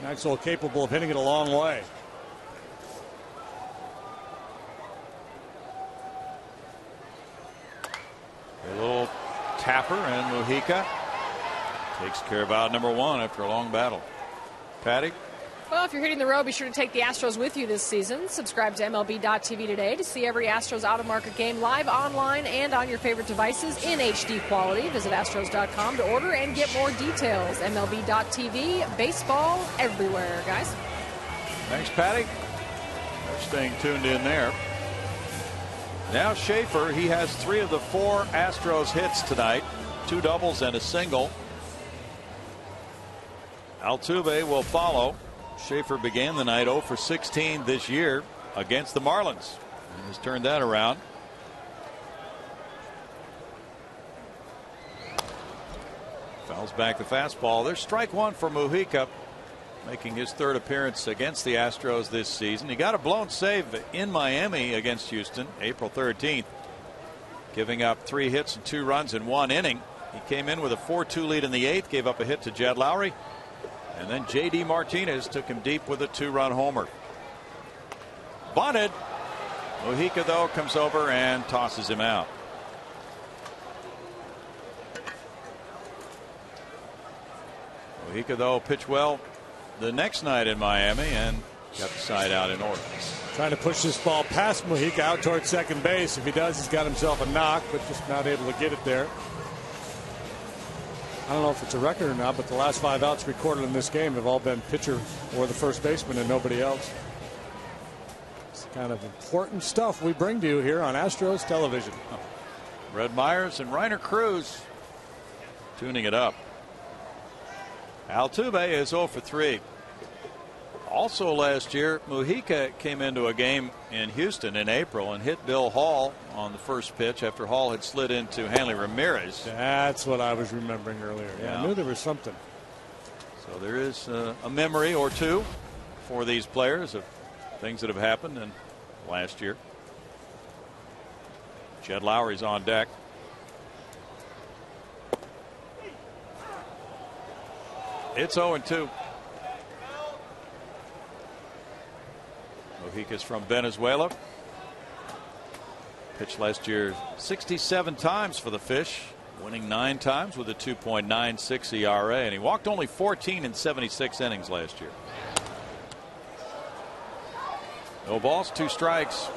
Maxwell capable of hitting it a long way. A little tapper, and Mujica takes care of out number 1 after a long battle. Patty? Well, if you're hitting the road, be sure to take the Astros with you this season. Subscribe to MLB.tv today to see every Astros out-of-market game live online and on your favorite devices in HD quality. Visit Astros.com to order and get more details. MLB.tv, baseball everywhere, guys. Thanks, Patty. They're staying tuned in there. Now Schaefer, he has 3 of the 4 Astros hits tonight, 2 doubles and a single. Altuve will follow. Schaefer began the night 0 for 16 this year against the Marlins and has turned that around. Fouls back the fastball. There's strike 1 for Mujica, making his 3rd appearance against the Astros this season. He got a blown save in Miami against Houston April 13th, giving up 3 hits and 2 runs in 1 inning. He came in with a 4-2 lead in the 8th, gave up a hit to Jed Lowry, and then J.D. Martinez took him deep with a 2-run homer. Bunted. Mujica, though, comes over and tosses him out. Mujica, though, pitched well the next night in Miami and got the side out in order. Trying to push this ball past Mujica out towards second base. If he does, he's got himself a knock, but just not able to get it there. I don't know if it's a record or not, but the last 5 outs recorded in this game have all been pitcher or the first baseman and nobody else. It's the kind of important stuff we bring to you here on Astros television. Red Myers and Reiner Cruz tuning it up. Altuve is 0 for 3. Also last year, Mujica came into a game in Houston in April and hit Bill Hall on the first pitch after Hall had slid into Hanley Ramirez. That's what I was remembering earlier. Yeah, I knew there was something. So there is a memory or two for these players of things that have happened in last year. Jed Lowry's on deck. It's 0-2. Mujica's from Venezuela. Pitched last year 67 times for the Fish, winning 9 times with a 2.96 ERA, and he walked only 14 in 76 innings last year. No balls, 2 strikes.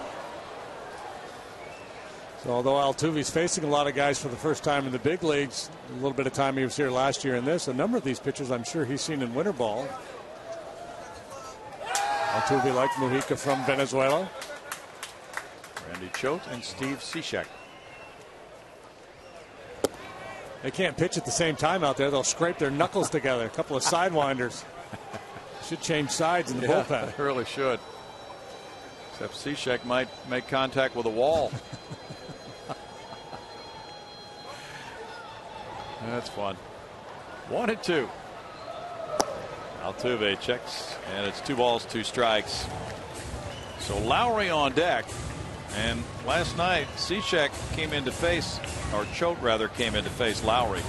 So although Altuve's facing a lot of guys for the first time in the big leagues, a little bit of time he was here last year in this, a number of these pitchers I'm sure he's seen in winter ball. Altuve like Mujica from Venezuela. Randy Choate and Steve Cishek. They can't pitch at the same time out there. They'll scrape their knuckles together. A couple of sidewinders. Should change sides in the bullpen. They really should. Except Cishek might make contact with a wall. That's fun. 1-2. Altuve checks, and it's 2 balls, 2 strikes. So Lowry on deck, and last night Cishek came in to face, or Choate rather, came in to face Lowry.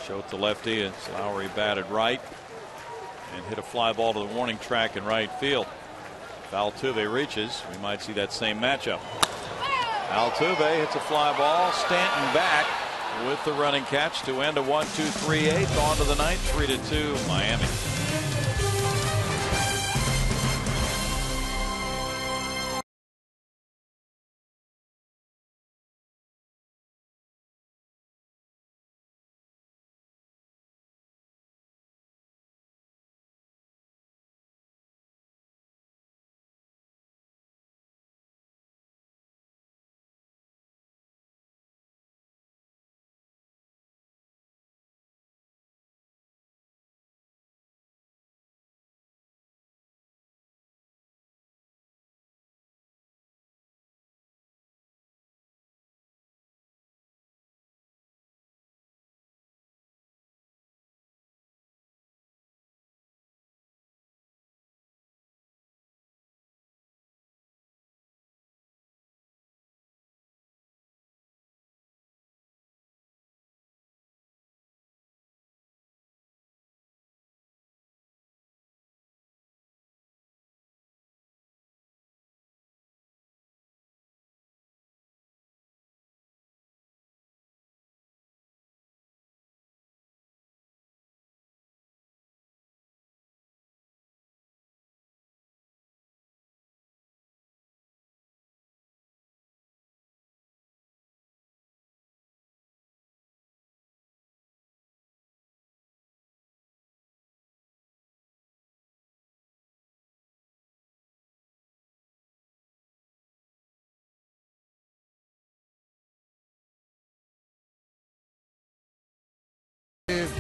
Choate the lefty, and Lowry batted right and hit a fly ball to the warning track in right field. If Altuve reaches, we might see that same matchup. Altuve hits a fly ball. Stanton back with the running catch to end a 1-2-3-8. On to the ninth, 3-2 Miami.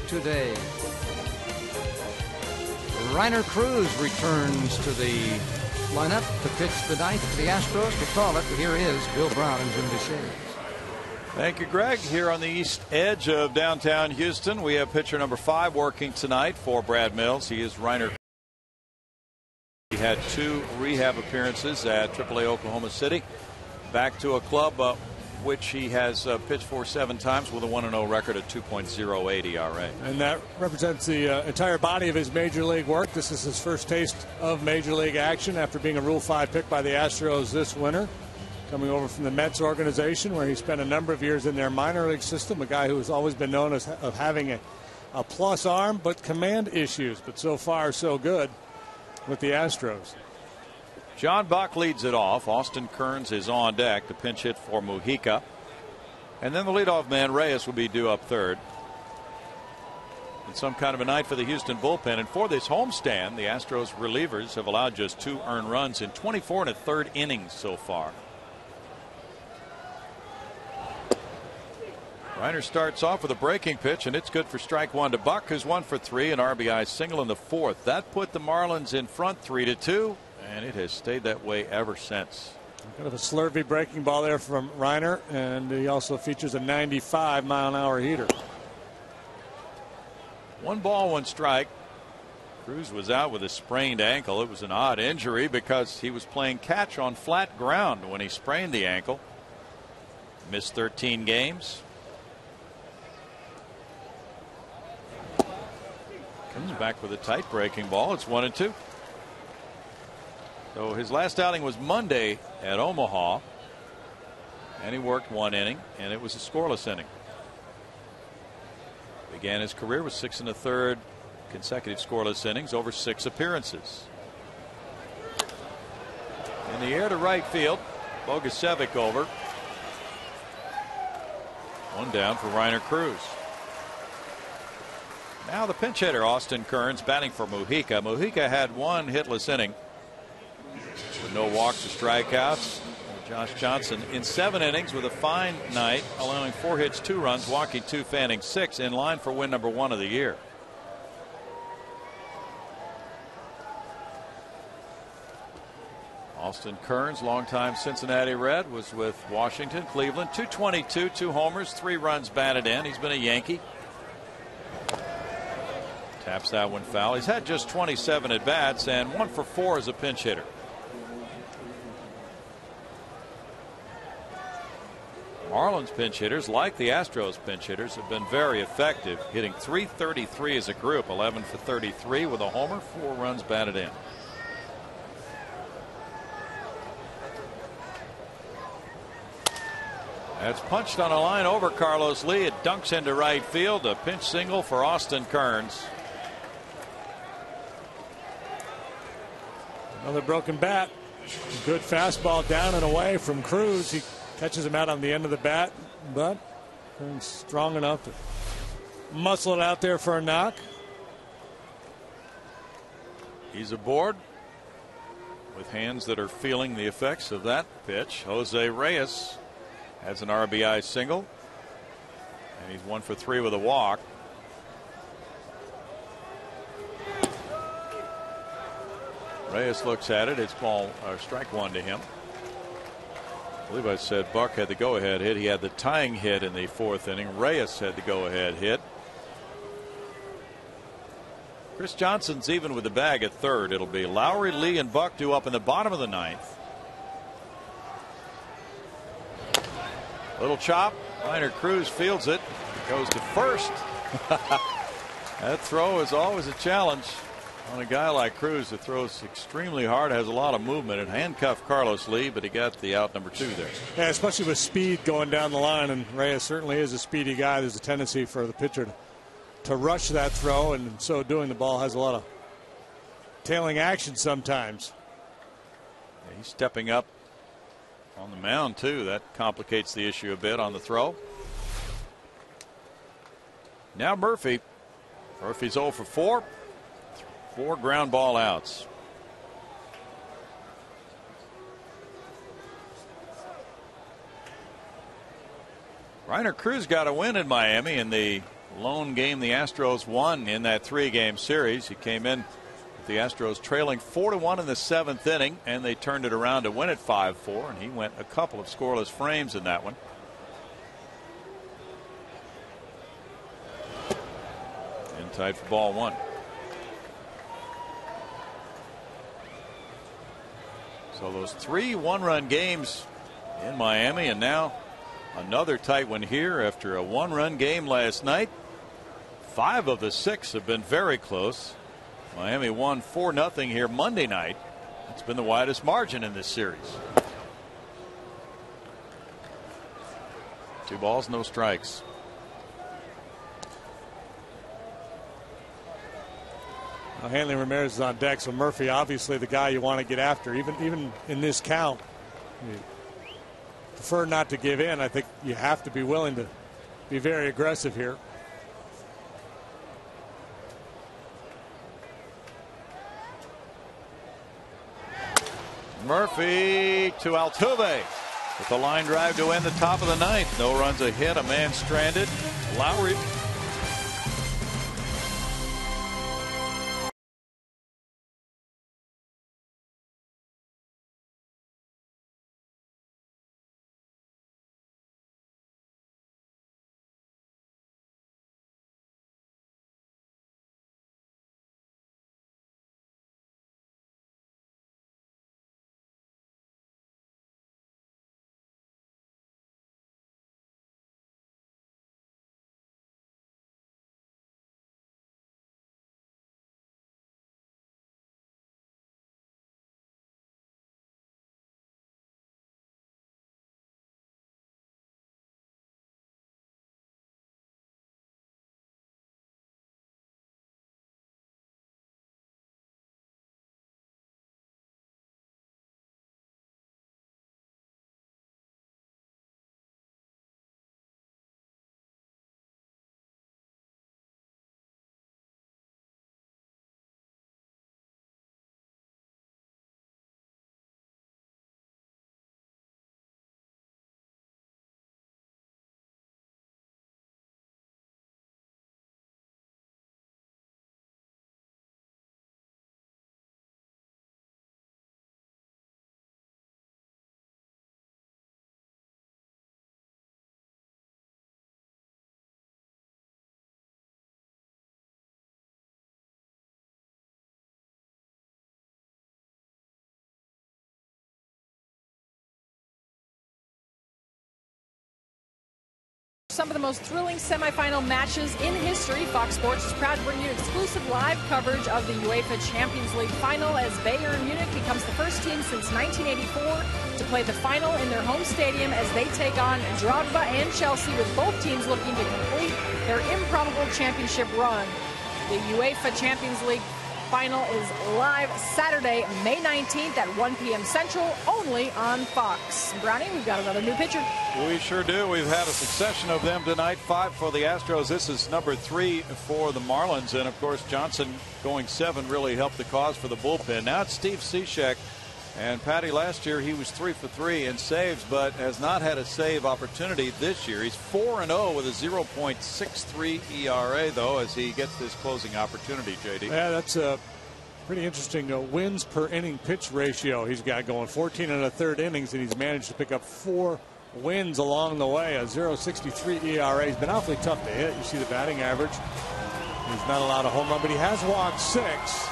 today. Reiner Cruz returns to the lineup to pitch the ninth for the Astros. To call it, here is Bill Brown and Jim Deshaies. Thank you, Greg. Here on the east edge of downtown Houston, we have pitcher number 5 working tonight for Brad Mills. He is Reiner. He had 2 rehab appearances at AAA Oklahoma City. Back to a club which he has pitched for 7 times with a 1-0 record at 2.08 ERA. And that represents the entire body of his major league work. This is his first taste of major league action after being a Rule 5 pick by the Astros this winter. Coming over from the Mets organization, where he spent a number of years in their minor league system. A guy who has always been known as of having a plus arm, but command issues. But so far, so good with the Astros. John Buck leads it off. Austin Kearns is on deck to pinch hit for Mujica. And then the leadoff man, Reyes, will be due up third. It's some kind of a night for the Houston bullpen. And for this homestand, the Astros relievers have allowed just 2 earned runs in 24 1/3 innings so far. Reiner starts off with a breaking pitch, and it's good for strike 1 to Buck, who's 1 for 3, an RBI single in the 4th. That put the Marlins in front 3-2. And it has stayed that way ever since. Kind of a slurvy breaking ball there from Reiner, and he also features a 95-mile-an-hour heater. 1 ball, 1 strike. Cruz was out with a sprained ankle. It was an odd injury because he was playing catch on flat ground when he sprained the ankle. Missed 13 games. Comes back with a tight breaking ball. It's 1-2. So his last outing was Monday at Omaha, and he worked 1 inning, and it was a scoreless inning. Began his career with 6 1/3 consecutive scoreless innings over 6 appearances. In the air to right field, Bogusevic over. 1 down for Reiner Cruz. Now the pinch hitter, Austin Kearns, batting for Mujica. Mujica had 1 hitless inning with no walks or strikeouts. Josh Johnson in 7 innings with a fine night, allowing 4 hits, 2 runs, walking 2, fanning 6, in line for win number 1 of the year. Austin Kearns, longtime Cincinnati Red, was with Washington, Cleveland, 222, 2 homers, 3 runs batted in. He's been a Yankee. Taps that one foul. He's had just 27 at bats and 1 for 4 as a pinch hitter. Marlins pinch hitters, like the Astros pinch hitters, have been very effective, hitting .333 as a group, 11 for 33 with a homer, 4 runs batted in. That's punched on a line over Carlos Lee. It dunks into right field. A pinch single for Austin Kearns. Another broken bat. Good fastball down and away from Cruz. He catches him out on the end of the bat, but Kearns strong enough to muscle it out there for a knock. He's aboard with hands that are feeling the effects of that pitch. Jose Reyes has an RBI single, and he's 1 for 3 with a walk. Reyes looks at it. It's ball or strike 1 to him. I believe I said Buck had the go-ahead hit. He had the tying hit in the 4th inning. Reyes had the go-ahead hit. Chris Johnson's even with the bag at 3rd. It'll be Lowry, Lee, and Buck due up in the bottom of the 9th. Little chop. Reiner Cruz fields it. Goes to first. That throw is always a challenge on a guy like Cruz that throws extremely hard, has a lot of movement, and handcuffed Carlos Lee, but he got the out number 2 there. Yeah, especially with speed going down the line, and Reyes certainly is a speedy guy. There's a tendency for the pitcher to rush that throw, and in so doing, the ball has a lot of tailing action sometimes. Yeah, he's stepping up on the mound, too. That complicates the issue a bit on the throw. Now Murphy. Murphy's 0 for 4. 4 ground ball outs. Reiner Cruz got a win in Miami in the lone game the Astros won in that 3-game series. He came in with the Astros trailing 4-1 in the 7th inning, and they turned it around to win it 5-4, and he went a couple of scoreless frames in that one. In tight for ball 1. So those 3 one-run games in Miami, and now another tight one here after a 1-run game last night. 5 of the 6 have been very close. Miami won 4-0 here Monday night. It's been the widest margin in this series. 2 balls, no strikes. Well, Hanley Ramirez is on deck, so Murphy obviously the guy you want to get after. Even in this count, you prefer not to give in. I think you have to be willing to be very aggressive here. Murphy to Altuve with the line drive to end the top of the 9th. No runs a hit, a man stranded. Lowry. Some of the most thrilling semifinal matches in history. Fox Sports is proud to bring you exclusive live coverage of the UEFA Champions League final as Bayern Munich becomes the first team since 1984 to play the final in their home stadium as they take on Drogba and Chelsea, with both teams looking to complete their improbable championship run. The UEFA Champions League final is live Saturday, May 19th at 1 p.m. Central, only on Fox. Brownie, we've got another new pitcher. We sure do. We've had a succession of them tonight. 5 for the Astros. This is number 3 for the Marlins. And, of course, Johnson going 7 really helped the cause for the bullpen. Now it's Steve Cishek. And, Patty, last year he was 3 for 3 in saves, but has not had a save opportunity this year. He's 4-0 with a 0.63 ERA, though, as he gets this closing opportunity, J.D. Yeah, that's a pretty interesting wins per inning pitch ratio he's got going. 14 1/3 innings, and he's managed to pick up 4 wins along the way. A 0.63 ERA. He's been awfully tough to hit. You see the batting average. He's not allowed a home run, but he has walked 6.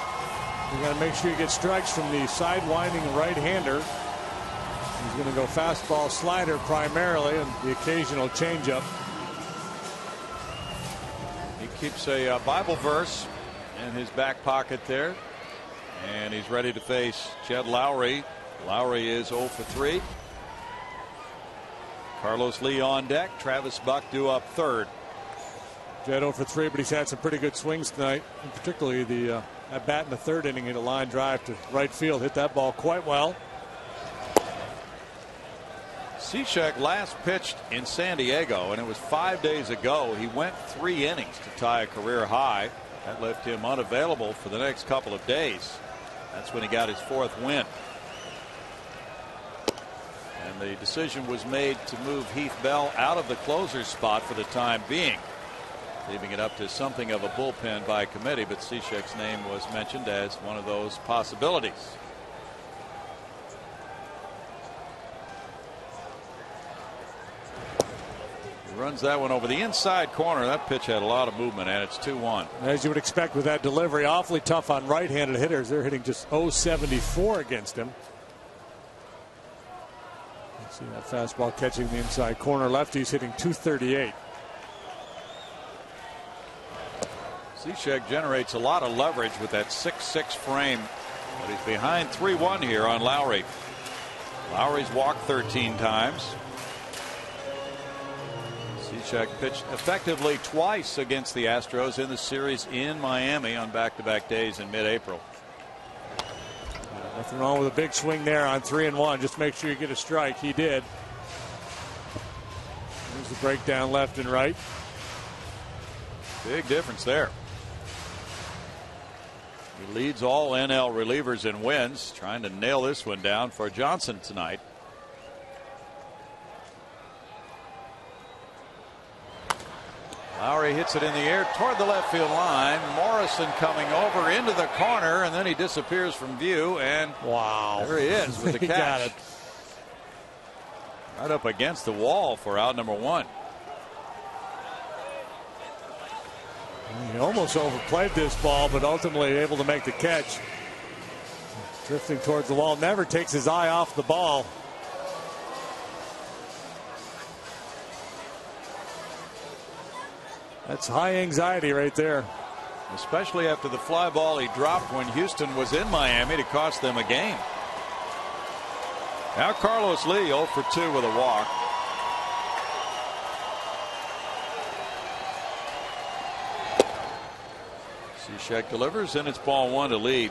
You got to make sure you get strikes from the sidewinding right-hander. He's going to go fastball slider primarily, and the occasional changeup. He keeps a Bible verse in his back pocket there, and he's ready to face Jed Lowry. Lowry is 0 for 3. Carlos Lee on deck. Travis Buck due up third. Jed 0 for 3, but he's had some pretty good swings tonight, and particularly the at bat in the 3rd inning in a line drive to right field. Hit that ball quite well. Cishek last pitched in San Diego, and it was 5 days ago. He went 3 innings to tie a career high. That left him unavailable for the next couple of days. That's when he got his 4th win. And the decision was made to move Heath Bell out of the closer's spot for the time being. leaving it up to something of a bullpen by committee, but Cishek's name was mentioned as one of those possibilities. He runs that one over the inside corner. That pitch had a lot of movement, and it's 2-1. As you would expect with that delivery, awfully tough on right-handed hitters. They're hitting just .074 against him. See that fastball catching the inside corner. Lefty's hitting .238. Cishek generates a lot of leverage with that 6'6" frame, but he's behind 3-1 here on Lowry. Lowry's walked 13 times. Cishek pitched effectively twice against the Astros in the series in Miami on back-to-back days in mid-April. Nothing wrong with a big swing there on 3-1. Just make sure you get a strike. He did. There's the breakdown left and right. Big difference there. He leads all NL relievers in wins, trying to nail this one down for Johnson tonight. Lowry hits it in the air toward the left field line. Morrison coming over into the corner, and then he disappears from view. And wow, there he is with the he catch. got it. Right up against the wall for out number 1. He almost overplayed this ball, but ultimately able to make the catch. Drifting towards the wall, never takes his eye off the ball. That's high anxiety right there. Especially after the fly ball he dropped when Houston was in Miami to cost them a game. Now Carlos Lee 0 for 2 with a walk. Cishek delivers, and it's ball 1 to Lee.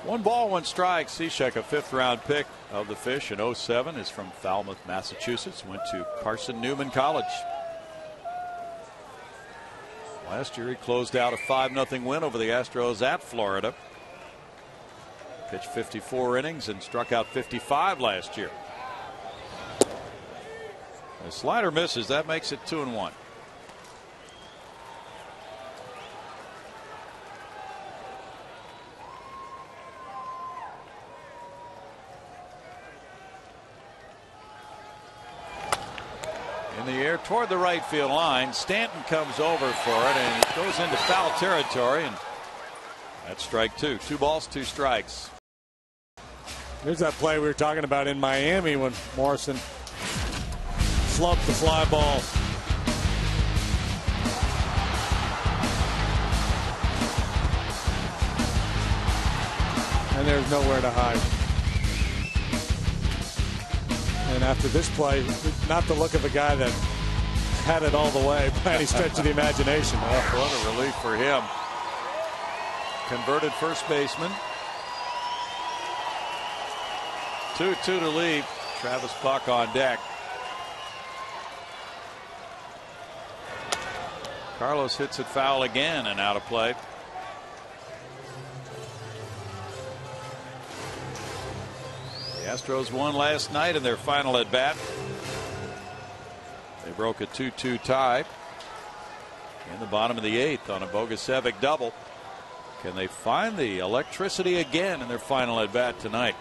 One ball, 1 strike. Cishek, a 5th round pick of the Fish in '07, is from Falmouth, Massachusetts. Went to Carson Newman College. Last year he closed out a 5-0 win over the Astros at Florida. Pitched 54 innings and struck out 55 last year. The slider misses. That makes it 2-1. In the air toward the right field line. Stanton comes over for it, and it goes into foul territory, and that's strike 2. 2 balls, 2 strikes. Here's that play we were talking about in Miami when Morrison slumped the fly ball. And there's nowhere to hide. And after this play, not the look of a guy that had it all the way by any stretch of the imagination. Oh, what a relief for him. Converted first baseman. 2-2 to lead. Travis Buck on deck. Carlos hits it foul again and out of play. The Astros won last night in their final at bat. They broke a 2-2 tie in the bottom of the 8th on a Bogusevic double. Can they find the electricity again in their final at bat tonight?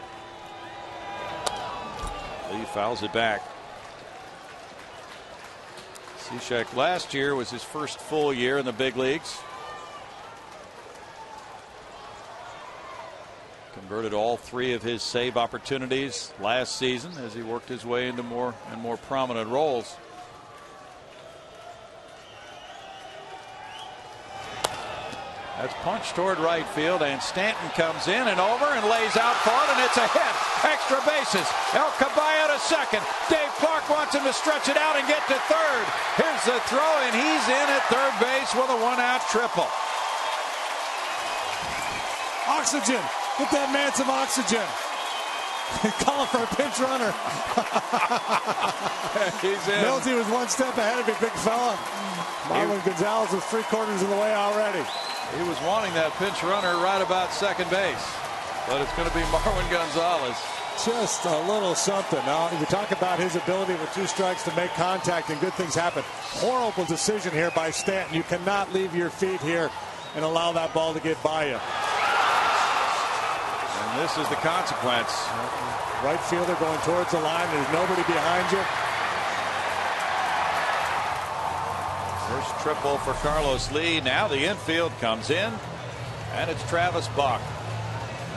Lee fouls it back. Cishek last year was his first full year in the big leagues. Converted all 3 of his save opportunities last season as he worked his way into more and more prominent roles. That's punched toward right field, and Stanton comes in and over and lays out for it, and it's a hit. Extra bases. El Caballero to second. Dave Clark wants him to stretch it out and get to third. Here's the throw, and he's in at third base with a 1-out triple. Oxygen. Get that man some oxygen. Calling for a pinch runner. He's in. Millsy was one step ahead of me, big fella. Marlon Gonzalez was 3/4 of the way already. He was wanting that pinch runner right about second base. But it's going to be Marwin Gonzalez. Just a little something. Now, we talk about his ability with 2 strikes to make contact and good things happen. Horrible decision here by Stanton. You cannot leave your feet here and allow that ball to get by you. And this is the consequence. Right fielder going towards the line. There's nobody behind you. First triple for Carlos Lee. Now the infield comes in, and it's Travis Buck.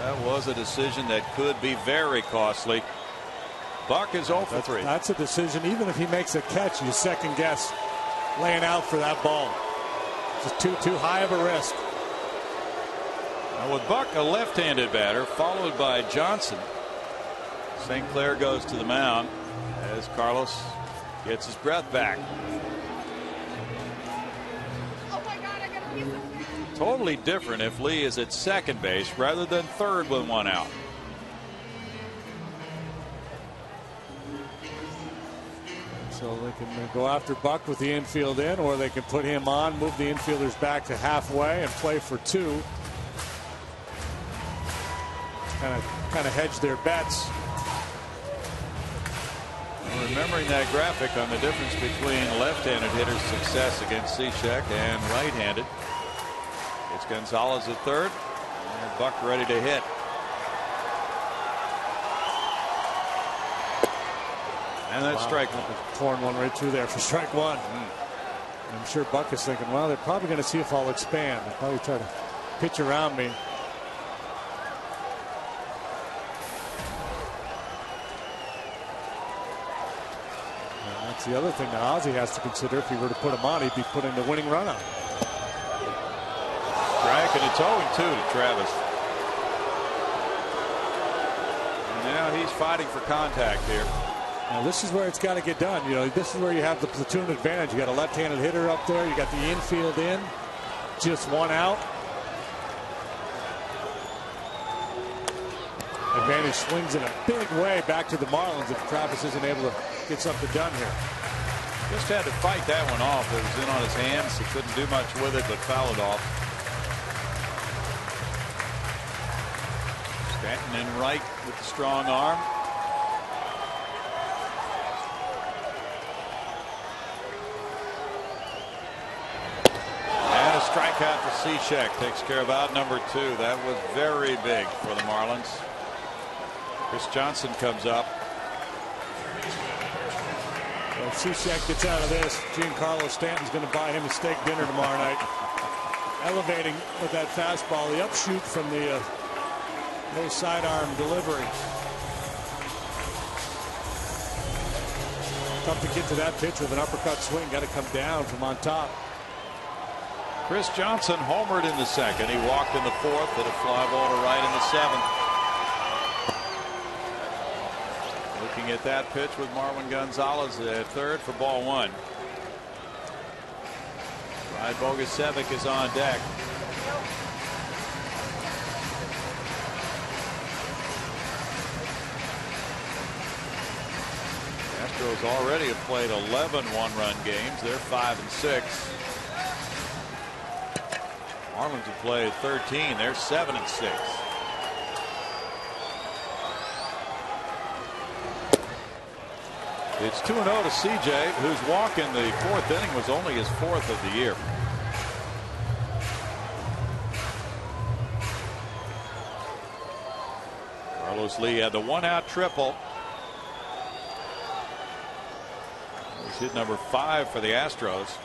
That was a decision that could be very costly. Buck is 0 for 3. That's a decision. Even if he makes a catch, you second guess laying out for that ball. Just too high of a risk. Now with Buck, a left-handed batter, followed by Johnson. St. Clair goes to the mound as Carlos gets his breath back. Totally different if Lee is at second base rather than third with 1 out. So they can go after Buck with the infield in, or they can put him on, move the infielders back to halfway and play for 2. Kind of hedge their bets. Remembering that graphic on the difference between left-handed hitters' success against Cishek and right-handed. It's Gonzalez at third, and Buck ready to hit. And that's strike 1. Pouring one right through there for strike 1. I'm sure Buck is thinking, well, they're probably going to see if I'll expand. They'll probably try to pitch around me. And that's the other thing that Ozzie has to consider. If he were to put him on, he'd be putting the winning run on. Strike, and it's 0-2 to Travis. And now he's fighting for contact here. Now this is where it's got to get done. You know, this is where you have the platoon advantage. You got a left-handed hitter up there. You got the infield in. Just 1 out. Advantage swings in a big way back to the Marlins if Travis isn't able to get something done here. Just had to fight that one off. It was in on his hands. He couldn't do much with it, but fouled it off. Stanton in right with the strong arm. And a strikeout for Cishek takes care of out number 2. That was very big for the Marlins. Chris Johnson comes up. Well, if Cishek gets out of this, Giancarlo Stanton's going to buy him a steak dinner tomorrow night. Elevating with that fastball, the upshoot from the no sidearm delivery. Tough to get to that pitch with an uppercut swing. Got to come down from on top. Chris Johnson homered in the second. He walked in the fourth, hit a fly ball to right in the seventh. Looking at that pitch with Marwin Gonzalez at third for ball 1. Ryan Bogusevic is on deck. Astros already have played 11 one-run games. They're 5-6. Marlins have played 13. They're 7-6. It's 2-0 to CJ, whose walk in the 4th inning was only his 4th of the year. Carlos Lee had the 1-out triple. He's hit number 5 for the Astros.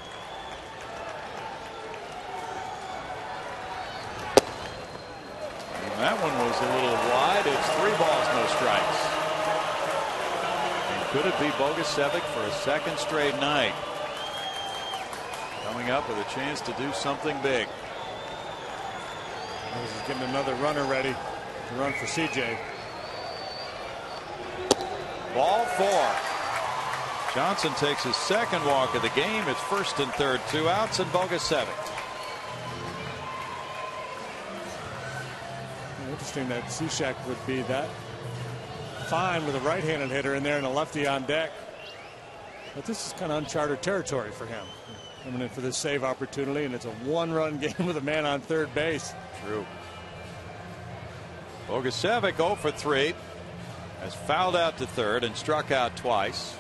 And that one was a little wide. It's 3 balls, no strikes. Could it be Bogusevic for a second straight night? Coming up with a chance to do something big. This is getting another runner ready to run for CJ. Ball 4. Johnson takes his second walk of the game. It's first and third, 2 outs, and Bogusevic. Interesting that Cishek would be that fine with a right-handed hitter in there and a lefty on deck. But this is kind of uncharted territory for him. Coming in for this save opportunity, and it's a one-run game with a man on third base. True. Bogusevic 0 for 3. Has fouled out to third and struck out twice.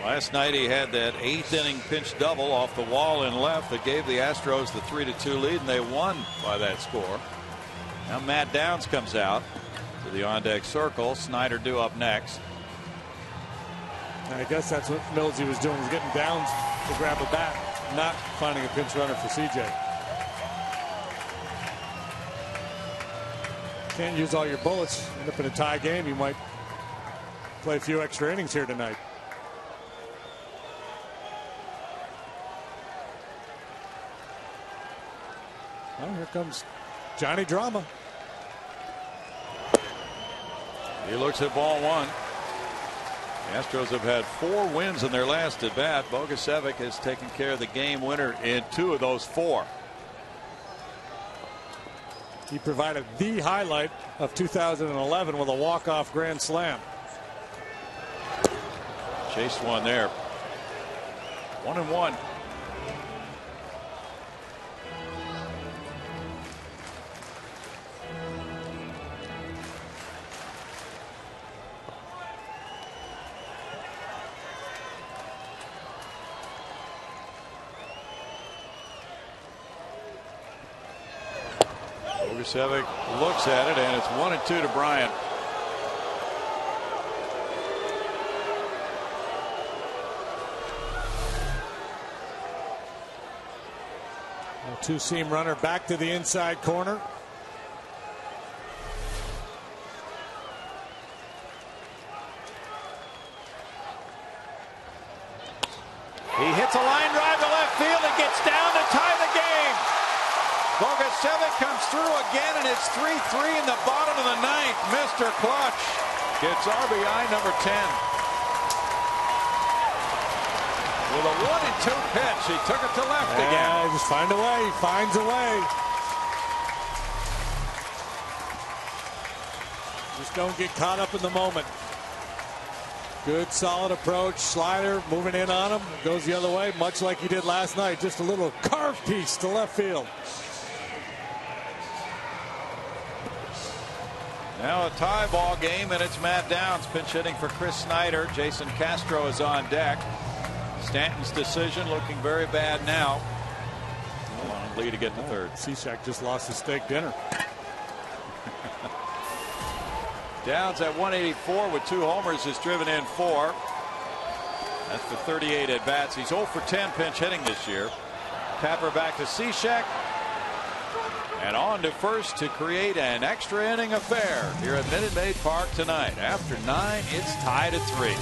Last night he had that 8th inning pinch double off the wall in left that gave the Astros the 3-2 lead, and they won by that score. Now Matt Downs comes out to the on-deck circle. Snyder due up next. I guess that's what Millsy was doing, was getting Downs to grab a bat, not finding a pinch runner for CJ. Can't use all your bullets. End up in a tie game. You might play a few extra innings here tonight. Well, here comes Johnny Drama. He looks at ball one. The Astros have had 4 wins in their last at bat. Bogusevic has taken care of the game winner in 2 of those 4. He provided the highlight of 2011 with a walk-off grand slam. Chased one there. 1-1. Bogusevic looks at it, and it's 1-2 to Bryant. A two-seam runner back to the inside corner. He hits a line drive to left field and gets down to tie the game. Bogusevic comes through again, and it's 3-3 in the bottom of the 9th. Mr. Clutch gets RBI number 10. With a 1-2 pitch, he took it to left again. Just find a way. He finds a way. Just don't get caught up in the moment. Good solid approach. Slider moving in on him. Goes the other way, much like he did last night. Just a little carve piece to left field. Now a tie ball game, and it's Matt Downs pinch hitting for Chris Snyder. Jason Castro is on deck. Stanton's decision looking very bad now. Long lead to get to third. Cishak just lost his steak dinner. Downs at 184 with 2 homers has driven in 4. That's for 38 at bats. He's 0 for 10 pinch hitting this year. Tapper back to Cishak. And on to first to create an extra inning affair here at Minute Maid Park tonight. After 9, it's tied at 3.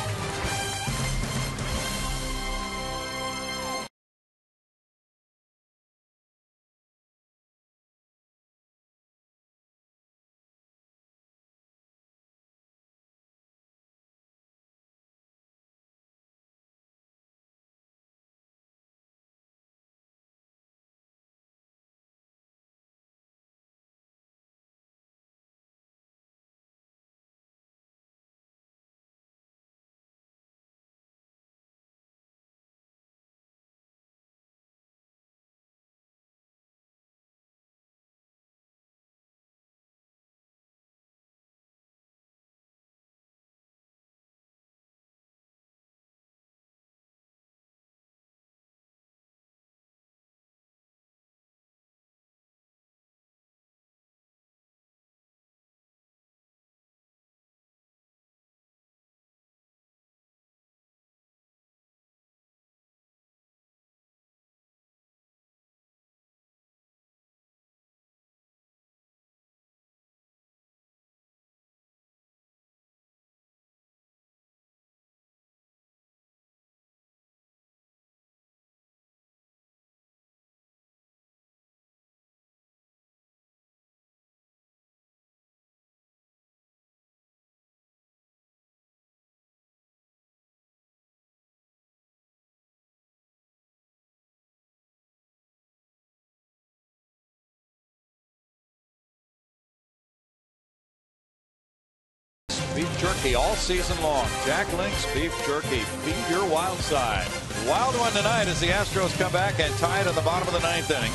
beef jerky all season long. Jack Link's beef jerky. Feed your wild side. Wild one tonight as the Astros come back and tie it in the bottom of the 9th inning.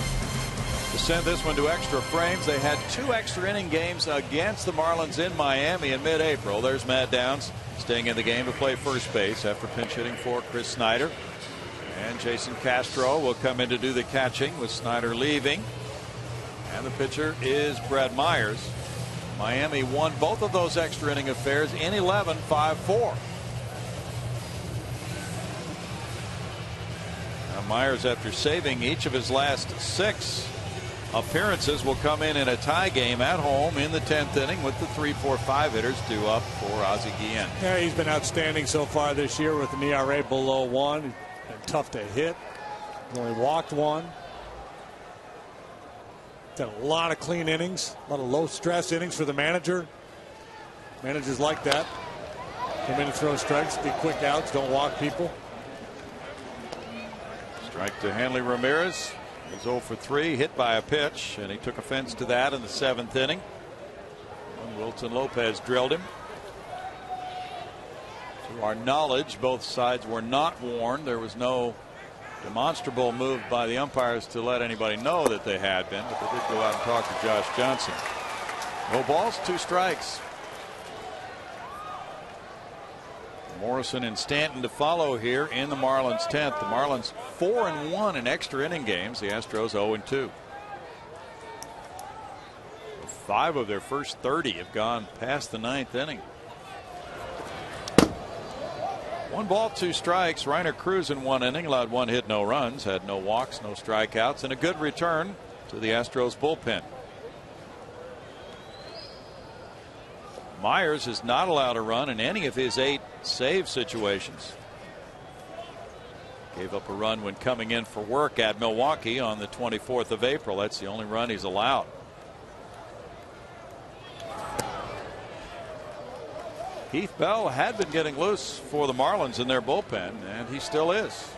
To send this one to extra frames, they had 2 extra inning games against the Marlins in Miami in mid-April. There's Matt Downs staying in the game to play first base after pinch hitting for Chris Snyder. And Jason Castro will come in to do the catching with Snyder leaving. And the pitcher is Brad Myers. Miami won both of those extra inning affairs in 11, 5-4. Now Myers, after saving each of his last 6 appearances, will come in a tie game at home in the 10th inning with the 3-4-5 hitters due up for Ozzie Guillen. Yeah, he's been outstanding so far this year with an ERA below 1. He's been tough to hit. He's only walked 1. Done a lot of clean innings, a lot of low stress innings for the manager. Managers like that. Come in and throw strikes, get quick outs, don't walk people. Strike to Hanley Ramirez. He's 0 for 3, hit by a pitch, and he took offense to that in the 7th inning. And Wilson Lopez drilled him. To our knowledge, both sides were not warned. There was no demonstrable move by the umpires to let anybody know that they had been, but they did go out and talk to Josh Johnson. No balls, 2 strikes. Morrison and Stanton to follow here in the Marlins 10th. The Marlins 4-1 in extra inning games. The Astros 0-2. 5 of their first 30 have gone past the 9th inning. 1 ball, 2 strikes. Reiner Cruz in 1 inning allowed 1 hit, no runs, had no walks, no strikeouts, and a good return to the Astros bullpen. Myers is not allowed a run in any of his 8 save situations. Gave up a run when coming in for work at Milwaukee on the 24th of April. That's the only run he's allowed. Keith Bell had been getting loose for the Marlins in their bullpen, and he still is.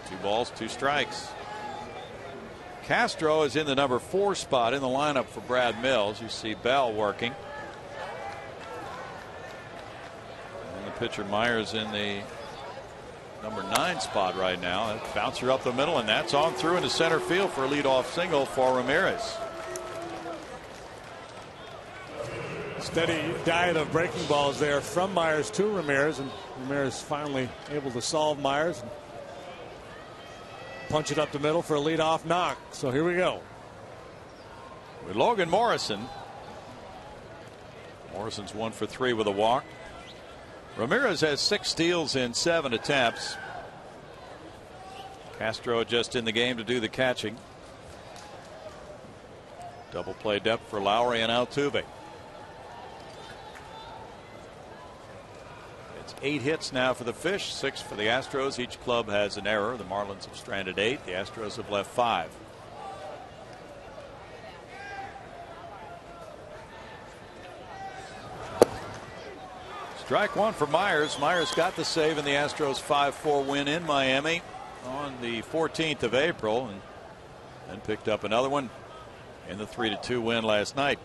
2 balls, 2 strikes. Castro is in the number 4 spot in the lineup for Brad Mills. You see Bell working. Pitcher Myers in the number 9 spot right now. Bouncer up the middle, and that's on through into center field for a leadoff single for Ramirez. Steady diet of breaking balls there from Myers to Ramirez, and Ramirez finally able to solve Myers and punch it up the middle for a leadoff knock. So here we go. With Logan Morrison. Morrison's 1 for 3 with a walk. Ramirez has 6 steals in 7 attempts. Castro just in the game to do the catching. Double play depth for Lowry and Altuve. It's 8 hits now for the Fish, 6 for the Astros. Each club has an error. The Marlins have stranded 8. The Astros have left 5. Strike 1 for Myers. Myers got the save in the Astros 5-4 win in Miami on the 14th of April, and then picked up another one in the 3-2 win last night.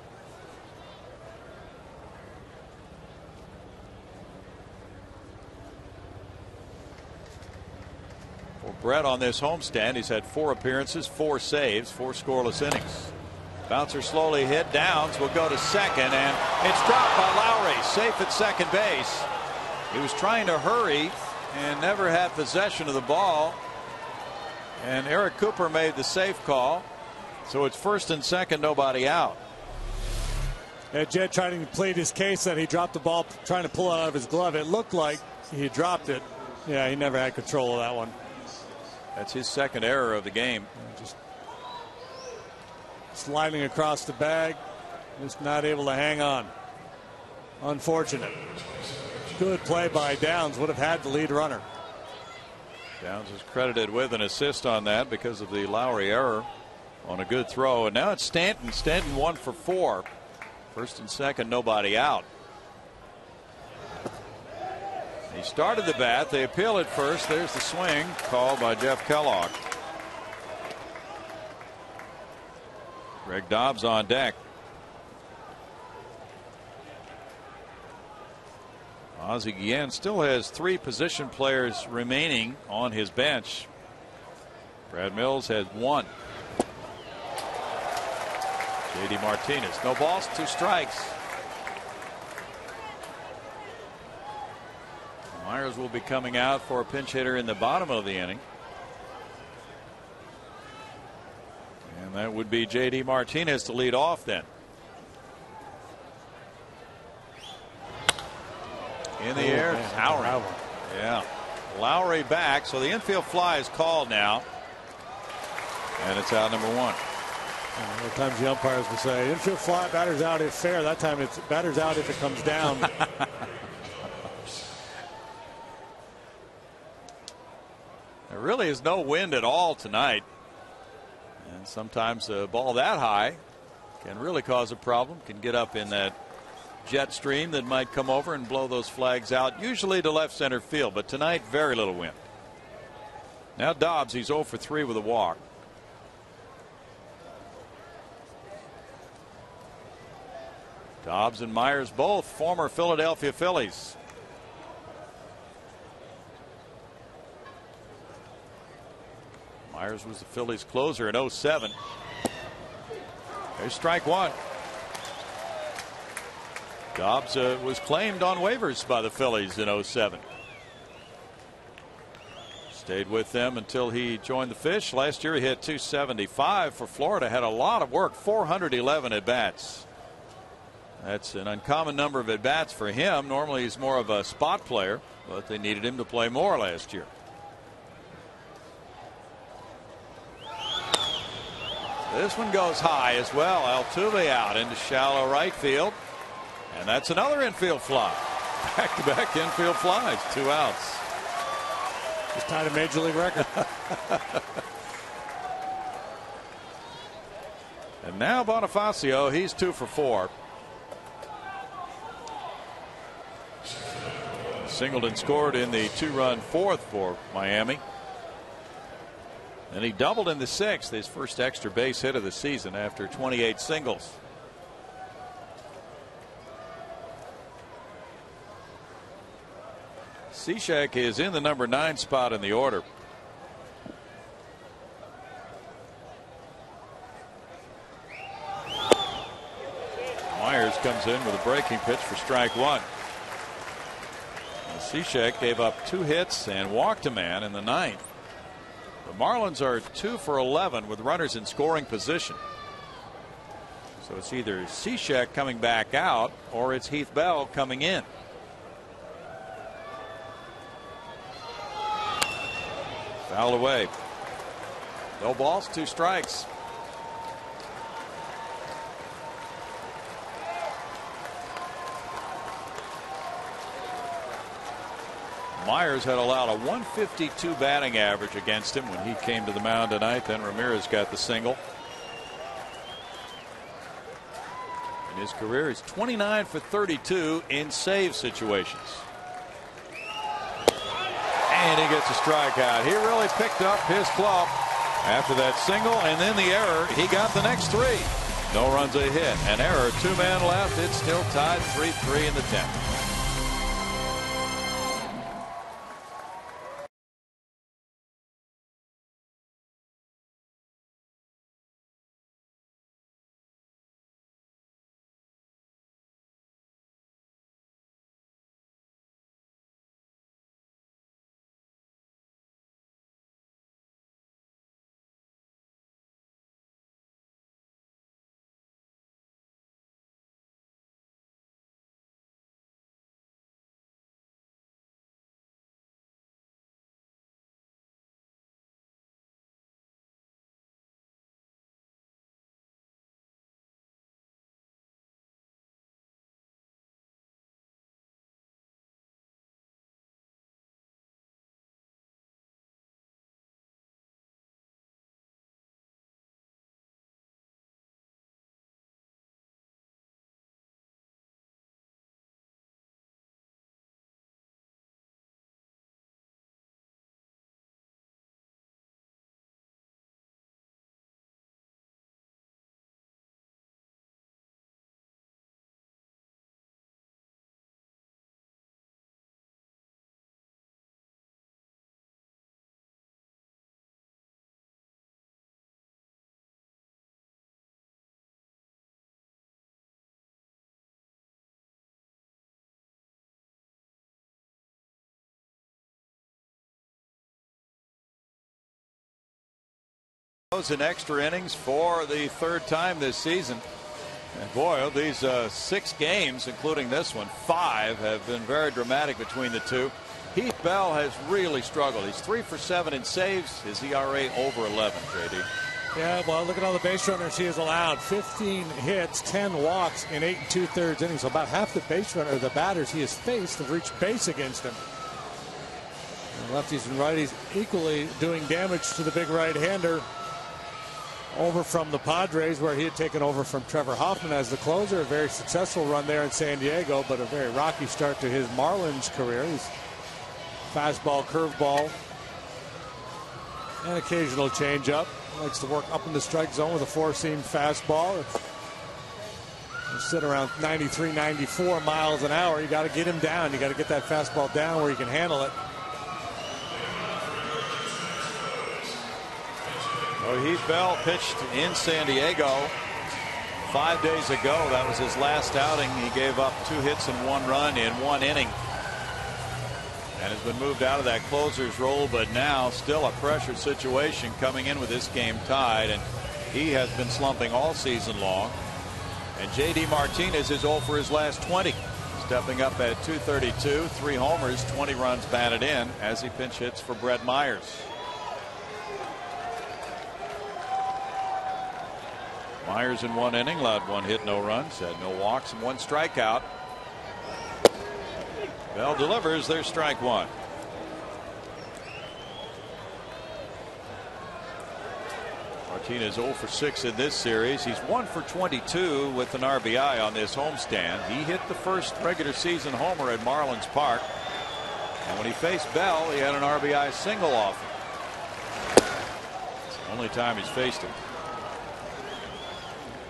For Brett on this homestand, he's had 4 appearances, 4 saves, 4 scoreless innings. Bouncer slowly hit. Downs will go to second, and it's dropped by Lowry. Safe at second base. He was trying to hurry and never had possession of the ball, and Eric Cooper made the safe call. So it's first and second, nobody out. Jed trying to plead his case that he dropped the ball trying to pull it out of his glove. It looked like he dropped it. Yeah, he never had control of that one. That's his second error of the game. Just sliding across the bag, just not able to hang on. Unfortunate. Good play by Downs. Would have had the lead runner. Downs is credited with an assist on that because of the Lowry error on a good throw. And now it's Stanton. Stanton 1 for 4. First and second, nobody out. He started the bat. They appeal it first. There's the swing called by Jeff Kellogg. Greg Dobbs on deck. Ozzie Guillen still has 3 position players remaining on his bench. Brad Mills has 1. JD Martinez, no balls, 2 strikes. Myers will be coming out for a pinch hitter in the bottom of the inning. And that would be JD Martinez to lead off then. In the air, Lowry. Yeah. Lowry back, so the infield fly is called now. And it's out number 1. At times the umpires will say infield fly, batter's out if fair. That time it's batter's out if it comes down. There really is no wind at all tonight. And sometimes a ball that high can really cause a problem, can get up in that jet stream that might come over and blow those flags out, usually to left center field. But tonight, very little wind. Now Dobbs, he's 0 for 3 with a walk. Dobbs and Myers, both former Philadelphia Phillies. Myers was the Phillies closer in 07. There's strike 1. Dobbs was claimed on waivers by the Phillies in 07. Stayed with them until he joined the Fish. Last year he hit .275 for Florida. Had a lot of work, 411 at bats. That's an uncommon number of at bats for him. Normally he's more of a spot player, but they needed him to play more last year. This one goes high as well. Altuve out into shallow right field. And that's another infield fly. Back-to-back infield flies. 2 outs. Just tied a major league record. And now Bonifacio, he's 2 for 4. Singleton scored in the 2-run 4th for Miami. And he doubled in the 6th, his first extra base hit of the season after 28 singles. Cishek is in the number 9 spot in the order. Myers comes in with a breaking pitch for strike 1. Cishek gave up 2 hits and walked a man in the 9th. The Marlins are 2 for 11 with runners in scoring position. So it's either Cishek coming back out or it's Heath Bell coming in. Fouled away. No balls, 2 strikes. Myers had allowed a 152 batting average against him when he came to the mound tonight. Then Ramirez got the single. In his career, he's 29 for 32 in save situations. And he gets a strikeout. He really picked up his club after that single, and then the error. He got the next 3. No runs, a hit, an error, 2-man left. It's still tied 3-3 in the 10th. In extra innings for the third time this season. And boy, of these 6 games, including this one, 5 have been very dramatic between the two. Heath Bell has really struggled. He's 3 for 7 in saves. His ERA over 11, JD. Yeah, well, look at all the base runners he has allowed. 15 hits, 10 walks in 8 2/3 innings. So about half the base runner, the batters he has faced have reached base against him. And lefties and righties equally doing damage to the big right-hander. Over from the Padres, where he had taken over from Trevor Hoffman as the closer. A very successful run there in San Diego, but a very rocky start to his Marlins career. He's fastball, curveball, and occasional changeup. Likes to work up in the strike zone with a 4-seam fastball. He'll sit around 93, 94 miles an hour. You got to get him down. You got to get that fastball down where you can handle it. Well, Heath Bell pitched in San Diego 5 days ago. That was his last outing. He gave up 2 hits and 1 run in 1 inning. And has been moved out of that closer's role, but now still a pressure situation coming in with this game tied. And he has been slumping all season long. And J.D. Martinez is 0 for his last 20. Stepping up at .232, 3 homers, 20 runs batted in as he pinch hits for Brett Myers. Myers in 1 inning allowed 1 hit, no runs, had no walks and 1 strikeout. Bell delivers. There's strike 1. Martinez 0 for 6 in this series. He's 1 for 22 with an RBI on this homestand. He hit the first regular season homer at Marlins Park, and when he faced Bell, he had an RBI single off him. It's the only time he's faced him.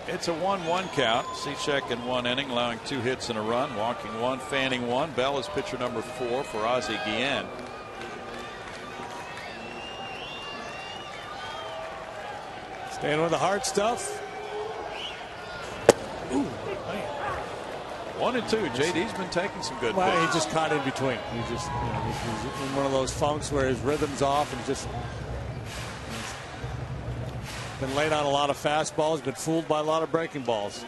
It's a 1-1 count. Cishek in 1 inning, allowing 2 hits and a run, walking 1, fanning 1. Bell is pitcher number 4 for Ozzie Guillen. Staying with the hard stuff. Ooh, man. 1 and 2. JD's been taking some good Well, pitches. he just caught in between. He just, he's in one of those funks where his rhythm's off and just been laid on a lot of fastballs, been fooled by a lot of breaking balls.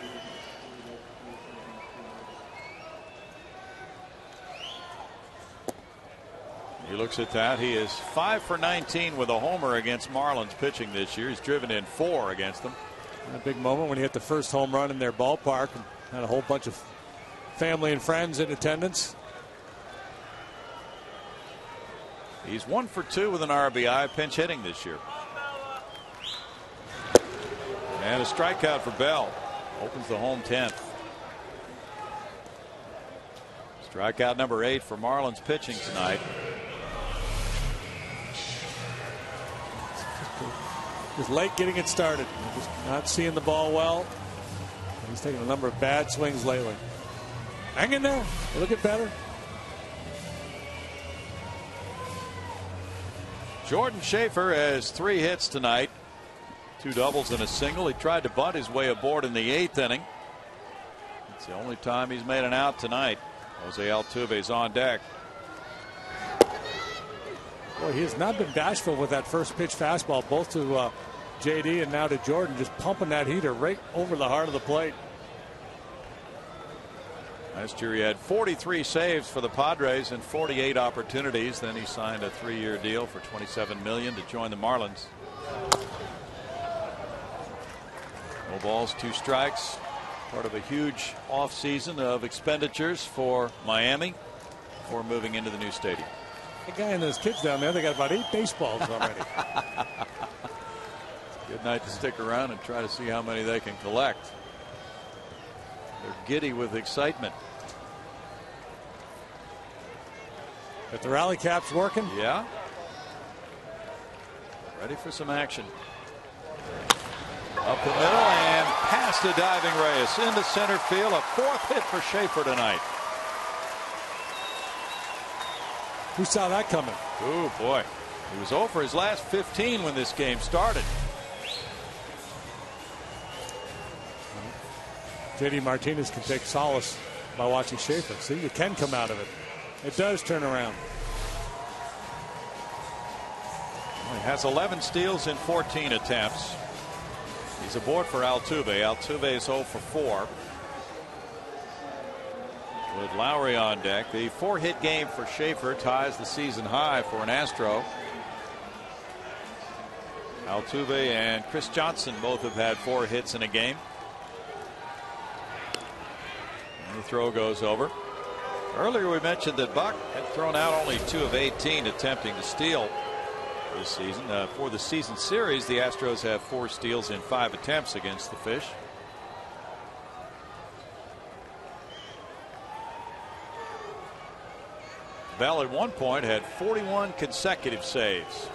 He looks at that. He is 5 for 19 with a homer against Marlins pitching this year. He's driven in 4 against them. A big moment when he hit the first home run in their ballpark and had a whole bunch of family and friends in attendance. He's 1 for 2 with an RBI, pinch hitting this year. And a strikeout for Bell. Opens the home 10th. Strikeout number 8 for Marlins pitching tonight. Just late getting it started. Just not seeing the ball well. He's taken a number of bad swings lately. Hang in there. It'll get better. Jordan Schaefer has 3 hits tonight. 2 doubles and a single. He tried to bunt his way aboard in the 8th inning. It's the only time he's made an out tonight. Jose Altuve's on deck. Boy, he has not been bashful with that first pitch fastball, both to JD and now to Jordan, just pumping that heater right over the heart of the plate. Last year he had 43 saves for the Padres and 48 opportunities. Then he signed a 3-year deal for $27 million to join the Marlins. No balls, 2 strikes. Part of a huge offseason of expenditures for Miami before moving into the new stadium. The guy and those kids down there, they got about 8 baseballs already. Good night to stick around and try to see how many they can collect. They're giddy with excitement. Got the rally caps working? Yeah. Ready for some action. Up the middle and past the diving Reyes into center field. A 4th hit for Schaefer tonight. Who saw that coming? Oh boy. He was 0 for his last 15 when this game started. JD Martinez can take solace by watching Schaefer. See, you can come out of it. It does turn around. He has 11 steals in 14 attempts. He's aboard for Altuve. Altuve is 0 for 4. With Lowry on deck. The 4-hit game for Schaefer ties the season high for an Astro. Altuve and Chris Johnson both have had 4 hits in a game. And the throw goes over. Earlier we mentioned that Buck had thrown out only 2 of 18 attempting to steal this season. For the season series, the Astros have 4 steals in 5 attempts against the Fish. Bell at one point had 41 consecutive saves.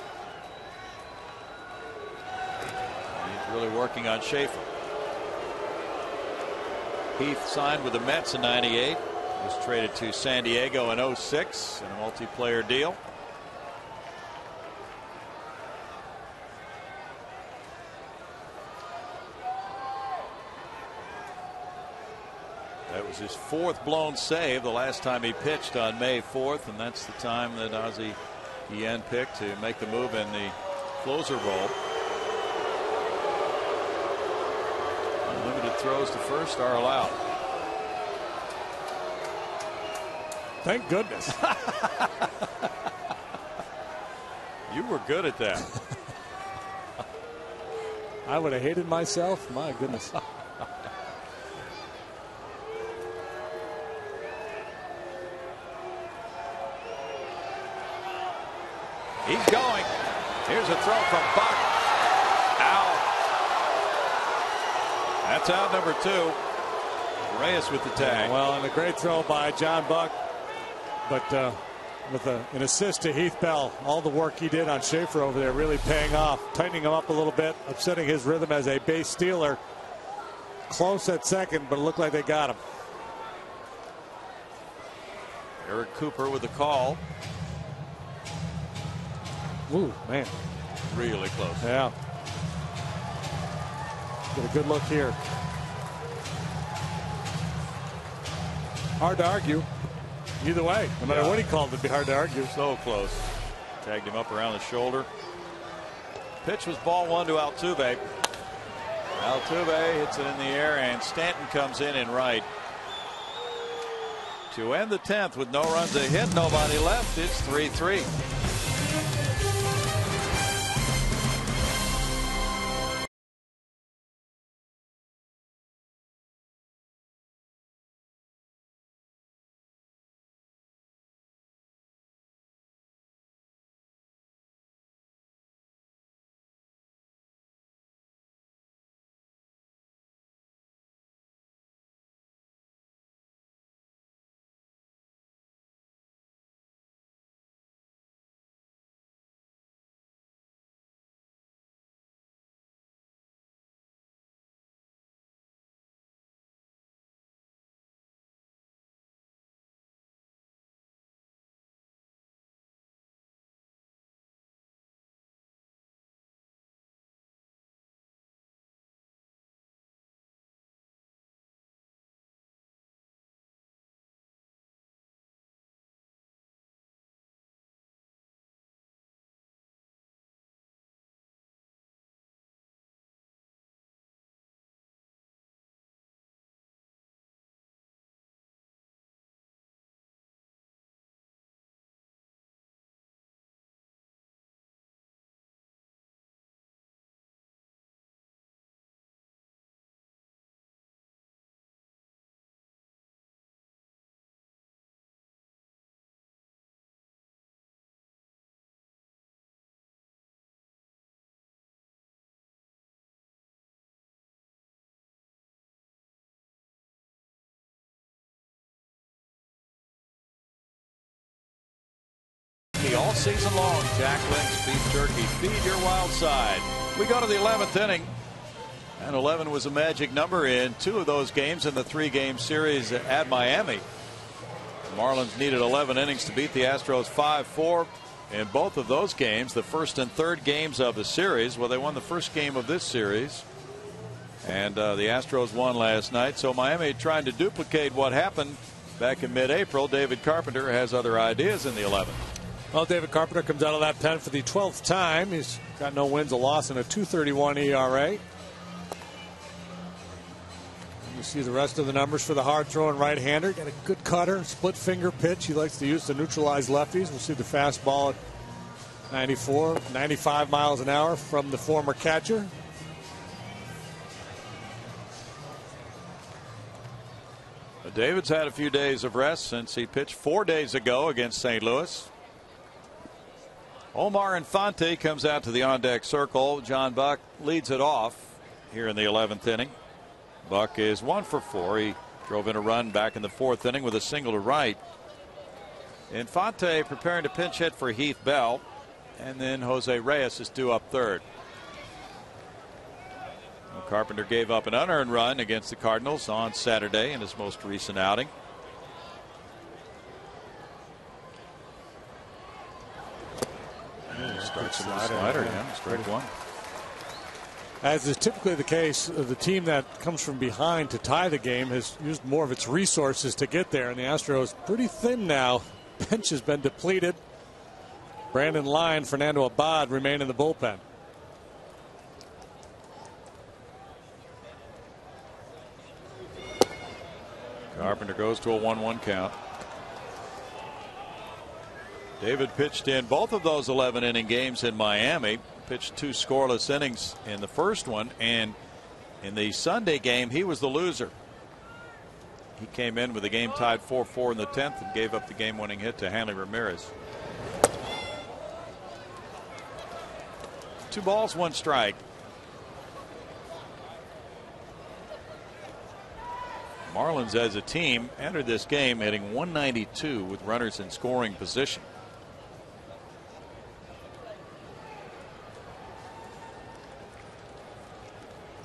He's really working on Schaefer. Heath signed with the Mets in '98. Was traded to San Diego in '06 in a multiplayer deal. That was his 4th blown save the last time he pitched on May 4th, and that's the time that Ozzie Guillen picked to make the move in the closer role. Unlimited throws to first are allowed. Thank goodness. You were good at that. I would have hated myself. My goodness. He's going. Here's a throw from Buck. Out. That's out number 2. Reyes with the tag. Well, and a great throw by John Buck, but with an assist to Heath Bell. All the work he did on Schaefer over there really paying off, tightening him up a little bit, upsetting his rhythm as a base stealer. Close at second, but it looked like they got him. Eric Cooper with the call. Ooh, man. Really close. Yeah. Get a good look here. Hard to argue. Either way, no matter what he called, it'd be hard to argue. So close. Tagged him up around the shoulder. Pitch was ball 1 to Altuve. Altuve hits it in the air, and Stanton comes in right. To end the 10th with no runs a hit, nobody left. It's 3-3. All season long, Jack Link's beef jerky. Feed your wild side. We go to the 11th inning, and 11 was a magic number in 2 of those games in the 3-game series at Miami. The Marlins needed 11 innings to beat the Astros 5-4 in both of those games, the first and third games of the series. Well, they won the first game of this series, and the Astros won last night. So Miami trying to duplicate what happened back in mid-April. David Carpenter has other ideas in the 11th. Well, David Carpenter comes out of that pen for the 12th time. He's got no wins, a loss, and a 2.31 ERA. You see the rest of the numbers for the hard-throwing right-hander. Got a good cutter, split-finger pitch he likes to use to neutralize lefties. We'll see the fastball at 94, 95 miles an hour from the former catcher. David's had a few days of rest since he pitched 4 days ago against St. Louis. Omar Infante comes out to the on-deck circle. John Buck leads it off here in the 11th inning. Buck is 1 for 4. He drove in a run back in the 4th inning with a single to right. Infante preparing to pinch hit for Heath Bell. And then Jose Reyes is due up third. Carpenter gave up an unearned run against the Cardinals on Saturday in his most recent outing. Starts with a slider, yeah, strike one. As is typically the case, the team that comes from behind to tie the game has used more of its resources to get there, and the Astros pretty thin now. Bench has been depleted. Brandon Lyon, Fernando Abad remain in the bullpen. Carpenter goes to a 1-1 count. David pitched in both of those 11-inning games in Miami. Pitched 2 scoreless innings in the first one, and in the Sunday game he was the loser. He came in with a game tied 4-4 in the 10th and gave up the game-winning hit to Hanley Ramirez. 2 balls, 1 strike. Marlins as a team entered this game hitting .192 with runners in scoring position.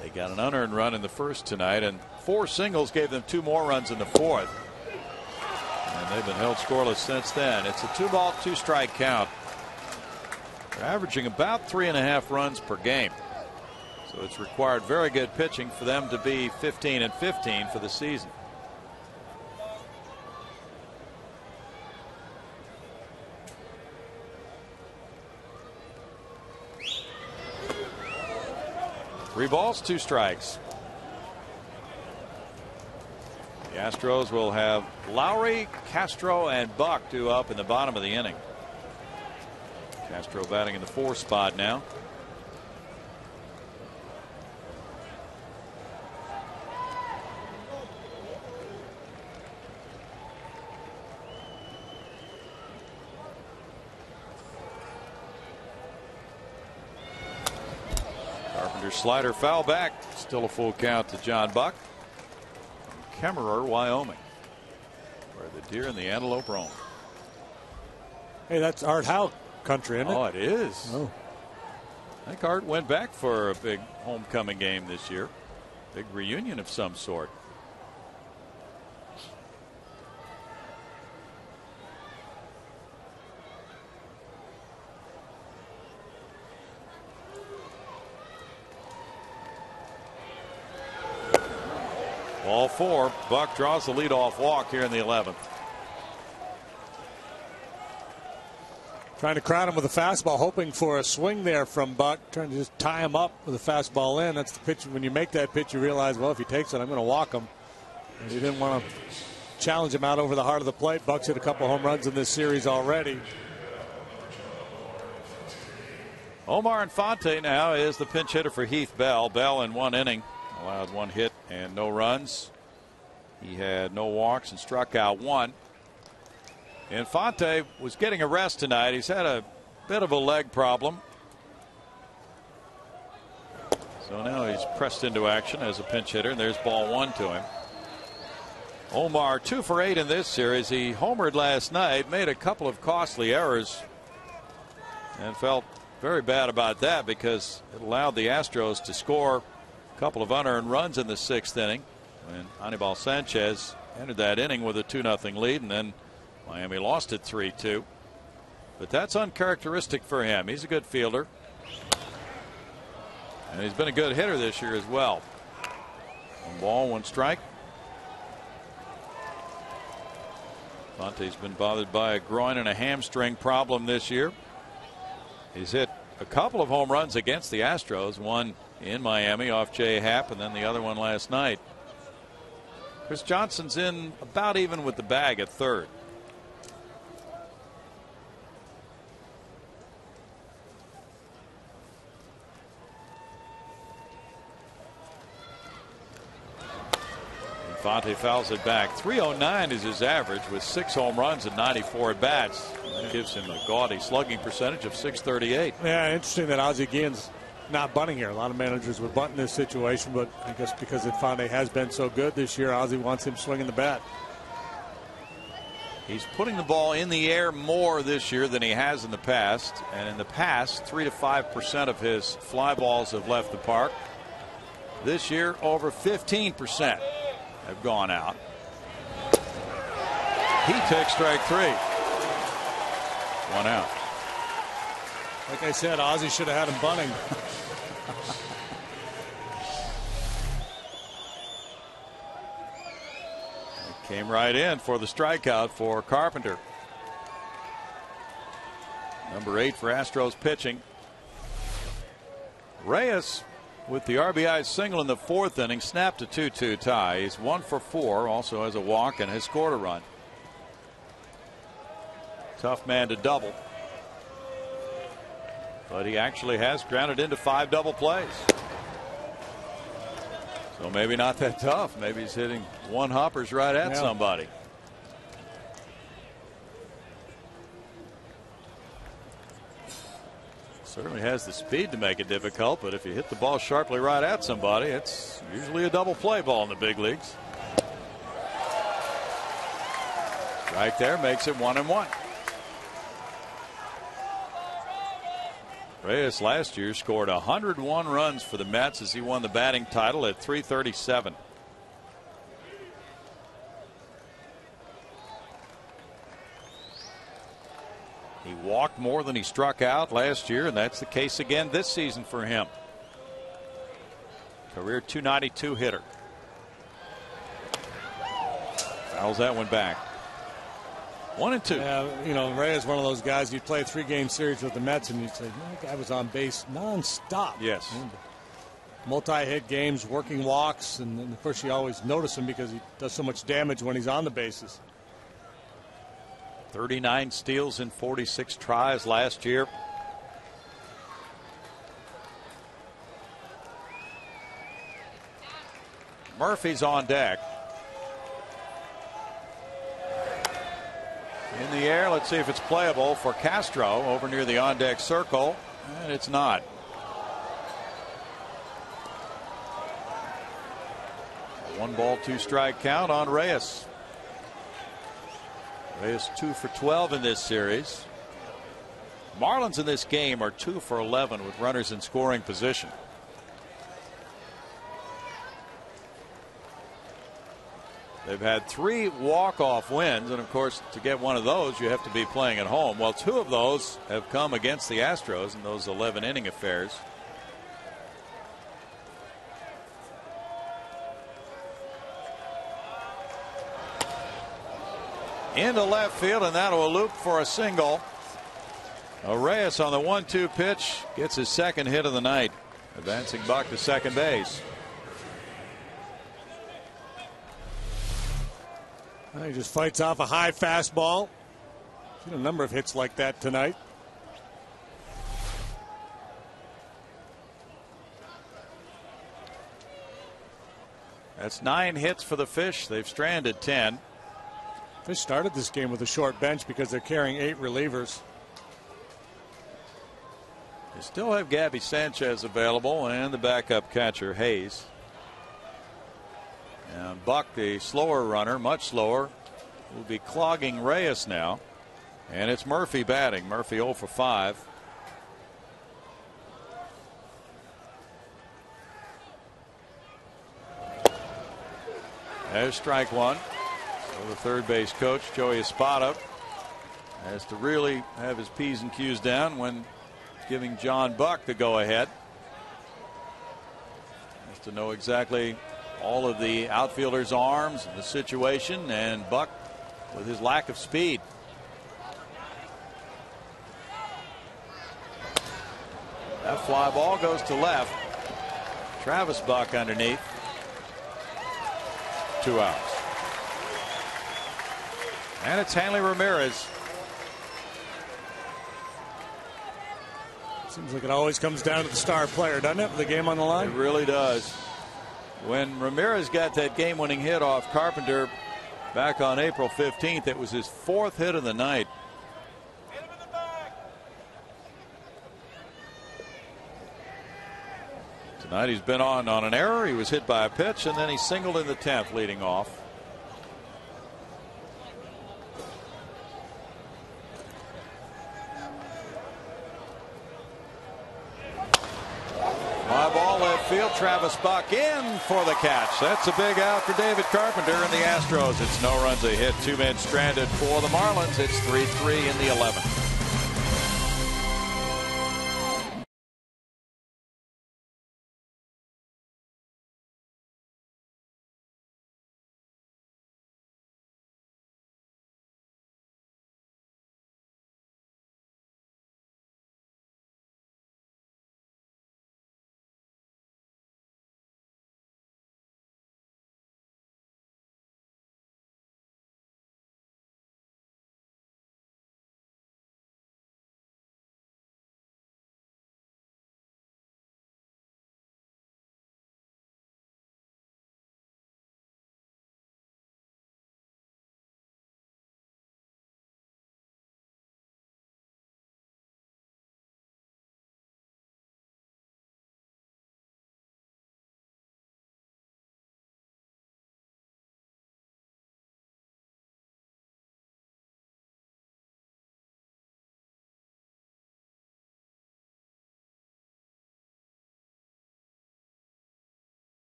They got an unearned run in the first tonight, and 4 singles gave them 2 more runs in the 4th. And they've been held scoreless since then. It's a 2-ball, 2-strike count. They're averaging about 3.5 runs per game. So it's required very good pitching for them to be 15-15 for the season. Three balls, 2 strikes. The Astros will have Lowry, Castro, and Buck due up in the bottom of the inning. Castro batting in the 4th spot now. Slider foul back. Still a full count to John Buck. Kemmerer, Wyoming, where the deer and the antelope roam. Hey, that's Art Howe country, isn't it? Oh, it is. Oh. I think Art went back for a big homecoming game this year. Big reunion of some sort. Ball 4. Buck draws the leadoff walk here in the 11th. Trying to crowd him with a fastball, hoping for a swing there from Buck, trying to just tie him up with a fastball in. That's the pitch. When you make that pitch, you realize, well, if he takes it, I'm going to walk him. And he didn't want to challenge him out over the heart of the plate. Buck's hit a couple home runs in this series already. Omar Infante now is the pinch hitter for Heath Bell. Bell in 1 inning allowed 1 hit and no runs. He had no walks and struck out 1. Infante was getting a rest tonight. He's had a bit of a leg problem. So now he's pressed into action as a pinch hitter, and there's ball 1 to him. Omar 2 for 8 in this series. He homered last night, made a couple of costly errors, and felt very bad about that because it allowed the Astros to score a couple of unearned runs in the 6th inning when Anibal Sanchez entered that inning with a 2-0 lead, and then Miami lost it 3-2. But that's uncharacteristic for him. He's a good fielder, and he's been a good hitter this year as well. 1 ball, 1 strike. Fonte's been bothered by a groin and a hamstring problem this year. He's hit a couple of home runs against the Astros, one in Miami off J. Happ, and then the other one last night. Chris Johnson's in about even with the bag at third. Fonte fouls it back. 309 is his average with 6 home runs and 94 at bats. That gives him a gaudy slugging percentage of .638. Yeah, interesting that Ozzie Guillen's not bunting here. A lot of managers would bunt in this situation, but I guess because Fonte has been so good this year, Ozzie wants him swinging the bat. He's putting the ball in the air more this year than he has in the past. And in the past, 3 to 5% of his fly balls have left the park. This year, over 15% have gone out. He takes strike 3. 1 out. Like I said, Ozzie should have had him bunting. Came right in for the strikeout for Carpenter. Number 8 for Astros pitching. Reyes with the RBI single in the 4th inning snapped a 2-2 tie. He's 1 for 4, also has a walk and has scored a run. Tough man to double, but he actually has grounded into 5 double plays. So maybe not that tough. Maybe he's hitting one hoppers right at somebody. Certainly has the speed to make it difficult, but if you hit the ball sharply right at somebody, it's usually a double play ball in the big leagues. Right there makes it 1-1. Reyes last year scored 101 runs for the Mets as he won the batting title at .337. He walked more than he struck out last year, and that's the case again this season for him. Career .292 hitter. Fouls that one back. 1-2. Yeah, you know, Reyes is one of those guys. You play a 3-game series with the Mets, and you'd say, that guy was on base nonstop. Yes. Multi-hit games, working walks, and of course you always notice him because he does so much damage when he's on the bases. 39 steals in 46 tries last year. Murphy's on deck. In the air, let's see if it's playable for Castro over near the on deck circle, and it's not. A 1-ball, 2-strike count on Reyes. Reyes 2 for 12 in this series. Marlins in this game are 2 for 11 with runners in scoring position. They've had 3 walk-off wins, and of course to get one of those you have to be playing at home. Well, 2 of those have come against the Astros in those 11-inning affairs. Into left field, and that'll loop for a single. Reyes on the 1-2 pitch gets his 2nd hit of the night. Advancing Buck to second base. He just fights off a high fastball. Seen a number of hits like that tonight. That's 9 hits for the Fish. They've stranded 10. Fish started this game with a short bench because they're carrying 8 relievers. They still have Gabby Sanchez available and the backup catcher Hayes. And Buck, the slower runner, much slower, will be clogging Reyes now. And it's Murphy batting. Murphy 0 for 5. There's strike 1. So the third base coach, Joey Espada, has to really have his P's and Q's down when giving John Buck the go-ahead. Has to know exactly all of the outfielders' arms and the situation, and Buck with his lack of speed. That fly ball goes to left. Travis Buck underneath. 2 outs. And it's Hanley Ramirez. Seems like it always comes down to the star player, doesn't it, with the game on the line? It really does. When Ramirez got that game-winning hit off Carpenter back on April 15th, it was his 4th hit of the night. Tonight he's been on an error. He was hit by a pitch, and then he singled in the 10th, leading off. Fly ball left field. Travis Buck in for the catch. That's a big out for David Carpenter and the Astros. It's no runs a hit. 2 men stranded for the Marlins. It's 3-3 in the 11th.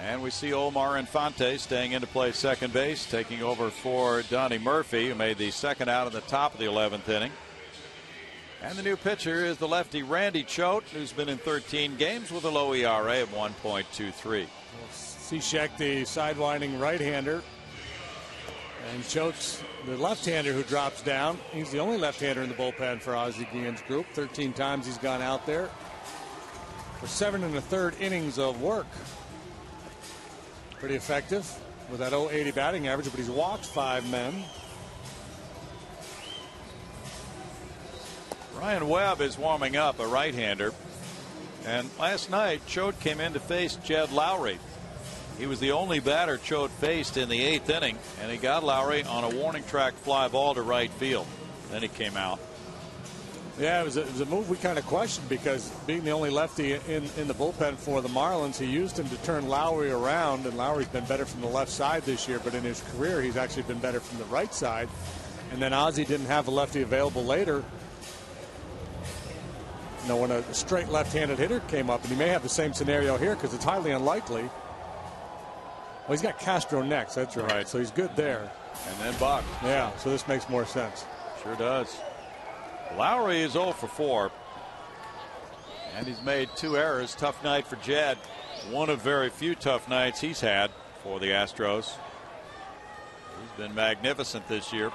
And we see Omar Infante staying into play second base, taking over for Donnie Murphy, who made the second out in the top of the 11th inning. And the new pitcher is the lefty Randy Choate, who's been in 13 games with a low ERA of 1.23. Cishek, the sidewinding right-hander, and Choate's the left-hander who drops down. He's the only left-hander in the bullpen for Ozzie Guillen's group. 13 times he's gone out there for 7 1/3 innings of work. Pretty effective with that 0.80 batting average, but he's walked 5 men. Ryan Webb is warming up, a right-hander. And last night, Choate came in to face Jed Lowry. He was the only batter Choate faced in the 8th inning, and he got Lowry on a warning track fly ball to right field. Then he came out. Yeah, it was a move we kind of questioned, because being the only lefty in the bullpen for the Marlins, he used him to turn Lowry around, and Lowry's been better from the left side this year, but in his career he's actually been better from the right side. And then Ozzie didn't have a lefty available later. You know, when a straight left-handed hitter came up, and he may have the same scenario here because it's highly unlikely. Well, he's got Castro next, that's right. So he's good there. And then Buck. Yeah, so this makes more sense. Sure does. Lowry is 0 for 4. And he's made 2 errors. Tough night for Jed. One of very few tough nights he's had for the Astros. He's been magnificent this year.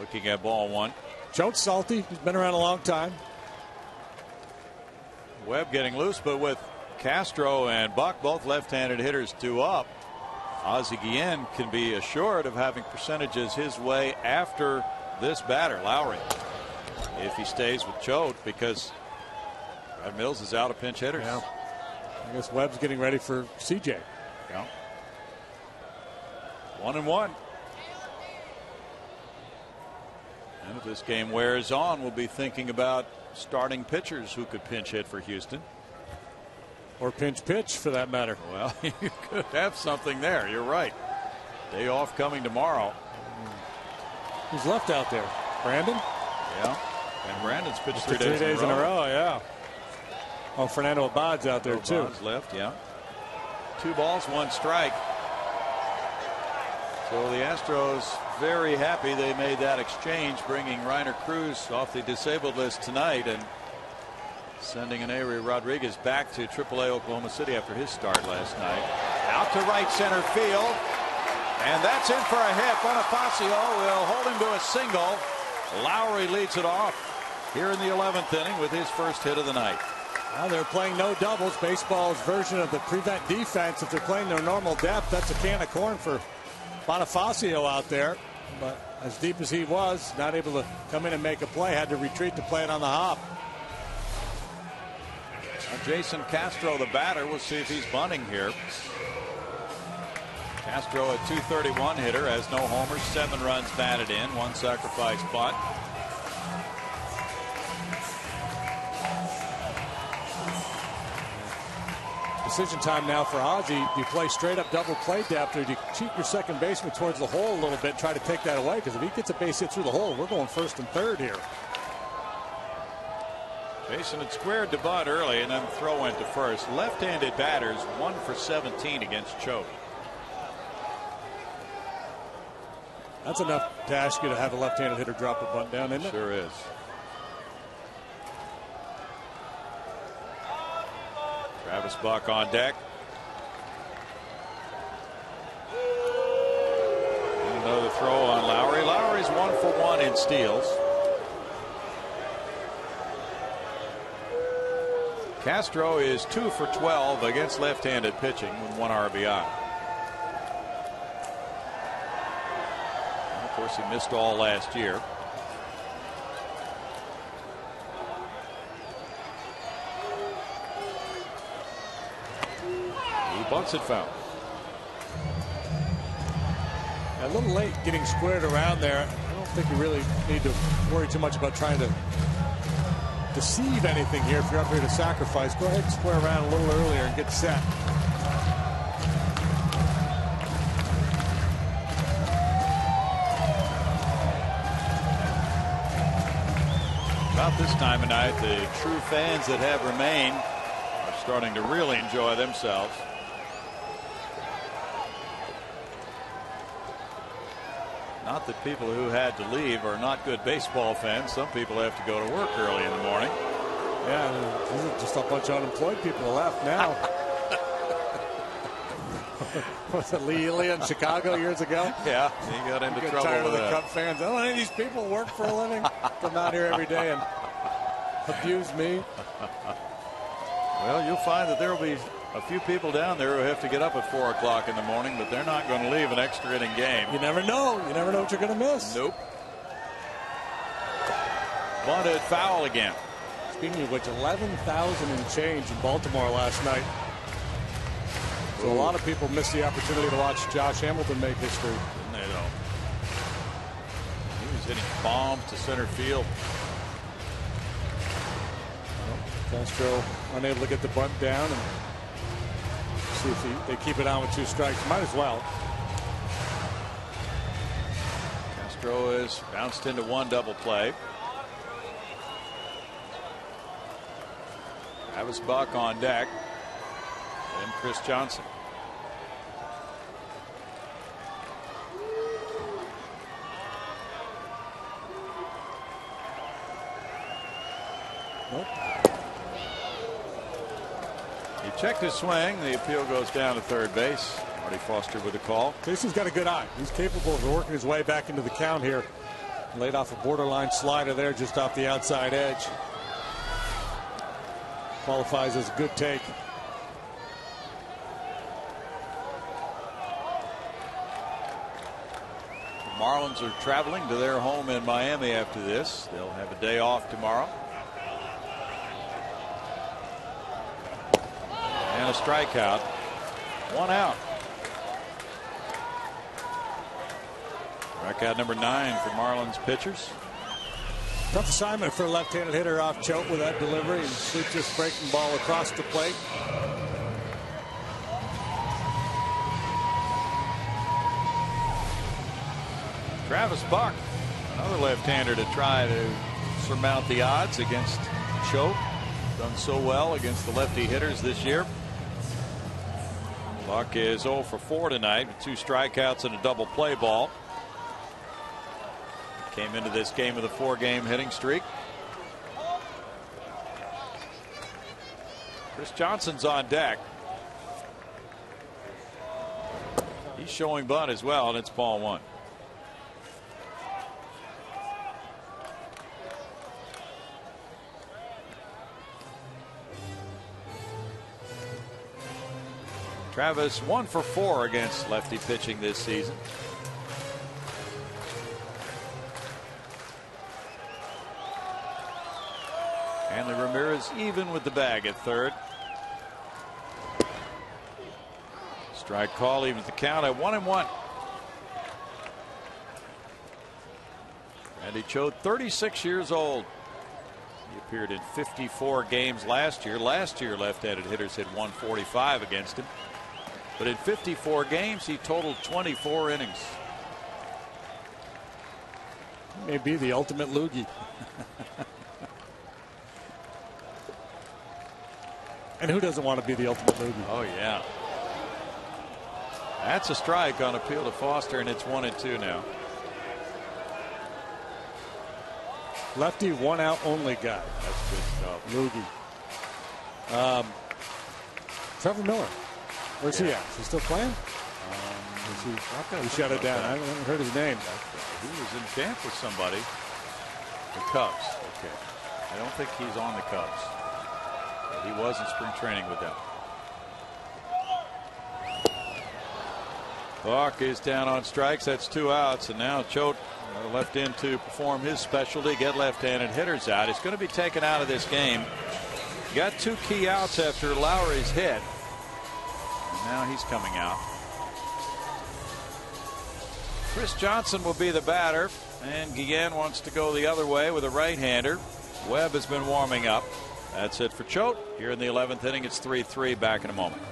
Looking at ball 1. Choate's salty. He's been around a long time. Webb getting loose, but with Castro and Buck, both left-handed hitters, 2 up, Ozzie Guillen can be assured of having percentages his way after this batter, Lowry, if he stays with Choate, because Brad Mills is out of pinch hitters. Yeah. I guess Webb's getting ready for CJ. Yeah. 1-1. And if this game wears on, we'll be thinking about starting pitchers who could pinch hit for Houston. Or pinch pitch, for that matter. Well, you could have something there. You're right. Day off coming tomorrow. Who's left out there? Brandon? Yeah. And Brandon's pitched 3 days in a row. Yeah. Oh, Fernando Abad's out there, too. Abad's left, yeah. 2 balls, 1 strike. So the Astros very happy they made that exchange, bringing Reiner Cruz off the disabled list tonight and sending an Arie Rodriguez back to AAA Oklahoma City after his start last night. Out to right center field. And that's in for a hit. Bonifacio will hold him to a single. Lowry leads it off here in the 11th inning with his first hit of the night. Well, they're playing no doubles. Baseball's version of the prevent defense. If they're playing their normal depth, that's a can of corn for Bonifacio out there. But as deep as he was, not able to come in and make a play, had to retreat to play it on the hop. Jason Castro, the batter. We'll see if he's bunting here. Castro, a .231 hitter, has no homers, 7 runs batted in, 1 sacrifice bunt. Decision time now for Ozzie. Do you play straight up double play depth, or do you cheat your second baseman towards the hole a little bit, try to take that away? Because if he gets a base hit through the hole, we're going first and third here. Jason had squared to bunt early, and then the throw went to first. Left-handed batters 1 for 17 against Choate. That's enough to ask you to have a left-handed hitter drop a bunt down, isn't it? Sure is. Travis Buck on deck. And another throw on Lowry. Lowry's 1 for 1 in steals. Castro is 2 for 12 against left-handed pitching with 1 RBI. And of course, he missed all last year. He bunts it foul. A little late getting squared around there. I don't think you really need to worry too much about trying to deceive anything here. If you're up here to sacrifice, go ahead and square around a little earlier and get set. About this time of night, the true fans that have remained are starting to really enjoy themselves. Not that people who had to leave are not good baseball fans. Some people have to go to work early in the morning. Yeah, these are just a bunch of unemployed people left now. Was it Lee Ely in Chicago years ago? Yeah, he got into trouble tired with of the that. Cub fans. Oh, any of these people work for a living? Come out here every day and abuse me. Well, you'll find that there will be a few people down there who have to get up at 4 o'clock in the morning, but they're not going to leave an extra inning game. You never know. You never know what you're going to miss. Nope. Bunted foul again. Speaking of which, 11,000 and change in Baltimore last night. So a lot of people missed the opportunity to watch Josh Hamilton make history. Didn't they, though? He was hitting bombs to center field. Castro unable to get the bunt down, and see if they keep it on with 2 strikes. Might as well. Castro is bounced into 1 double play. Travis Buck on deck. And Chris Johnson. Nope. He checked his swing. The appeal goes down to third base. Marty Foster with the call. Jason's got a good eye. He's capable of working his way back into the count here. Laid off a borderline slider there just off the outside edge. Qualifies as a good take. The Marlins are traveling to their home in Miami after this. They'll have a day off tomorrow. And a strikeout. 1 out. Strikeout number 9 for Marlins pitchers. Tough assignment for a left-handed hitter off Choate with that delivery and sweep this breaking ball across the plate. Travis Buck, another left-hander to try to surmount the odds against Choate. Done so well against the lefty hitters this year. Buck is 0 for 4 tonight with 2 strikeouts and a double play ball. Came into this game with a 4-game hitting streak. Chris Johnson's on deck. He's showing bunt as well, and it's ball 1. Travis 1 for 4 against lefty pitching this season. Hanley Ramirez even with the bag at third. Strike call evens the count at 1-1. Randy Choate, 36 years old. He appeared in 54 games last year. Last year, left-handed hitters hit 145 against him. But in 54 games, he totaled 24 innings. May be the ultimate loogie. And who doesn't want to be the ultimate loogie? Oh, yeah. That's a strike on appeal to Foster, and it's 1-2 now. Lefty, 1 out only guy. That's good stuff. Loogie. Trevor Miller. Where's he at? Is he still playing? He shut it down. I haven't heard his name. He was in camp with somebody. The Cubs. Okay. I don't think he's on the Cubs. But he was in spring training with them. Buck is down on strikes. That's 2 outs. And now Choate left in to perform his specialty, get left-handed hitters out. He's going to be taken out of this game. He got 2 key outs after Lowry's hit. Now he's coming out. Chris Johnson will be the batter, and Guillen wants to go the other way with a right-hander. Webb has been warming up. That's it for Choate. Here in the 11th inning, it's 3-3. Back in a moment.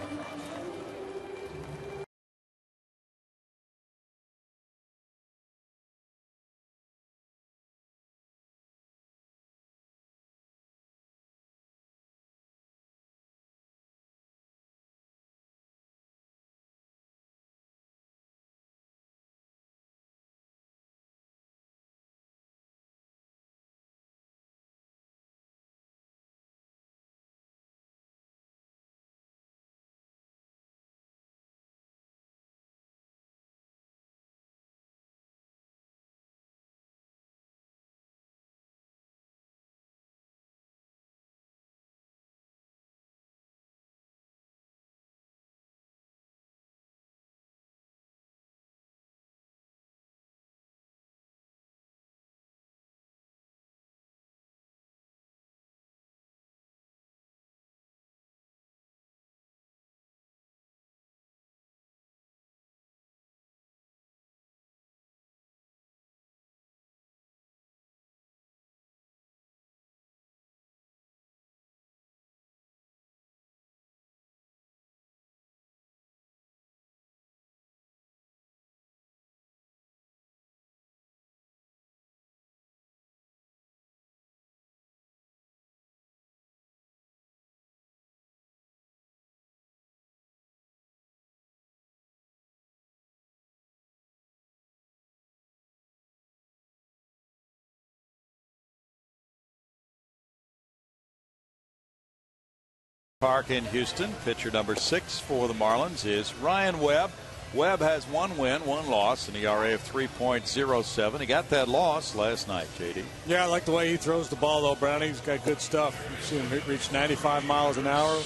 Park in Houston. Pitcher number 6 for the Marlins is Ryan Webb. Webb has 1 win, 1 loss, an ERA of 3.07. He got that loss last night, JD. Yeah, I like the way he throws the ball, though, Brownie. He's got good stuff. You've seen him reach 95 miles an hour.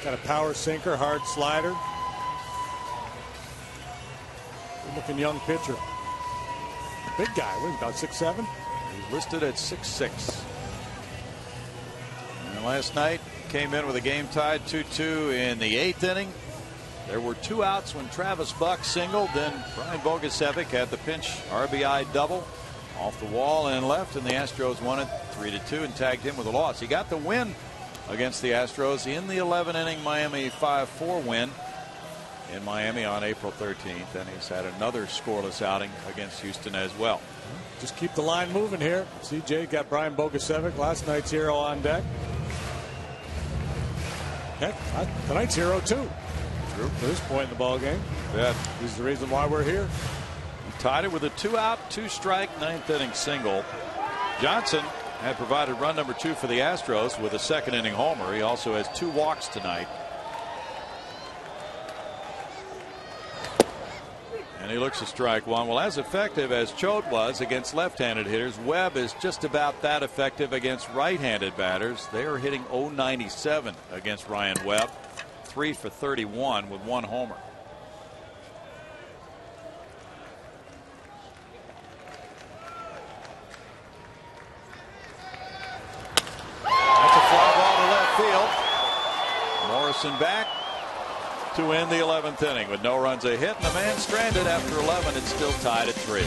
Got a power sinker, hard slider. Good-looking young pitcher. Big guy, what, about 6'7"? He's listed at 6'6". And last night came in with a game tied 2-2 in the 8th inning. There were 2 outs when Travis Buck singled. Then Brian Bogusevic had the pinch RBI double. Off the wall and left, and the Astros won it 3-2 and tagged him with a loss. He got the win against the Astros in the 11-inning Miami 5-4 win in Miami on April 13th, and he's had another scoreless outing against Houston as well. Just keep the line moving here. CJ got Brian Bogusevic, last night's hero, on deck. Heck, tonight's hero too. True. To this point in the ball game. Yeah. He's the reason why we're here. He tied it with a 2-out, 2-strike, 9th-inning single. Johnson had provided run number 2 for the Astros with a 2nd-inning homer. He also has 2 walks tonight. And he looks to strike one. Well, as effective as Choate was against left-handed hitters, Webb is just about that effective against right-handed batters. They are hitting .097 against Ryan Webb, 3 for 31 with 1 homer. That's a fly ball to left field. Morrison back to end the 11th inning with no runs a hit, and the man stranded after 11. It's still tied at 3.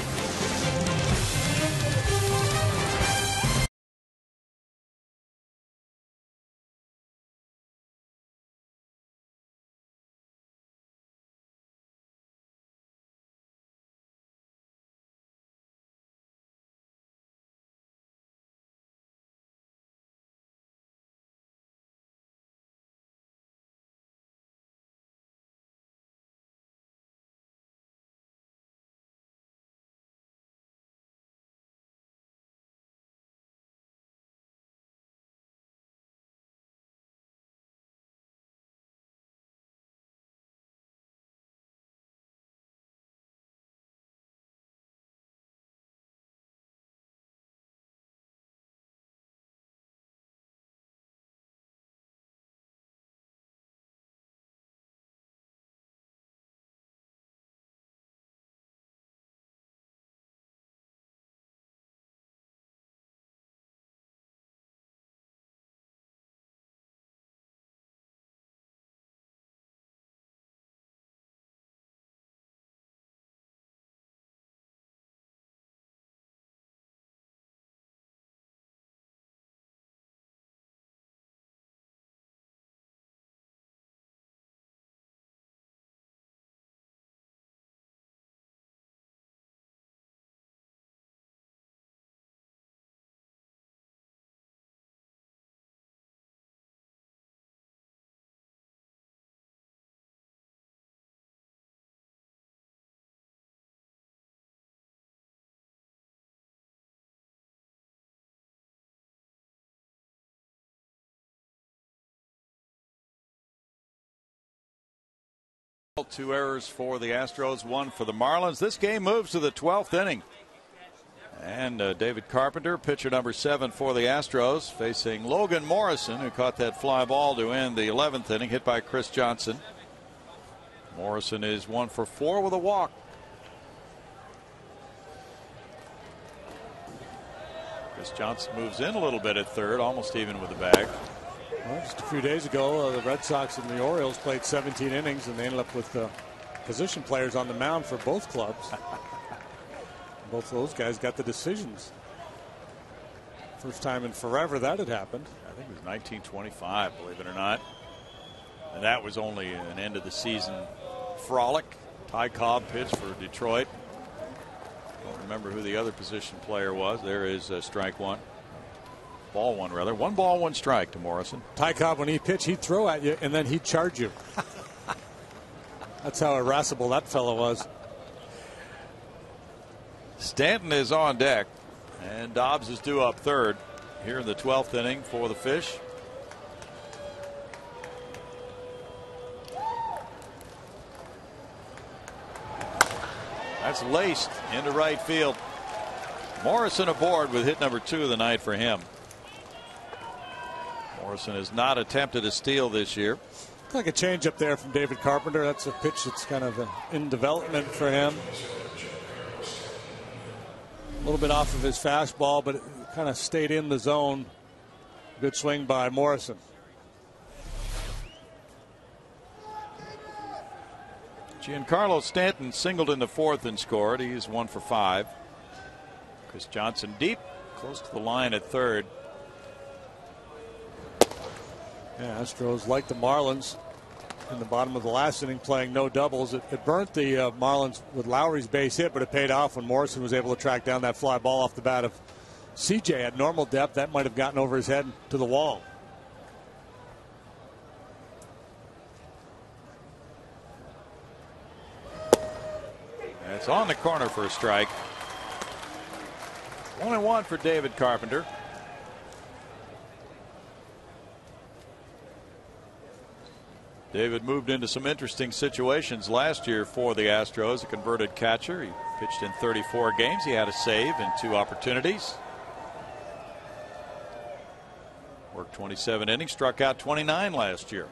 Two errors for the Astros, 1 for the Marlins. This game moves to the 12th inning. And David Carpenter, pitcher number 7 for the Astros, facing Logan Morrison, who caught that fly ball to end the 11th inning, hit by Chris Johnson. Morrison is 1 for 4 with a walk. Chris Johnson moves in a little bit at third, almost even with the bag. Well, just a few days ago, the Red Sox and the Orioles played 17 innings, and they ended up with position players on the mound for both clubs. Both of those guys got the decisions. First time in forever that had happened. I think it was 1925, believe it or not. And that was only an end of the season frolic. Ty Cobb pitched for Detroit. Don't remember who the other position player was. There is strike one. Ball one, rather. 1 ball, 1 strike to Morrison. Ty Cobb, when he pitched, he'd throw at you and then he'd charge you. That's how irascible that fellow was. Stanton is on deck, and Dobbs is due up third here in the 12th inning for the Fish. That's laced into right field. Morrison aboard with hit number 2 of the night for him. Morrison has not attempted a steal this year. Like a change up there from David Carpenter. That's a pitch that's kind of in development for him. A little bit off of his fastball, but it kind of stayed in the zone. Good swing by Morrison. Giancarlo Stanton singled in the 4th and scored. He's 1 for 5. Chris Johnson deep, close to the line at third. Yeah, Astros, like the Marlins, in the bottom of the last inning, playing no doubles. It burnt the Marlins with Lowry's base hit, but it paid off when Morrison was able to track down that fly ball off the bat of CJ at normal depth. That might have gotten over his head to the wall. It's on the corner for a strike. 1-1 for David Carpenter. David moved into some interesting situations last year for the Astros. A converted catcher. He pitched in 34 games. He had a save in 2 opportunities. Worked 27 innings, struck out 29 last year.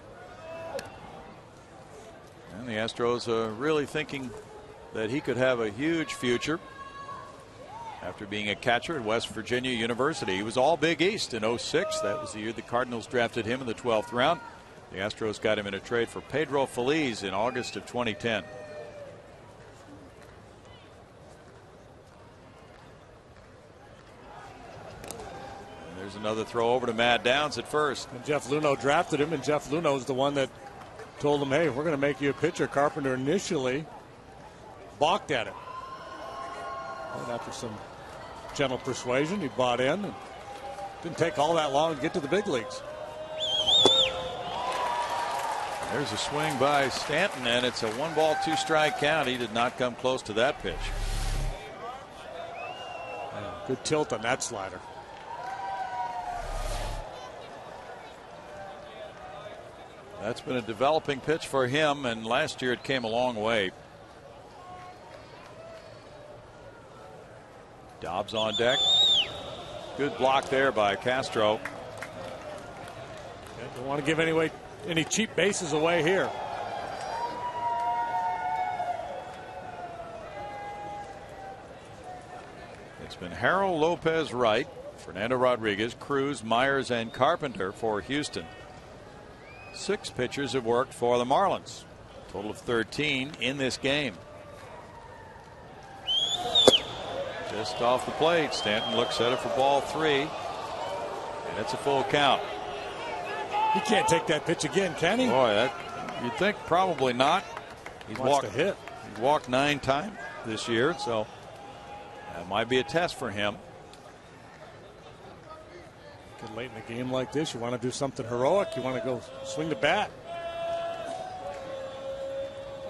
And the Astros are really thinking that he could have a huge future after being a catcher at West Virginia University. He was all Big East in 06. That was the year the Cardinals drafted him in the 12th round. The Astros got him in a trade for Pedro Feliz in August of 2010. And there's another throw over to Matt Downs at first. And Jeff Luhnow drafted him, and Jeff Luhnow is the one that told him, hey, we're going to make you a pitcher. Carpenter initially balked at it. And after some gentle persuasion, he bought in. And didn't take all that long to get to the big leagues. There's a swing by Stanton, and it's a 1-ball, 2-strike count. He did not come close to that pitch. Good tilt on that slider. That's been a developing pitch for him, and last year it came a long way. Dobbs on deck. Good block there by Castro. Don't want to give any cheap bases away here. It's been Harold, Lopez, Wright, Fernando Rodriguez, Cruz, Myers, and Carpenter for Houston. 6 pitchers have worked for the Marlins. Total of 13 in this game. Just off the plate, Stanton looks at it for ball 3, and it's a full count. He can't take that pitch again, can he? Boy, you'd think probably not. He's walked a hit. He's walked 9 times this year, so that might be a test for him. Get late in a game like this, you want to do something heroic. You want to go swing the bat.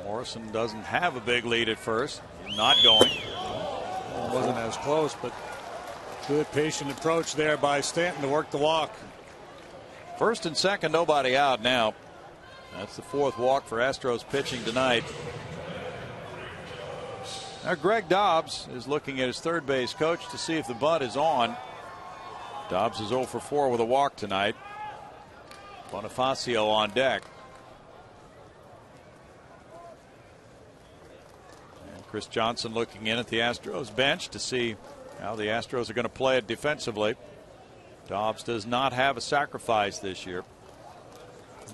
Morrison doesn't have a big lead at first. He's not going. It wasn't as close, but good patient approach there by Stanton to work the walk. First and second, nobody out now. That's the 4th walk for Astros pitching tonight. Now Greg Dobbs is looking at his third base coach to see if the bunt is on. Dobbs is 0 for 4 with a walk tonight. Bonifacio on deck. And Chris Johnson looking in at the Astros bench to see how the Astros are going to play it defensively. Dobbs does not have a sacrifice this year.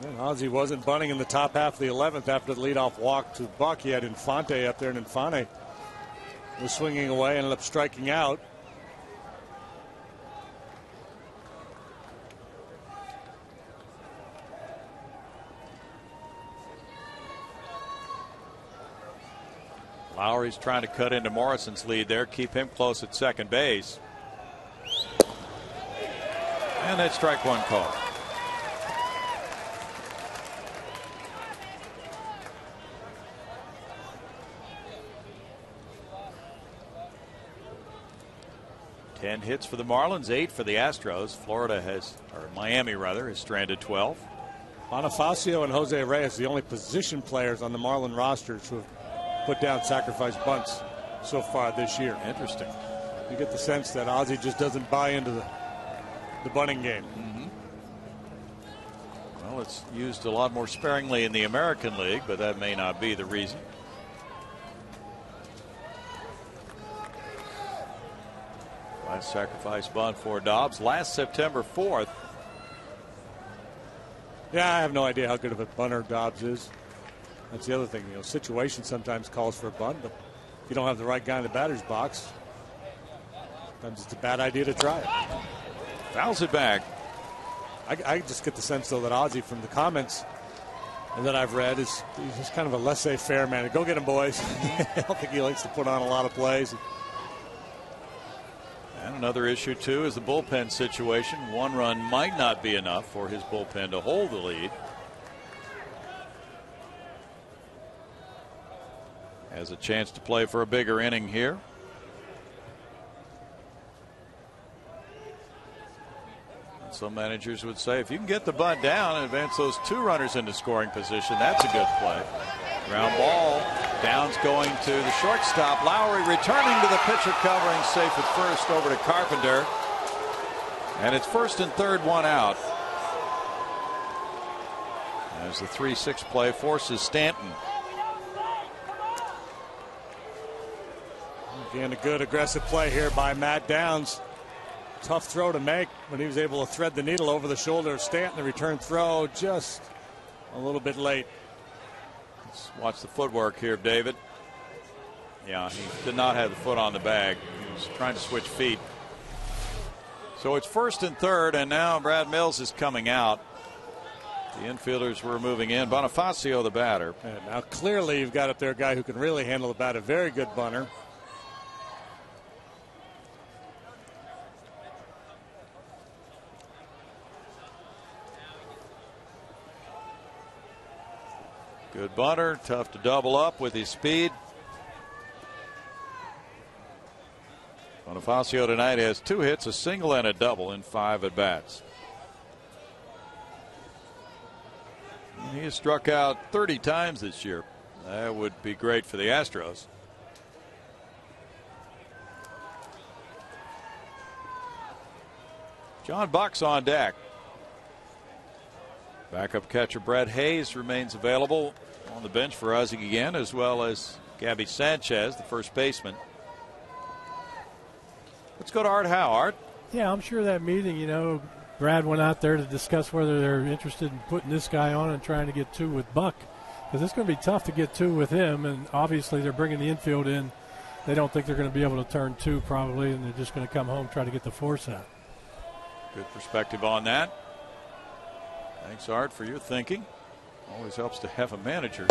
And Ozzie wasn't bunting in the top half of the 11th after the leadoff walk to Buck. He had Infante up there, and Infante was swinging away, ended up striking out. Lowry's trying to cut into Morrison's lead there, keep him close at second base. And that strike 1 call. Ten hits for the Marlins, 8 for the Astros. Miami rather, has stranded 12. Bonifacio and Jose Reyes, the only position players on the Marlin rosters who have put down sacrifice bunts so far this year. Interesting. You get the sense that Ozzie just doesn't buy into the bunting game. Well, it's used a lot more sparingly in the American League, but that may not be the reason. Last sacrifice bunt for Dobbs last September 4th. Yeah, I have no idea how good of a bunter Dobbs is. That's the other thing. Situation sometimes calls for a bunt, but if you don't have the right guy in the batter's box, Sometimes it's a bad idea to try it. Fouls it back. I just get the sense, though, that Ozzie, from the comments that I've read, he's just kind of a laissez-faire man. Go get him, boys. I don't think he likes to put on a lot of plays. And another issue, too, is the bullpen situation. One run might not be enough for his bullpen to hold the lead. Has a chance to play for a bigger inning here. Some managers would say if you can get the bunt down and advance those 2 runners into scoring position, that's a good play. Ground ball. Downs going to the shortstop. Lowry returning to the pitcher, covering safe at first, over to Carpenter. And it's first and third, 1 out. As the 3-6 play forces Stanton. Again, a good aggressive play here by Matt Downs. Tough throw to make, but he was able to thread the needle over the shoulder of Stanton. The return throw just a little bit late. Let's watch the footwork here, David. Yeah, he did not have the foot on the bag. He was trying to switch feet. So it's first and third, and now Brad Mills is coming out. The infielders were moving in. Bonifacio, the batter. And now clearly you've got up there a guy who can really handle the bat. A very good bunter. Good bunter, tough to double up with his speed. Bonifacio tonight has 2 hits, a single and a double in 5 at bats. He has struck out 30 times this year. That would be great for the Astros. John Buck's on deck. Backup catcher Brett Hayes remains available on the bench for Ozzie again, as well as Gabby Sanchez, the first baseman. Let's go to Art Howe. Art? Yeah, I'm sure that meeting, Brad went out there to discuss whether they're interested in putting this guy on and trying to get 2 with Buck, because it's going to be tough to get 2 with him, and obviously they're bringing the infield in. They don't think they're going to be able to turn 2 probably, and they're just going to come home and try to get the force out. Good perspective on that. Thanks, Art, for your thinking. Always helps to have a manager.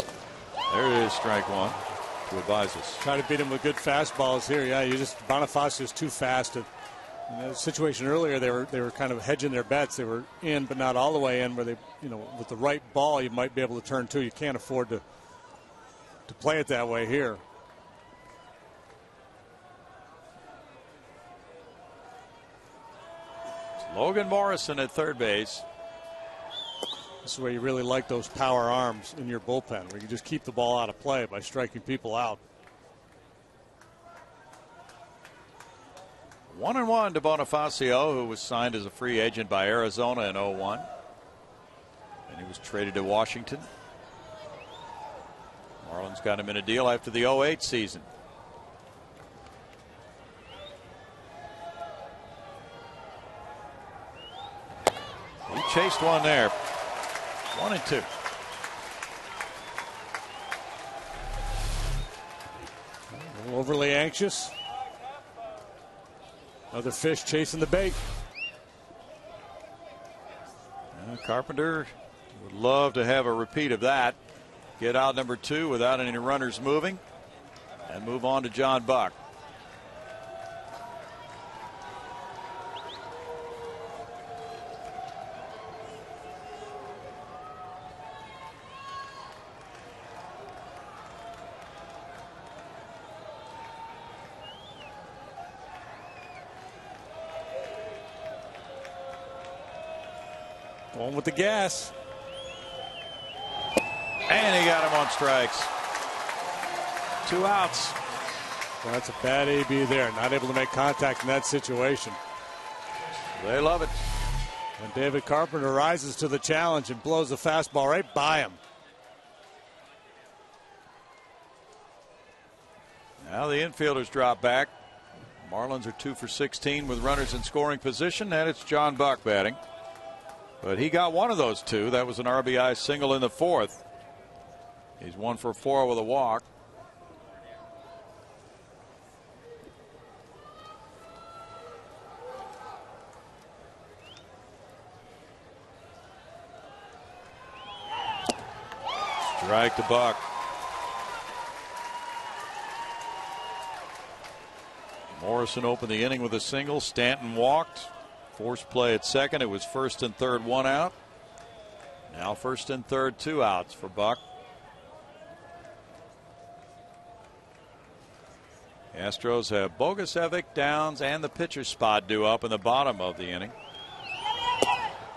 There it is, strike 1 to advise us. Try to beat him with good fastballs here. Yeah, Bonifacio's too fast. In the situation earlier, they were kind of hedging their bets. They were in, but not all the way in. Where they, with the right ball, you might be able to turn 2. You can't afford to play it that way here. It's Logan Morrison at third base. This is where you really like those power arms in your bullpen, where you just keep the ball out of play by striking people out. 1-1 to Bonifacio, who was signed as a free agent by Arizona in 2001. And he was traded to Washington. Marlins got him in a deal after the 2008 season. He chased one there. 1-2. Overly anxious. Another fish chasing the bait. Carpenter would love to have a repeat of that. Get out number 2 without any runners moving, and move on to John Buck. Going with the gas. And he got him on strikes. 2 outs. Well, that's a bad AB there. Not able to make contact in that situation. They love it. And David Carpenter rises to the challenge and blows the fastball right by him. Now the infielders drop back. Marlins are 2 for 16 with runners in scoring position, and it's John Buck batting. But he got one of those 2. That was an RBI single in the 4th. He's 1 for 4 with a walk. Strike to Buck. Morrison opened the inning with a single. Stanton walked. Forced play at second. It was first and third, 1 out. Now first and third, 2 outs for Buck. Astros have Bogusevic, Downs, and the pitcher spot due up in the bottom of the inning.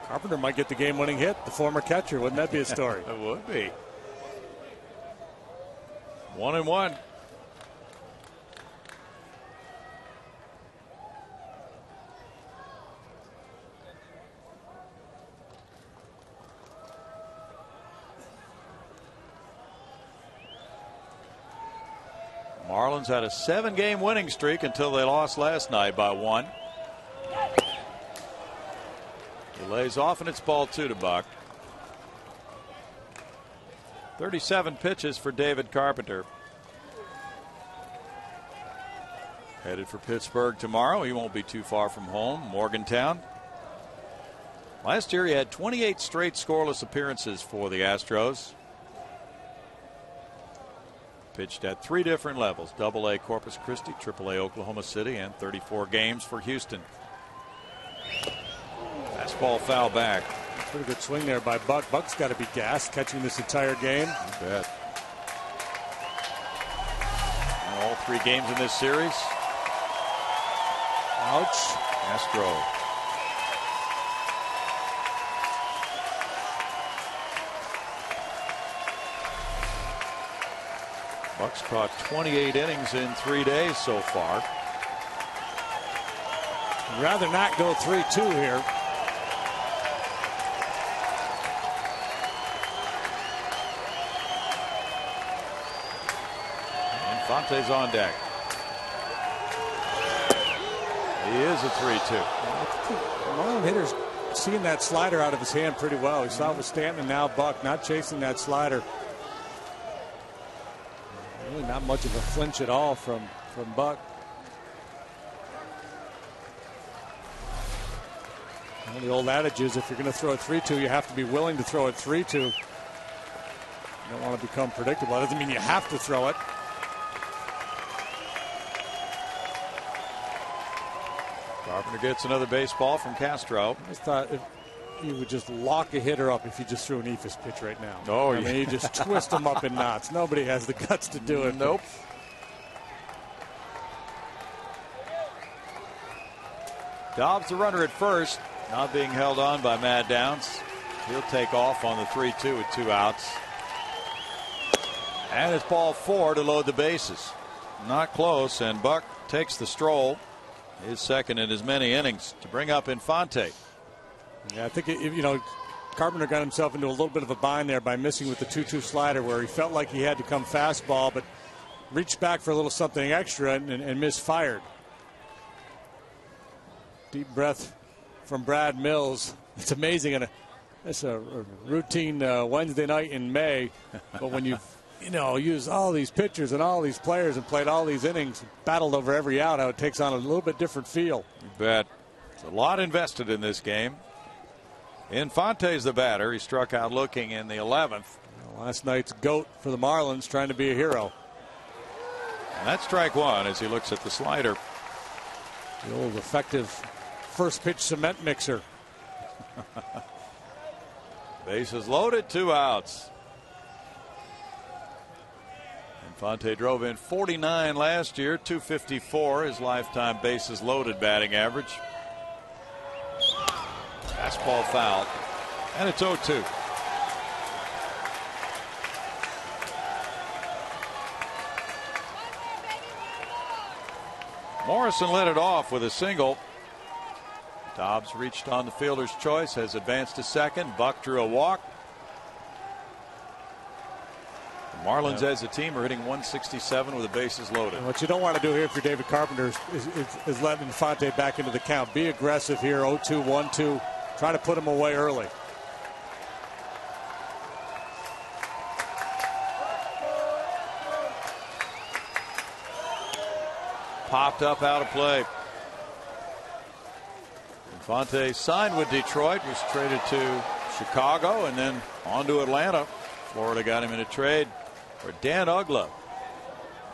Carpenter might get the game-winning hit, the former catcher. Wouldn't that be a story? It would be. 1-1. Marlins had a 7-game winning streak until they lost last night by 1. He lays off, and it's ball 2 to Buck. 37 pitches for David Carpenter. Headed for Pittsburgh tomorrow. He won't be too far from home. Morgantown. Last year he had 28 straight scoreless appearances for the Astros. Pitched at 3 different levels: AA Corpus Christi, AAA Oklahoma City, and 34 games for Houston. Fastball foul back. Pretty good swing there by Buck. Buck's got to be gassed catching this entire game. You bet. And all 3 games in this series. Ouch. Astro. Buck's caught 28 innings in 3 days so far. I'd rather not go 3-2 here. Infante's on deck. He is a 3-2. Marlin hitter's seeing that slider out of his hand pretty well. He saw it with Stanton and now Buck, not chasing that slider. Really not much of a flinch at all from Buck. Well, the old adage is if you're going to throw a 3-2, you have to be willing to throw it 3-2. You don't want to become predictable. That doesn't mean you have to throw it. Carpenter gets another baseball from Castro. I just thought if you would just lock a hitter up if you just threw an Ephus pitch right now. Oh, I mean, you just twist them up in knots. Nobody has the guts to do it. Nope. Dobbs the runner at first, not being held on by Mad Downs. He'll take off on the 3-2 with 2 outs. And it's ball 4 to load the bases. Not close, and Buck takes the stroll. His second in as many innings to bring up Infante. Yeah, I think, Carpenter got himself into a little bit of a bind there by missing with the 2-2 slider where he felt like he had to come fastball, but reached back for a little something extra and misfired. Deep breath from Brad Mills. It's amazing. And it's a routine Wednesday night in May, but when you've use all these pitchers and all these players and played all these innings, battled over every out, how it takes on a little bit different feel. You bet. There's a lot invested in this game. Infante's the batter. He struck out looking in the 11th. Last night's GOAT for the Marlins, trying to be a hero. And that's strike 1 as he looks at the slider. The old effective first pitch cement mixer. Bases loaded, 2 outs. Infante drove in 49 last year, 254, his lifetime bases loaded batting average. Fastball foul, and it's 0-2. Morrison led it off with a single. Dobbs reached on the fielder's choice, has advanced to second. Buck drew a walk. The Marlins as a team are hitting 167 with the bases loaded. And what you don't want to do here if you're David Carpenter is let Infante back into the count. Be aggressive here, 0-2, 1-2. Try to put him away early. Popped up out of play. Infante signed with Detroit, was traded to Chicago and then on to Atlanta Florida got him in a trade for Dan Uggla.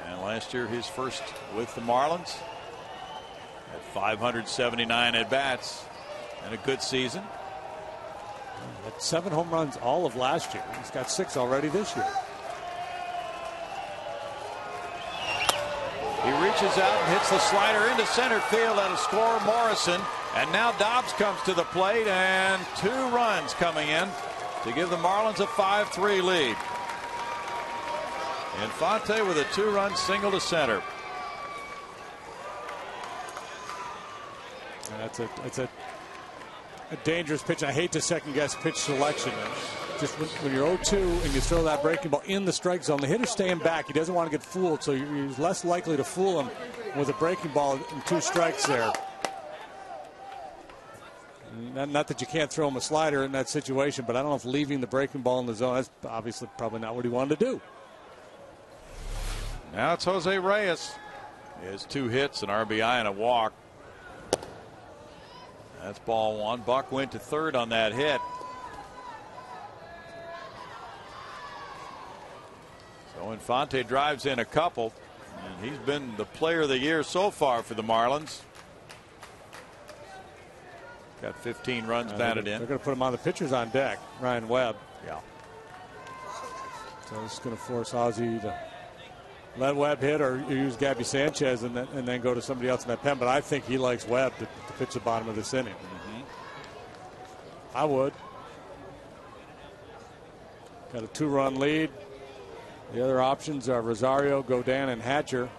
And last year, his first with the Marlins. At 579 at-bats and a good season. Had 7 home runs all of last year. He's got 6 already this year. He reaches out and hits the slider into center field. That'll score Morrison. And now Dobbs comes to the plate, and 2 runs coming in to give the Marlins a 5-3 lead. Infante with a 2-run single to center. It's a dangerous pitch. I hate to second guess pitch selection. Just when you're 0-2 and you throw that breaking ball in the strike zone, the hitter's staying back. He doesn't want to get fooled, so you're less likely to fool him with a breaking ball and 2 strikes there. Not that you can't throw him a slider in that situation, but I don't know if leaving the breaking ball in the zone, that's obviously probably not what he wanted to do. Now it's Jose Reyes. He has 2 hits, an RBI, and a walk. That's ball 1. Buck went to third on that hit. So Infante drives in a couple, and he's been the player of the year so far for the Marlins. Got 15 runs batted in. They're going to put him on the pitchers on deck. Ryan Webb. Yeah. So this is going to force Ozzie to let Webb hit or use Gabby Sanchez and then go to somebody else in that pen. But I think he likes Webb to pitch the bottom of this inning. I would. Got a 2-run lead. The other options are Rosario, Godin, and Hatcher.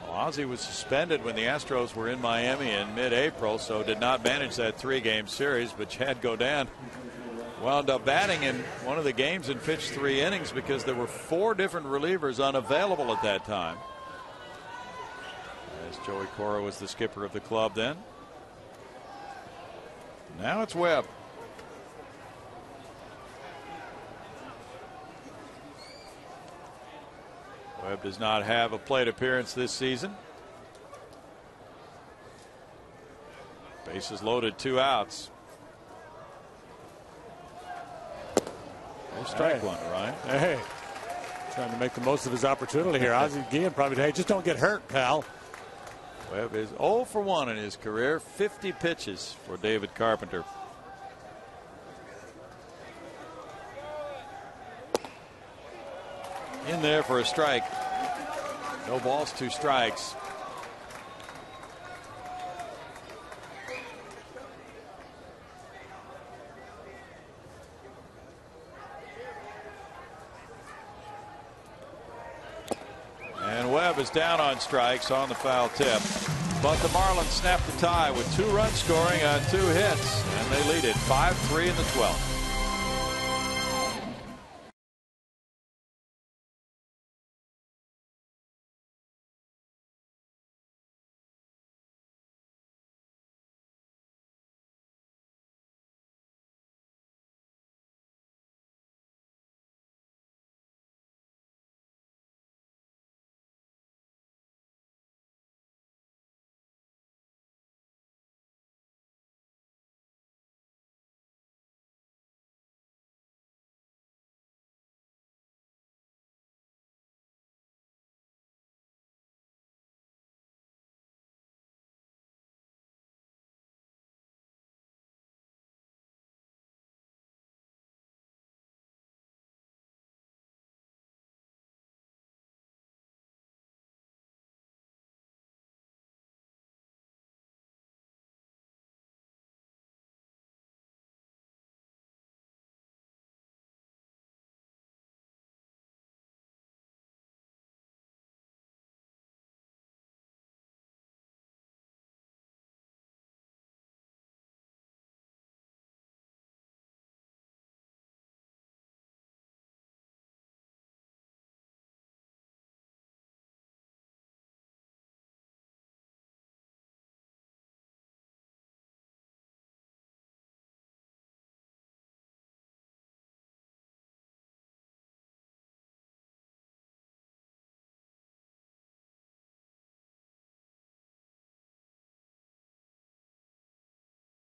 Well, Ozzie was suspended when the Astros were in Miami in mid-April, so did not manage that 3-game series. But Chad Godin wound up batting in one of the games and pitched 3 innings because there were 4 different relievers unavailable at that time. As Joey Cora was the skipper of the club then. Now it's Webb. Webb does not have a plate appearance this season. Bases loaded, 2 outs. No strike one, right? Hey, trying to make the most of his opportunity here. Ozzie Guillen probably, hey, just don't get hurt, pal. Webb is 0 for 1 in his career. 50 pitches for David Carpenter. In there for a strike. No balls, 2 strikes. And Webb is down on strikes on the foul tip. But the Marlins snap the tie with 2 runs scoring on 2 hits. And they lead it 5-3 in the 12th.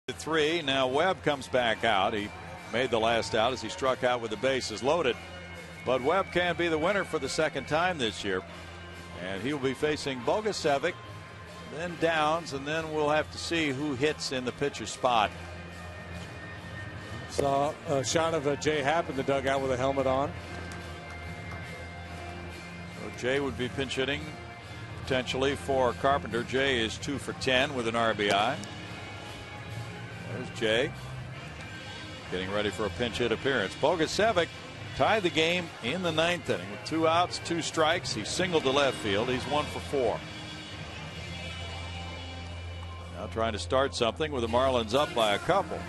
The 3. Now Webb comes back out. He made the last out as he struck out with the bases loaded. But Webb can be the winner for the second time this year. And he will be facing Bogusevic, then Downs, and then we'll have to see who hits in the pitcher's spot. Saw a shot of Jay Happ in the dugout with a helmet on. So Jay would be pinch hitting potentially for Carpenter. Jay is 2 for 10 with an RBI. There's Jay getting ready for a pinch hit appearance. Bogusevic tied the game in the 9th inning with 2 outs, 2 strikes. He singled to left field. He's 1 for 4. Now trying to start something with the Marlins up by a couple.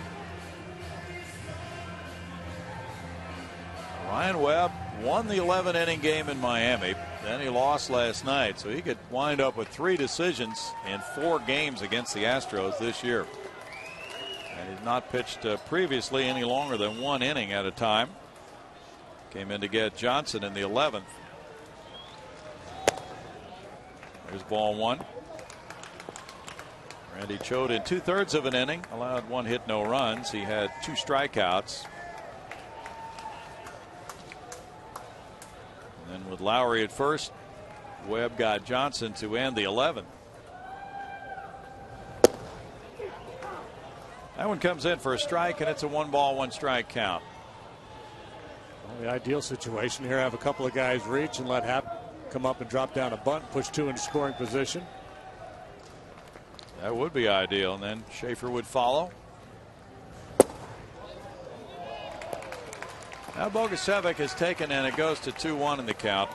Ryan Webb won the 11 inning game in Miami. Then he lost last night, so he could wind up with 3 decisions in 4 games against the Astros this year. And he's not pitched previously any longer than 1 inning at a time. Came in to get Johnson in the 11th. There's ball 1. Randy Choate in 2/3 of an inning, allowed 1 hit, no runs. He had 2 strikeouts. And then with Lowry at first, Webb got Johnson to end the 11th. That one comes in for a strike, and it's a 1-ball, 1-strike count. Well, the ideal situation here, have a couple of guys reach and let Happ come up and drop down a bunt, push 2 into scoring position. That would be ideal, and then Schaefer would follow. Now Bogusevic is taken, and it goes to 2-1 in the count.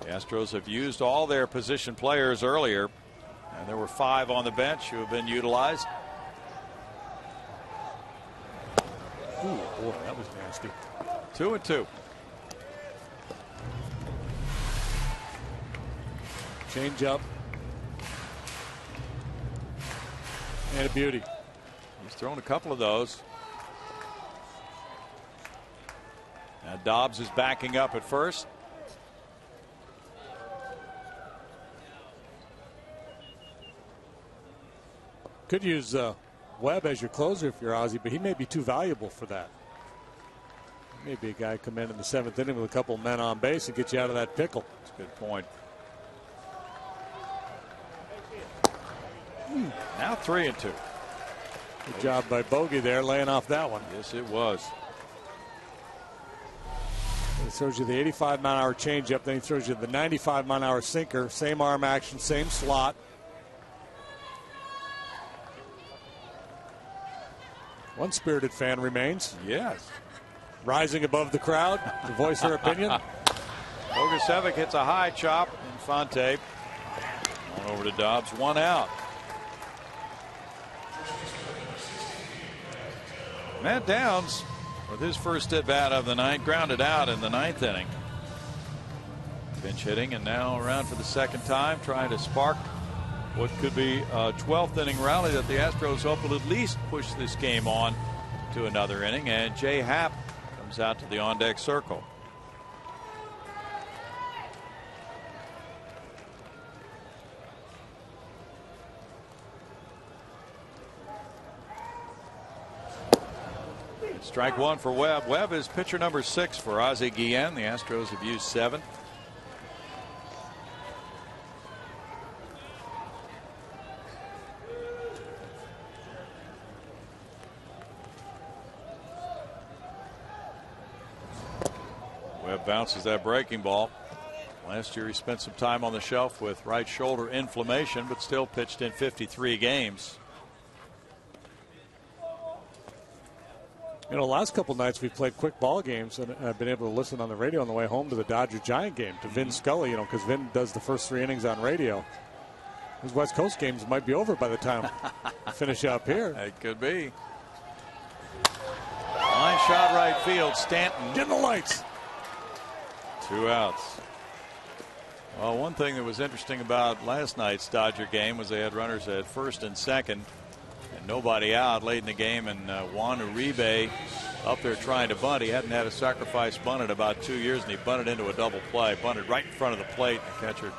The Astros have used all their position players earlier, and there were 5 on the bench who have been utilized. Ooh, boy, that was nasty. 2-2. Change up. And a beauty. He's thrown a couple of those. Now Dobbs is backing up at first. Could use Webb as your closer if you're Ozzie, but he may be too valuable for that. Maybe a guy come in the 7th inning with a couple men on base and get you out of that pickle. That's a good point. Now 3-2. Good job by Bogey there, laying off that one. Yes, it was. He throws you the 85-mile-an-hour changeup, then he throws you the 95-mile-an-hour sinker. Same arm action, same slot. One spirited fan remains. Yes. Rising above the crowd to voice her opinion. Bogusevic hits a high chop. Infante on over to Dobbs. 1 out. Matt Downs with his first at bat of the night, grounded out in the 9th inning. Pinch hitting, and now around for the 2nd time, trying to spark what could be a 12th inning rally that the Astros hope will at least push this game on to another inning. And Jay Happ comes out to the on deck circle. Strike 1 for Webb. Webb is pitcher number 6 for Ozzie Guillen. The Astros have used 7. Webb bounces that breaking ball. Last year he spent some time on the shelf with right shoulder inflammation, but still pitched in 53 games. You know, last couple nights we've played quick ball games, and I've been able to listen on the radio on the way home to the Dodger-Giant game, to Vin Scully, you know, because Vin does the first 3 innings on radio. These West Coast games might be over by the time we finish up here. It could be. Line shot right field. Stanton. Get in the lights. 2 outs. Well, one thing that was interesting about last night's Dodger game was they had runners at first and second. Nobody out late in the game, and Juan Uribe up there trying to bunt. He hadn't had a sacrifice bunt in about 2 years, and he bunted into a double play. Bunted right in front of the plate. The catcher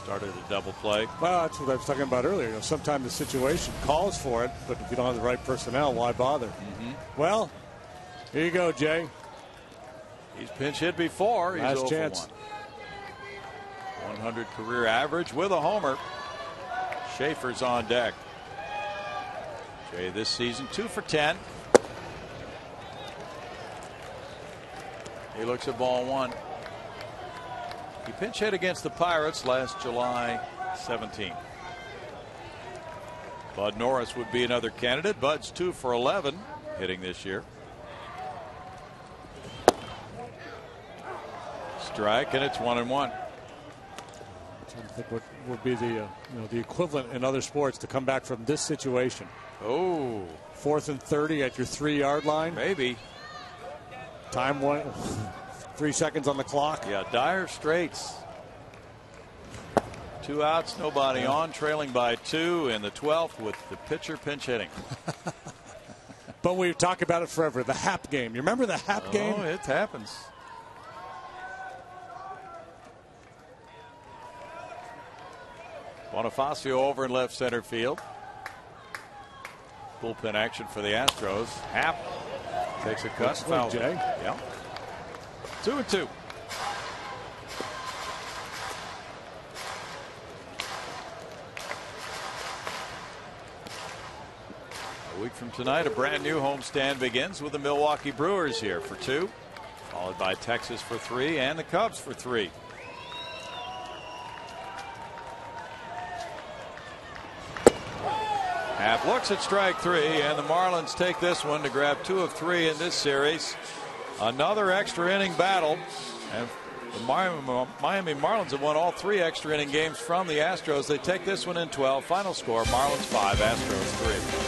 Started a double play. Well, that's what I was talking about earlier. You know, sometimes the situation calls for it, but if you don't have the right personnel, why bother? Well, here you go, Jay. He's pinch hit before. He's Last 0 chance. for 1. 100 career average with a homer. Schaefer's on deck. Jay this season 2 for 10. He looks at ball 1. He pinch hit against the Pirates last July 17th. Bud Norris would be another candidate. Bud's 2 for 11 hitting this year. Strike, and it's 1-1. I'm trying to think what would be the the equivalent in other sports to come back from this situation. Oh, 4th and 30 at your 3-yard line. maybe. Time 3 seconds on the clock. Yeah, dire straits. 2 outs, nobody on, trailing by 2 in the 12th with the pitcher pinch hitting. But we've talked about it forever. The Hap game. You remember the Hap game? Oh, it happens. Bonifacio over in left center field. Bullpen action for the Astros. Hap takes a cut. Foul. Jay. Yeah. 2-2. A week from tonight, a brand new homestand begins with the Milwaukee Brewers here for 2, followed by Texas for 3 and the Cubs for 3. Hap looks at strike 3, and the Marlins take this one to grab 2 of 3 in this series. Another extra inning battle, and the Miami Marlins have won all 3 extra inning games from the Astros. They take this one in 12. Final score: Marlins 5, Astros 3.